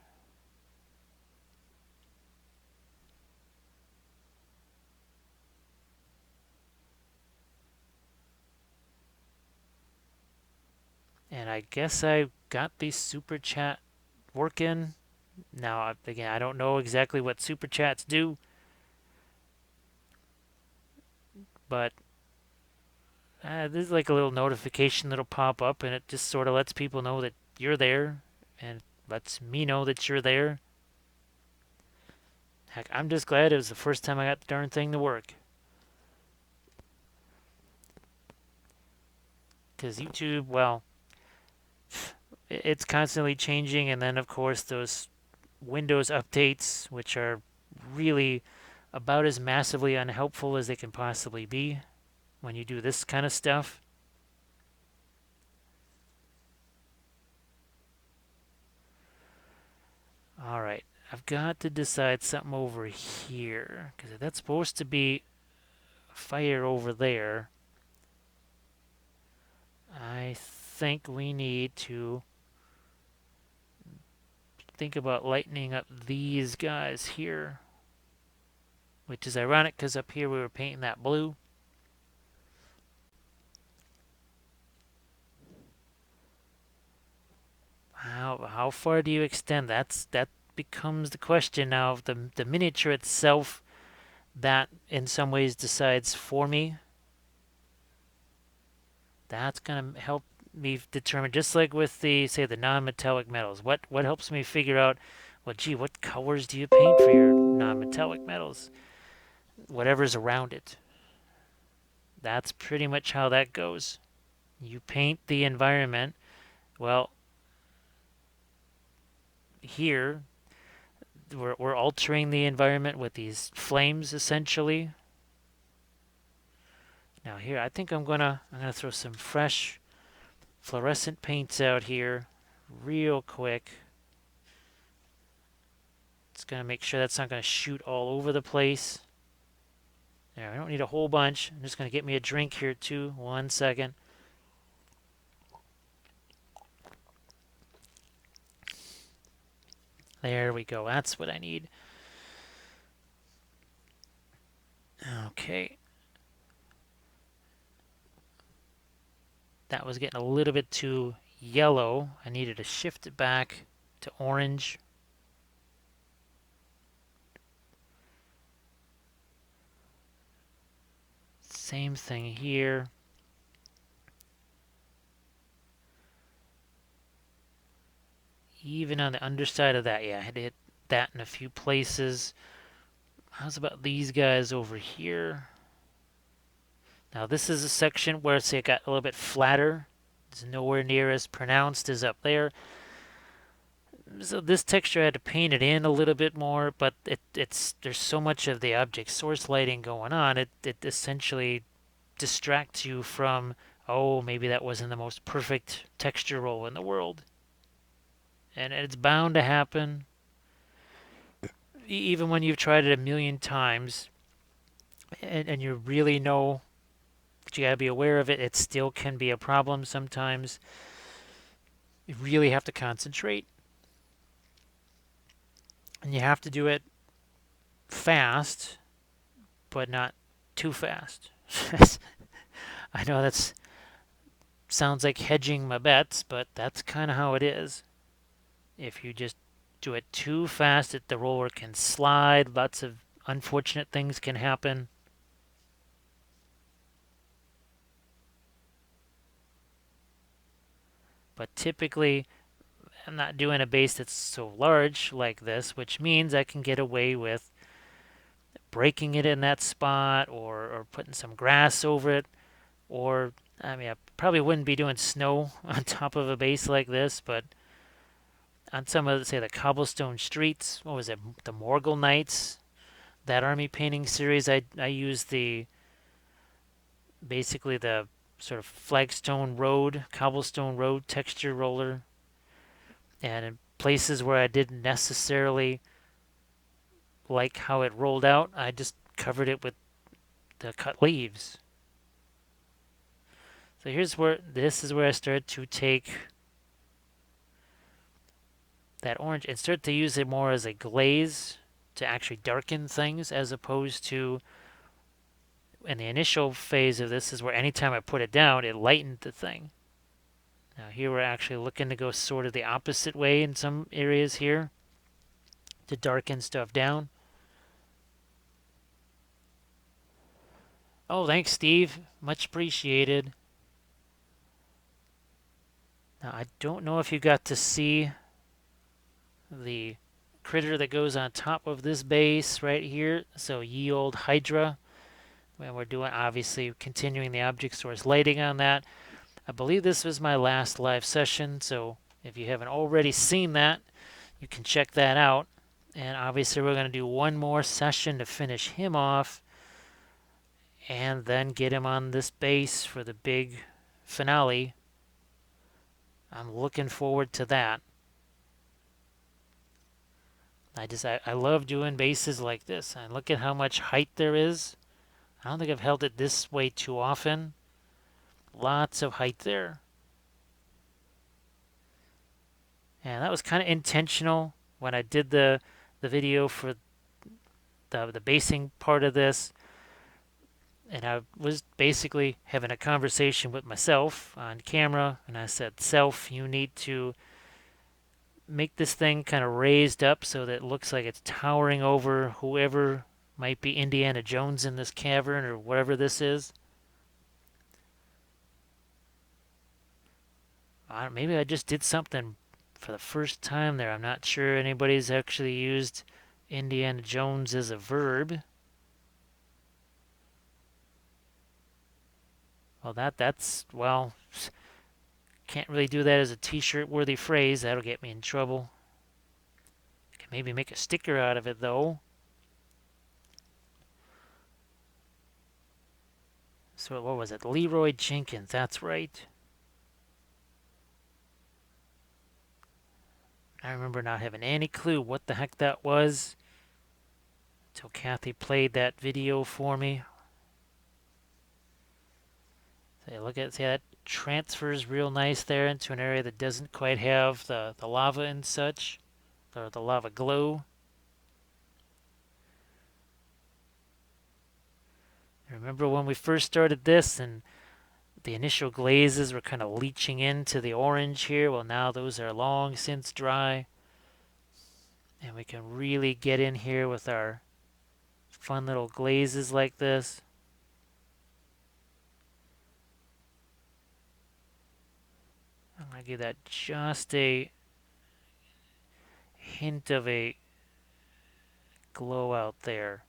And I guess I got the super chat working. Now, again, I don't know exactly what super chats do, but there's like a little notification that'll pop up, and it just sort of lets people know that you're there, and lets me know that you're there. Heck, I'm just glad it was the first time I got the darn thing to work. Because YouTube, well, it's constantly changing, and then of course those Windows updates, which are really about as massively unhelpful as they can possibly be when you do this kind of stuff. All right, I've got to decide something over here, because if that's supposed to be fire over there, I think we need to think about lightening up these guys here, which is ironic because up here we were painting that blue. How far do you extend? That becomes the question now. The miniature itself, that in some ways decides for me. That's gonna help me determine, just like with the, say, the non-metallic metals. What helps me figure out, well, gee, what colors do you paint for your non-metallic metals? Whatever's around it. That's pretty much how that goes. You paint the environment. Well, here we're altering the environment with these flames essentially. Now here, I think I'm gonna throw some fresh fluorescent paints out here real quick. It's gonna make sure that's not gonna shoot all over the place. There, I don't need a whole bunch. I'm just gonna get me a drink here too. 1 second. There we go. That's what I need. Okay. That was getting a little bit too yellow. I needed to shift it back to orange. Same thing here. Even on the underside of that, yeah, I had to hit that in a few places. How's about these guys over here? Now this is a section where, say, it got a little bit flatter. It's nowhere near as pronounced as up there. So this texture I had to paint it in a little bit more, but it's there's so much of the object source lighting going on, it essentially distracts you from, oh, maybe that wasn't the most perfect texture roll in the world. And it's bound to happen. Even when you've tried it a million times and you really know that you got to be aware of it, it still can be a problem sometimes. You really have to concentrate. And you have to do it fast, but not too fast. I know that sounds like hedging my bets, but that's kind of how it is. If you just do it too fast, the roller can slide. Lots of unfortunate things can happen. But typically, I'm not doing a base that's so large like this, which means I can get away with breaking it in that spot, or putting some grass over it, or I mean, I probably wouldn't be doing snow on top of a base like this, but on some of, say, the cobblestone streets, what was it, the Morgul Knights, that army painting series, I used basically the sort of flagstone road, cobblestone road texture roller, and in places where I didn't necessarily like how it rolled out, I just covered it with the cut leaves. So this is where I started to take that orange and start to use it more as a glaze to actually darken things, as opposed to, in the initial phase of this is where anytime I put it down, it lightened the thing. Now here we're actually looking to go sort of the opposite way in some areas here to darken stuff down. Oh, thanks, Steve. Much appreciated. Now, I don't know if you got to see the critter that goes on top of this base right here. So, ye old Hydra. And we're doing, obviously, continuing the object source lighting on that. I believe this was my last live session, so if you haven't already seen that, you can check that out. And obviously, we're going to do one more session to finish him off and then get him on this base for the big finale. I'm looking forward to that. I love doing bases like this. And look at how much height there is. I don't think I've held it this way too often. Lots of height there. And that was kind of intentional when I did the video for the basing part of this. And I was basically having a conversation with myself on camera. And I said, "Self, you need to make this thing kind of raised up so that it looks like it's towering over whoever might be Indiana Jones in this cavern or whatever this is." Maybe I just did something for the first time there. I'm not sure anybody's actually used Indiana Jones as a verb. Well, well, can't really do that as a t-shirt worthy phrase. That'll get me in trouble. Can maybe make a sticker out of it, though. So what was it? Leroy Jenkins, that's right. I remember not having any clue what the heck that was until Kathy played that video for me. So see that transfers real nice there into an area that doesn't quite have the lava and such, or the lava glow. I remember when we first started this and the initial glazes were kind of leaching into the orange here. Well, now those are long since dry. And we can really get in here with our fun little glazes like this. I'm going to give that just a hint of a glow out there.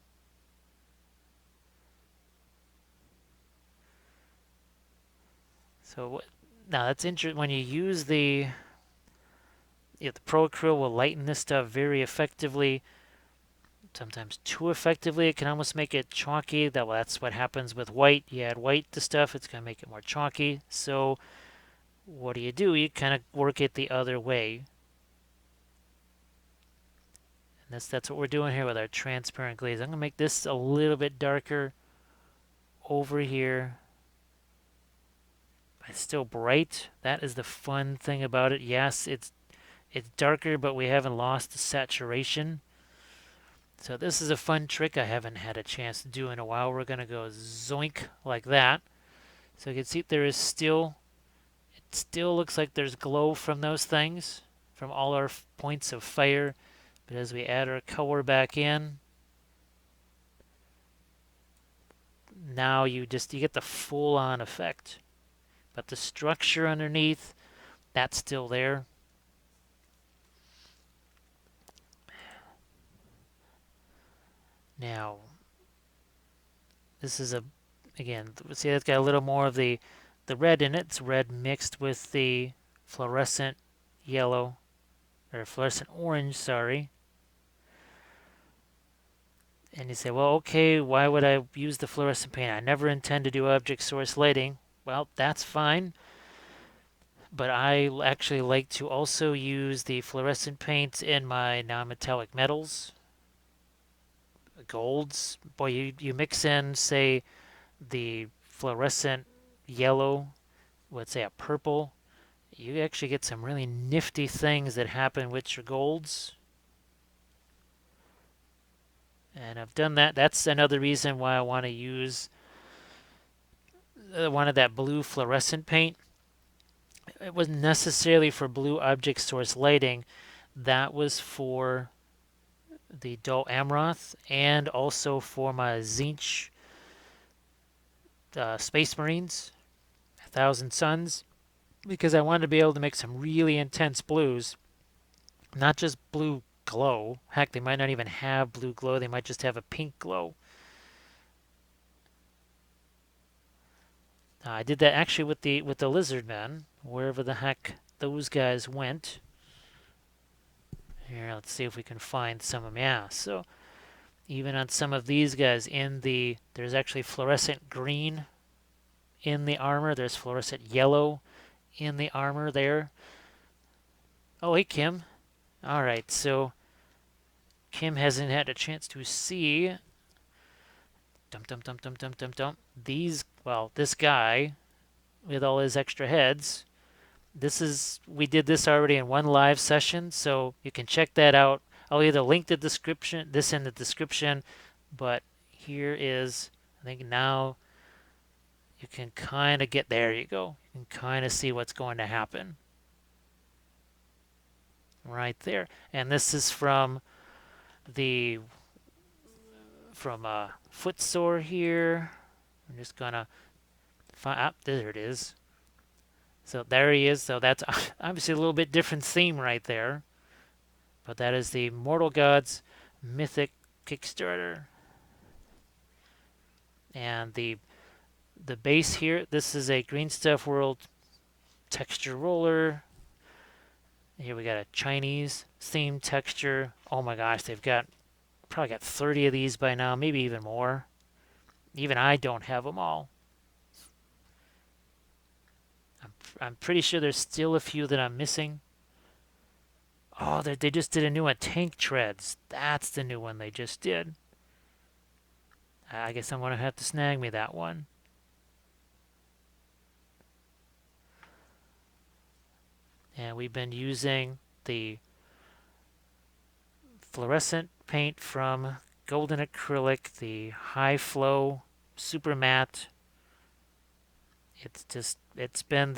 So now that's interesting. When you use the ProAcryl will lighten this stuff very effectively. Sometimes too effectively, it can almost make it chalky. That's what happens with white. You add white to stuff, it's going to make it more chalky. So what do? You kind of work it the other way. And that's what we're doing here with our transparent glaze. I'm going to make this a little bit darker over here. It's still bright. That is the fun thing about it. Yes, it's darker, but we haven't lost the saturation. So this is a fun trick I haven't had a chance to do in a while. We're going to go zoink like that. So you can see it still looks like there's glow from those things, from all our points of fire. But as we add our color back in, now you get the full-on effect. But the structure underneath, that's still there. Now, this is again, see that's got a little more of the the red in it. It's red mixed with the fluorescent yellow, or fluorescent orange, sorry. And you say, well, okay, why would I use the fluorescent paint? I never intend to do object source lighting. Well, that's fine. But I actually like to also use the fluorescent paints in my non-metallic metals, golds. Boy, you mix in, say, the fluorescent yellow with, say, a purple, you actually get some really nifty things that happen with your golds. And I've done that. That's another reason why I want to use one of that blue fluorescent paint. It wasn't necessarily for blue object source lighting. That was for the Dol Amroth and also for my Zinch Space Marines, 1,000 Suns, because I wanted to be able to make some really intense blues, not just blue glow. Heck, they might not even have blue glow. They might just have a pink glow. I did that actually with the lizard men, wherever the heck those guys went. Here, let's see if we can find some of them. Yeah, so even on some of these guys there's actually fluorescent green in the armor. There's fluorescent yellow in the armor there. Oh, hey, Kim. All right, so Kim hasn't had a chance to see this guy with all his extra heads. We did this already in one live session, so you can check that out. I'll either link this in the description, but here is, I think now you can kind of get, there you go. You can kind of see what's going to happen right there. And this is from Footsore here. I'm just gonna find, there it is. So there he is. So that's obviously a little bit different theme right there. But that is the Mortal Gods Mythic Kickstarter. And the base here, this is a Green Stuff World texture roller. Here we got a Chinese themed texture. Oh my gosh, they've probably got 30 of these by now, maybe even more. Even I don't have them all. I'm pretty sure there's still a few that I'm missing. Oh, they just did a new one, Tank Treads. That's the new one they just did. I guess I'm going to have to snag me that one. And we've been using the fluorescent paint from Golden Acrylic, the High Flow Super Matte. It's been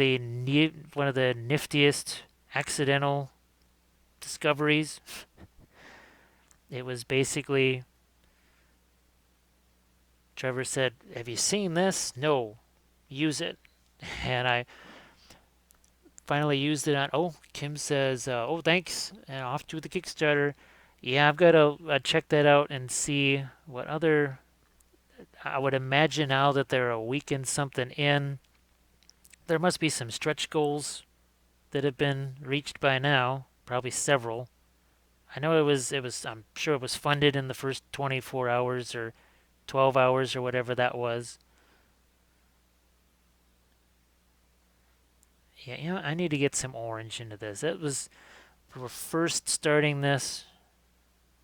one of the niftiest accidental discoveries. It was basically, Trevor said, have you seen this? No, use it. And I finally used it on, oh, Kim says, oh, thanks, and off to the Kickstarter. Yeah, I've got to check that out and see what other, I would imagine now that they're a week and something in, there must be some stretch goals that have been reached by now, probably several. I know I'm sure it was funded in the first 24 hours or 12 hours or whatever that was. Yeah, I need to get some orange into this. We were first starting this.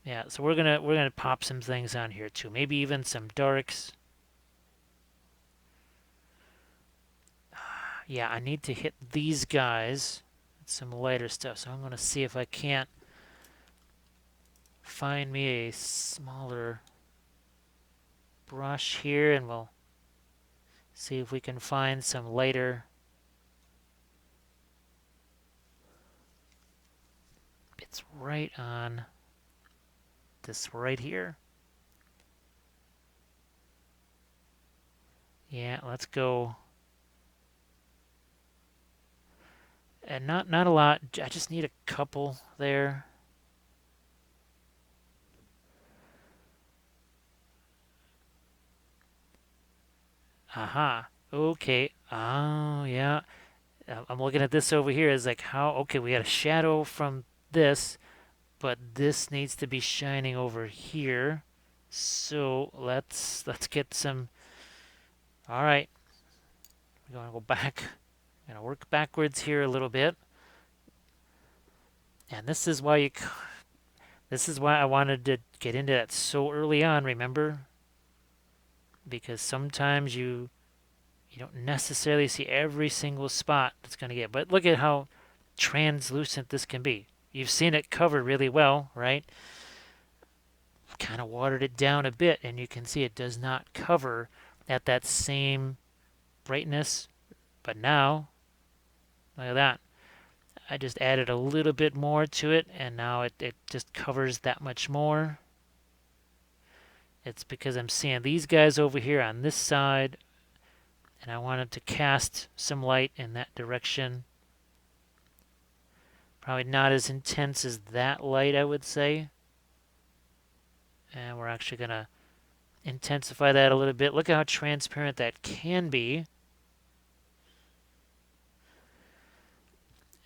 Yeah, so we're gonna pop some things on here too. Maybe even some darks. Yeah, I need to hit these guys with some lighter stuff. So I'm gonna see if I can't find me a smaller brush here, and we'll see if we can find some lighter bits right on this right here. Yeah, let's go. And not a lot. I just need a couple there. Aha. Okay. Oh, yeah. I'm looking at this over here. It's like how, okay, we got a shadow from this, but this needs to be shining over here. So let's get some. All right, we're gonna go back. Gonna work backwards here a little bit, and this is why I wanted to get into that so early on. Remember, because sometimes you don't necessarily see every single spot that's gonna get. But look at how translucent this can be. You've seen it covered really well, right? Kind of watered it down a bit, and you can see it does not cover at that same brightness. But now, look at that. I just added a little bit more to it, and now it just covers that much more. It's because I'm seeing these guys over here on this side, and I wanted to cast some light in that direction. Probably not as intense as that light, I would say. And we're actually going to intensify that a little bit. Look at how transparent that can be.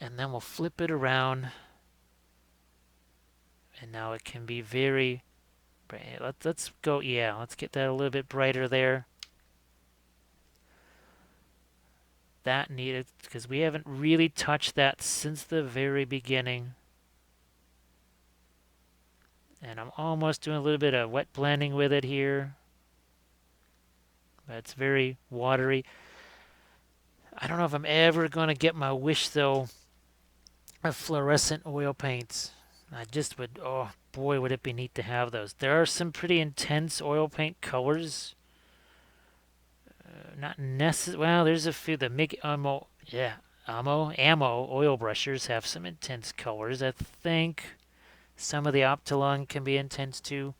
And then we'll flip it around. And now it can be very bright. Let's go, yeah, let's get that a little bit brighter there. That needed, because we haven't really touched that since the very beginning. And I'm almost doing a little bit of wet blending with it here. But it's very watery. I don't know if I'm ever going to get my wish, though, of fluorescent oil paints. I just would, oh boy, would it be neat to have those. There are some pretty intense oil paint colors. Not necessarily, well, there's a few. The MIG ammo, yeah, ammo oil brushers have some intense colors. I think some of the Optilon can be intense too.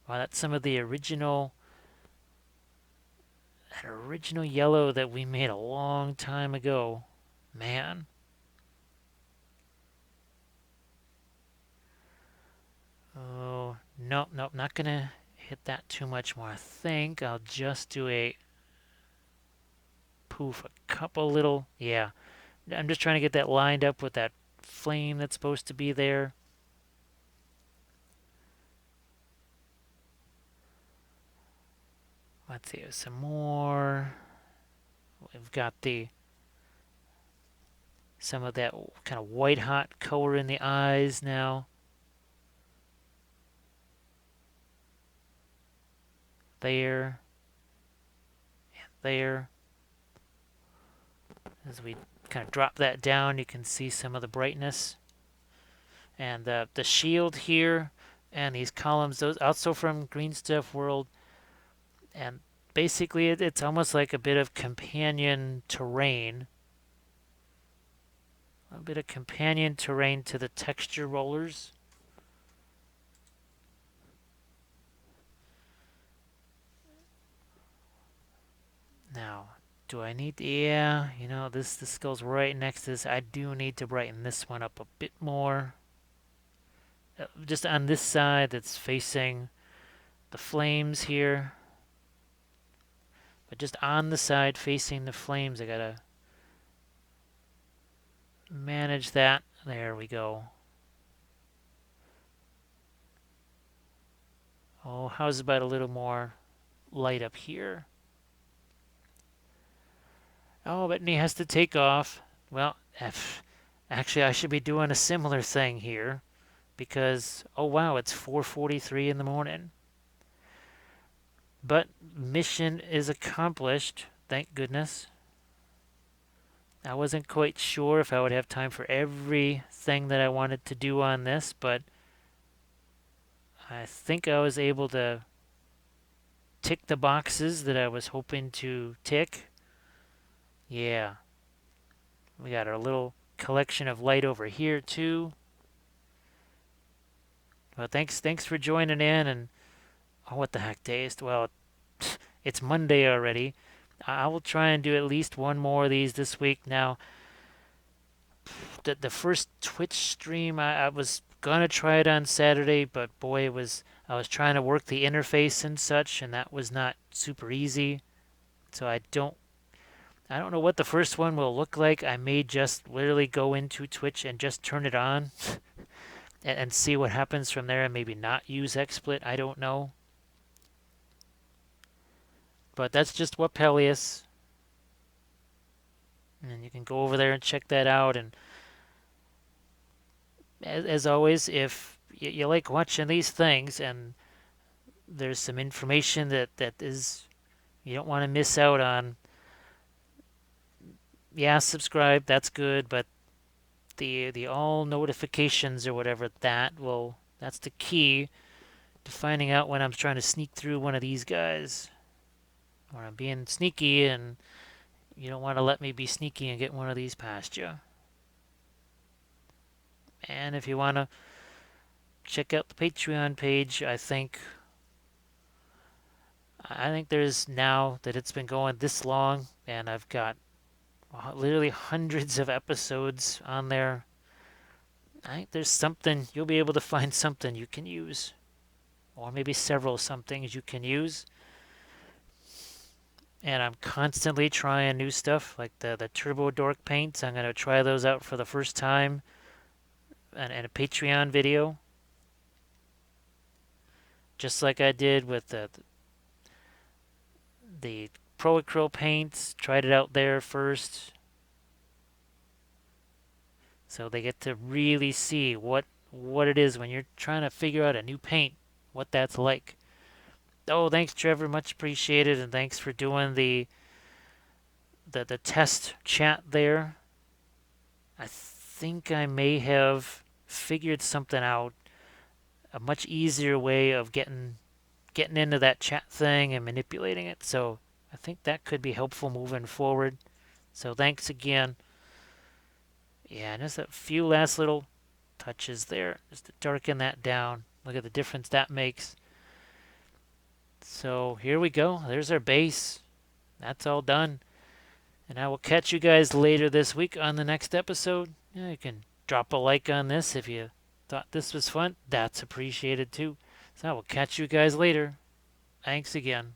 Wow, that's some of the original, that original yellow that we made a long time ago. Man. Oh, nope, not gonna hit that too much more. I think I'll just do a poof, a couple little, yeah. I'm just trying to get that lined up with that flame that's supposed to be there. Let's see, some more. We've got some of that kind of white hot color in the eyes now. There. And there. As we kind of drop that down, you can see some of the brightness. And the shield here and these columns, those also from Green Stuff World. And basically it's almost like a bit of companion terrain. A bit of companion terrain to the texture rollers. Now, do I need to, yeah, you know, this goes right next to this. I do need to brighten this one up a bit more. Just on this side that's facing the flames here. But just on the side facing the flames, I gotta manage that. There we go. Oh, how's about a little more light up here? Oh, but he has to take off. Well, actually, I should be doing a similar thing here because, oh wow, it's 4:43 in the morning. But mission is accomplished, thank goodness. I wasn't quite sure if I would have time for everything that I wanted to do on this, but I think I was able to tick the boxes that I was hoping to tick. Yeah. We got our little collection of light over here too. Well, thanks for joining in. And oh, what the heck, Dazed? Well, it's Monday already. I will try and do at least one more of these this week. Now, the first Twitch stream, I was gonna try it on Saturday, but boy, I was trying to work the interface and such, and that was not super easy. So I don't know what the first one will look like. I may just literally go into Twitch and just turn it on and see what happens from there and maybe not use XSplit. I don't know. But that's just Wappel is. And you can go over there and check that out. And as always, if you like watching these things and there's some information that is you don't want to miss out on, yeah, subscribe. That's good. But the all notifications or whatever, that's the key to finding out when I'm trying to sneak through one of these guys, or I'm being sneaky and you don't want to let me be sneaky and get one of these past you. And if you want to check out the Patreon page, I think there's, now that it's been going this long and I've got literally hundreds of episodes on there, I think there's something, you'll be able to find something you can use. Or maybe several somethings you can use. And I'm constantly trying new stuff, like the Turbo Dork paints. I'm going to try those out for the first time in a Patreon video. Just like I did with the ProAcryl paints. Tried it out there first. So they get to really see what it is when you're trying to figure out a new paint, what that's like. Oh, thanks, Trevor. Much appreciated. And thanks for doing the test chat there. I think I may have figured something out, a much easier way of getting into that chat thing and manipulating it. So I think that could be helpful moving forward. So thanks again. Yeah, and just a few last little touches there just to darken that down. Look at the difference that makes. So here we go. There's our base. That's all done. And I will catch you guys later this week on the next episode. Yeah, you can drop a like on this if you thought this was fun. That's appreciated too. So I will catch you guys later. Thanks again.